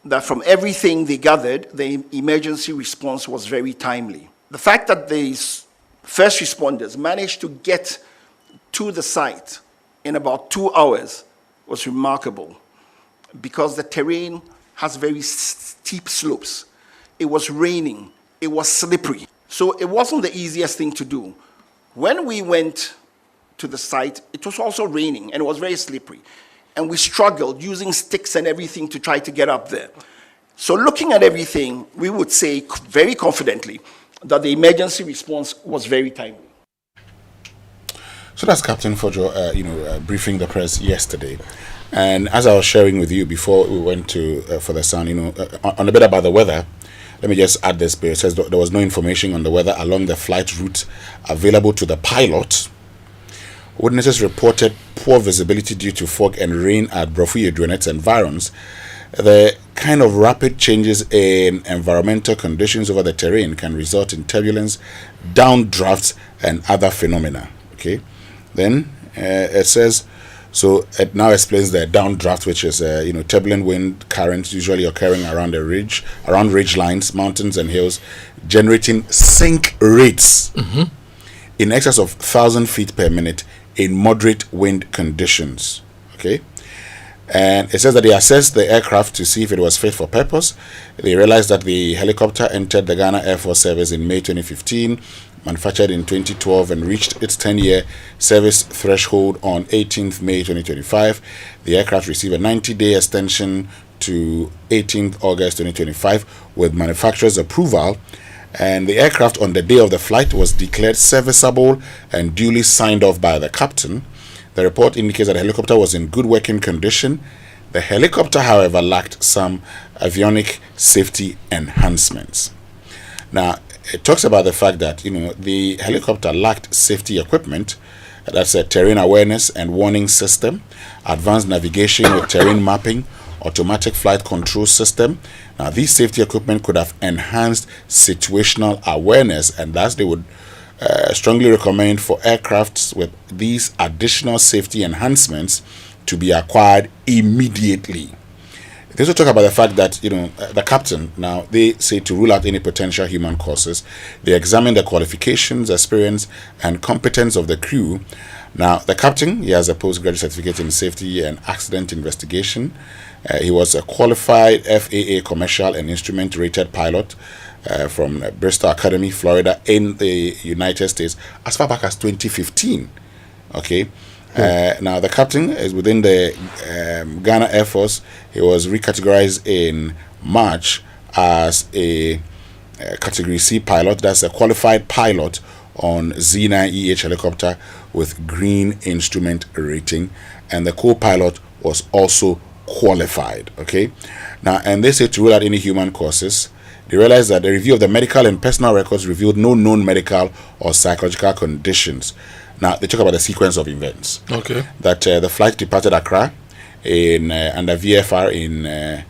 that from everything they gathered, the emergency response was very timely. The fact that these first responders managed to get to the site in about 2 hours was remarkable because the terrain has very steep slopes. It was raining, it was slippery. So it wasn't the easiest thing to do. When we went to the site, it was also raining and it was very slippery. And we struggled using sticks and everything to try to get up there. So looking at everything, we would say very confidently that the emergency response was very timely. So that's Captain Kojo, briefing the press yesterday. And as I was sharing with you before we went to for the sun, on a bit about the weather, let me just add this bit. It says there was no information on the weather along the flight route available to the pilot. Witnesses reported poor visibility due to fog and rain at Brofuyedru and its environs. The kind of rapid changes in environmental conditions over the terrain can result in turbulence, downdrafts, and other phenomena. Okay, then it says, so it now explains the downdraft, which is turbulent wind currents usually occurring around ridge lines, mountains, and hills, generating sink rates in excess of 1,000 feet per minute in moderate wind conditions. Okay. And it says that they assessed the aircraft to see if it was fit for purpose. They realized that the helicopter entered the Ghana Air Force service in May 2015, manufactured in 2012, and reached its 10-year service threshold on 18th May 2025. The aircraft received a 90-day extension to 18th August 2025 with manufacturer's approval. And the aircraft on the day of the flight was declared serviceable and duly signed off by the captain. The report indicates that the helicopter was in good working condition. The helicopter, however, lacked some avionic safety enhancements. Now, it talks about the fact that, the helicopter lacked safety equipment. That's a terrain awareness and warning system, advanced navigation with terrain mapping, automatic flight control system. Now, these safety equipment could have enhanced situational awareness, and thus they would strongly recommend for aircrafts with these additional safety enhancements to be acquired immediately. They also talk about the fact that, the captain, now they say to rule out any potential human causes, they examine the qualifications, experience, and competence of the crew. Now, the captain, he has a postgraduate certificate in safety and accident investigation. He was a qualified FAA commercial and instrument rated pilot from Bristol Academy, Florida, in the United States as far back as 2015. Okay. Now, the captain is within the Ghana Air Force. He was recategorized in March as a Category C pilot. That's a qualified pilot on Z9EH helicopter with green instrument rating. And the co-pilot was also qualified. Okay. Now, and they say to rule out any human causes. They realized that the review of the medical and personal records revealed no known medical or psychological conditions. Now, they talk about the sequence of events. Okay. That the flight departed Accra in under VFR in...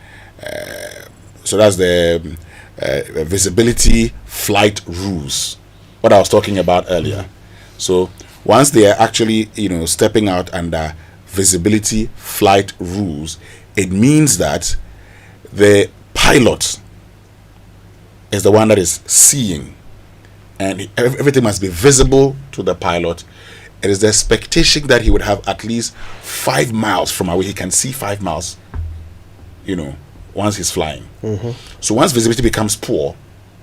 so that's the visibility flight rules. What I was talking about earlier. So, once they are actually, stepping out under visibility flight rules, it means that the pilot is the one that is seeing, and everything must be visible to the pilot. It is the expectation that he would have at least 5 miles from away. He can see 5 miles, once he's flying. So once visibility becomes poor,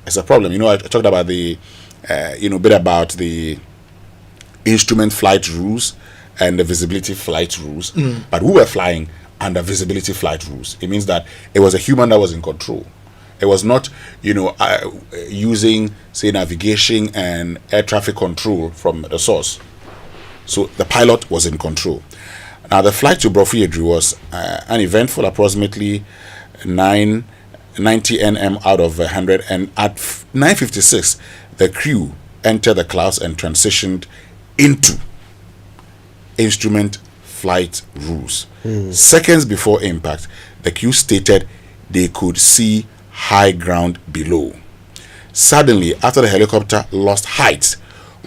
it's a problem. I talked about the, bit about the instrument flight rules and the visibility flight rules. But we were flying under visibility flight rules. It means that it was a human that was in control. It was not, using, say, navigation and air traffic control from the source. So the pilot was in control. Now, the flight to Brofuyedru was uneventful, approximately 90 nm out of 100. And at 9:56, the crew entered the clouds and transitioned into instrument flight rules. Seconds before impact, the crew stated they could see high ground below. Suddenly, after the helicopter lost height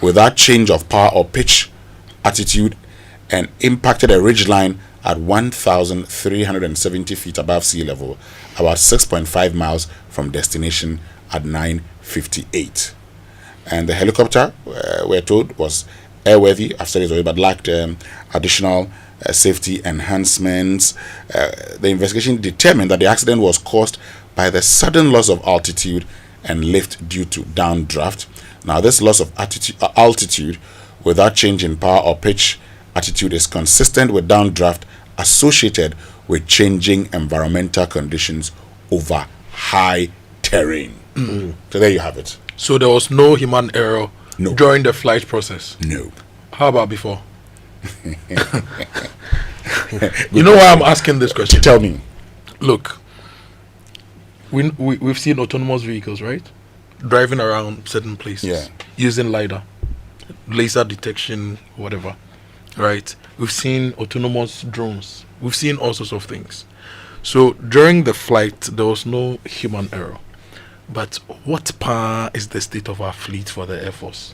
without change of power or pitch, attitude, and impacted a ridgeline at 1,370 feet above sea level, about 6.5 miles from destination at 9:58. And the helicopter, we're told, was airworthy after this, but lacked additional safety enhancements. The investigation determined that the accident was caused by the sudden loss of altitude and lift due to downdraft. Now, this loss of altitude without change in power or pitch attitude is consistent with downdraft associated with changing environmental conditions over high terrain. So there you have it. So there was no human error during the flight process? No. How about before? You know why I'm asking this question? Tell me. Look, we've seen autonomous vehicles, right? Driving around certain places, using LiDAR, laser detection, whatever, right? We've seen autonomous drones. We've seen all sorts of things. So during the flight, there was no human error. But what is the state of our fleet for the Air Force?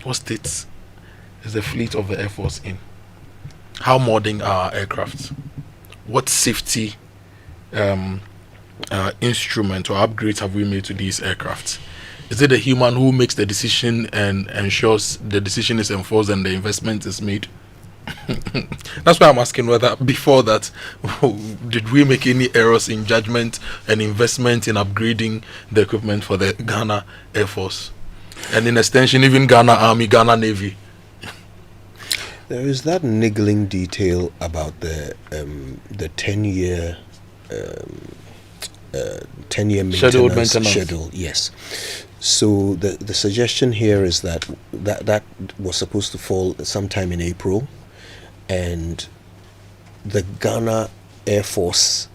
What state is the fleet of the Air Force in? How modern are our aircraft? What safety instrument or upgrades have we made to these aircraft? Is it the human who makes the decision and ensures the decision is enforced and the investment is made? That's why I'm asking whether before that did we make any errors in judgment and investment in upgrading the equipment for the Ghana Air Force, and in extension even Ghana Army, Ghana Navy? There is that niggling detail about the 10-year 10-year maintenance schedule. Yes. So the suggestion here is that was supposed to fall sometime in April, and the Ghana Air Force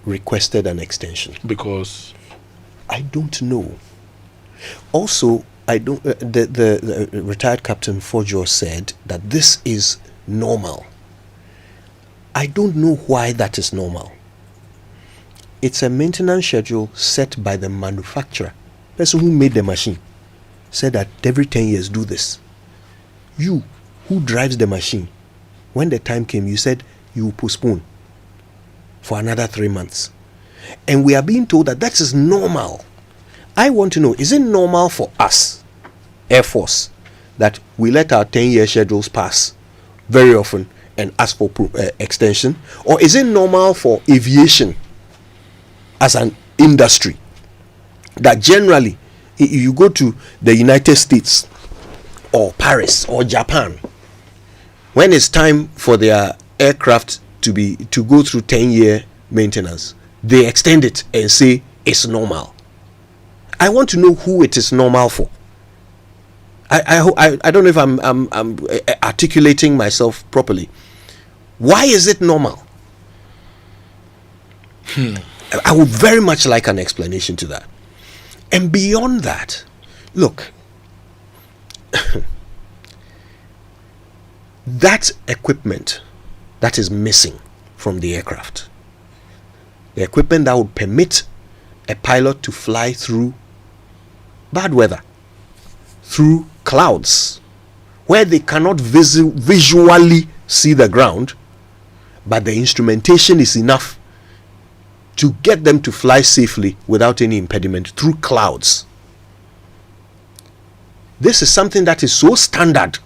requested an extension. Because? I don't know. Also, the retired Captain Kojo said that this is normal. I don't know why that is normal. It's a maintenance schedule set by the manufacturer. Person who made the machine said that every 10 years do this. You who drives the machine, when the time came, you said you postpone. for another 3 months. And we are being told that that is normal. I want to know, is it normal for us, Air Force, that we let our 10-year schedules pass very often and ask for extension? Or is it normal for aviation as an industry that generally you go to the United States or Paris or Japan, when it's time for their aircraft to go through 10-year maintenance, they extend it and say it's normal? I want to know who it is normal for. I don't know if I'm articulating myself properly. Why is it normal? I would very much like an explanation to that. And beyond that, look, that equipment that is missing from the aircraft, the equipment that would permit a pilot to fly through bad weather, through clouds, where they cannot visually see the ground, but the instrumentation is enough to get them to fly safely without any impediment through clouds. This is something that is so standard.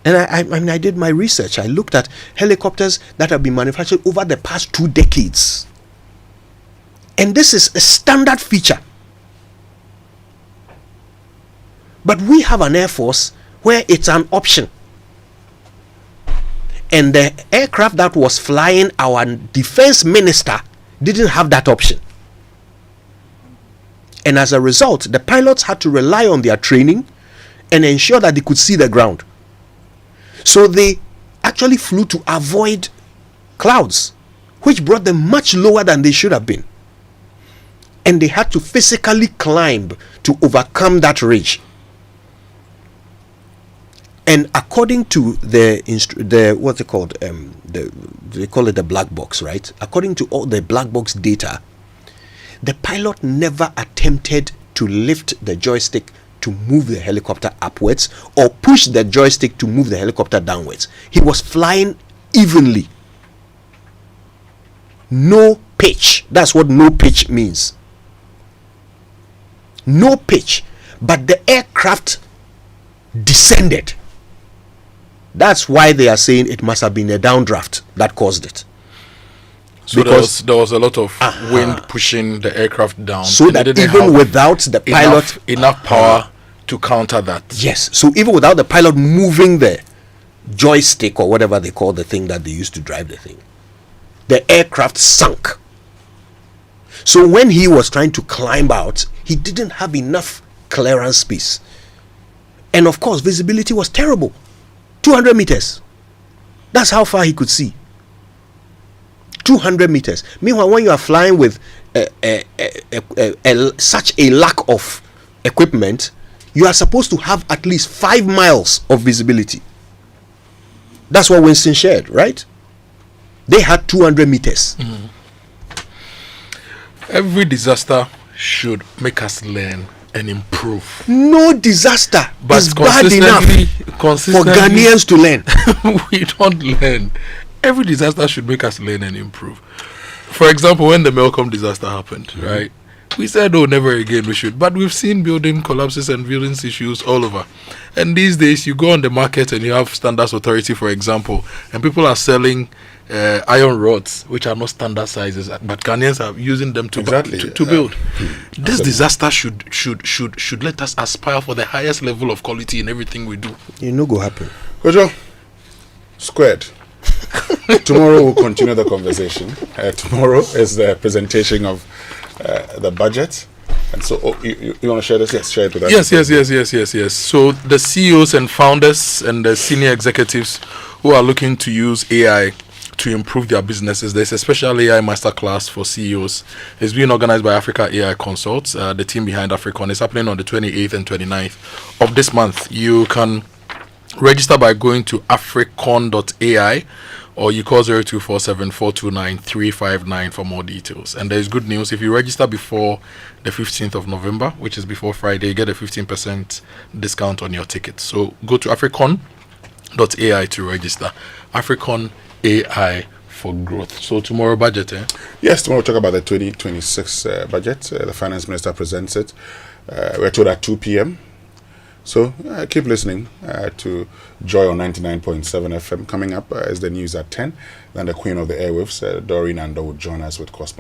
And I did my research. I looked at helicopters that have been manufactured over the past 2 decades. And this is a standard feature. But we have an Air Force where it's an option. And the aircraft that was flying our defense minister didn't have that option. And as a result, the pilots had to rely on their training and ensure that they could see the ground. So they actually flew to avoid clouds, which brought them much lower than they should have been. And they had to physically climb to overcome that ridge. And according to the what's it called? They call it the black box, right? According to all the black box data, the pilot never attempted to lift the joystick to move the helicopter upwards or push the joystick to move the helicopter downwards. He was flying evenly. No pitch. That's what no pitch means. No pitch. But the aircraft descended. That's why they are saying it must have been a downdraft that caused it. So because there was a lot of wind pushing the aircraft down. So that even without the pilot... Enough power to counter that. Yes. So even without the pilot moving the joystick or whatever they call the thing that they used to drive the thing, the aircraft sunk. So when he was trying to climb out, he didn't have enough clearance space. And of course, visibility was terrible. 200 meters. That's how far he could see. 200 meters. Meanwhile, when you are flying with such a lack of equipment, you are supposed to have at least 5 miles of visibility. That's what Winston shared, right? They had 200 meters. Every disaster should make us learn and improve. No disaster is bad enough for Ghanaians to learn. We don't learn. Every disaster should make us learn and improve. For example, when the Melcom disaster happened, right? We said, oh, never again we should. But we've seen building collapses and buildings issues all over. And these days, you go on the market and you have Standards Authority, for example, and people are selling iron rods, which are not standard sizes, but Ghanaians are using them to build. This disaster should let us aspire for the highest level of quality in everything we do. You know, go happen. Kojo, squared. Tomorrow we'll continue the conversation. Tomorrow is the presentation of the budget. And so, you want to share this? Yes, share it with us. Yes. So the CEOs and founders and the senior executives who are looking to use AI to improve their businesses, there's a special AI masterclass for CEOs. It's being organized by Africa AI Consults, the team behind Africon. It's happening on the 28th and 29th of this month. You can register by going to africon.ai or you call 0247-429-359 for more details. And there's good news. If you register before the 15th of November, which is before Friday, you get a 15% discount on your ticket. So go to africon.ai to register. Africon AI for growth. So tomorrow budget, eh? Yes, tomorrow we'll talk about the 2026 budget. The finance minister presents it. We're told at 2 p.m. So keep listening to Joy on 99.7 FM. Coming up is the news at 10. Then the queen of the airwaves, Doreen Ando, will join us with Cosmo.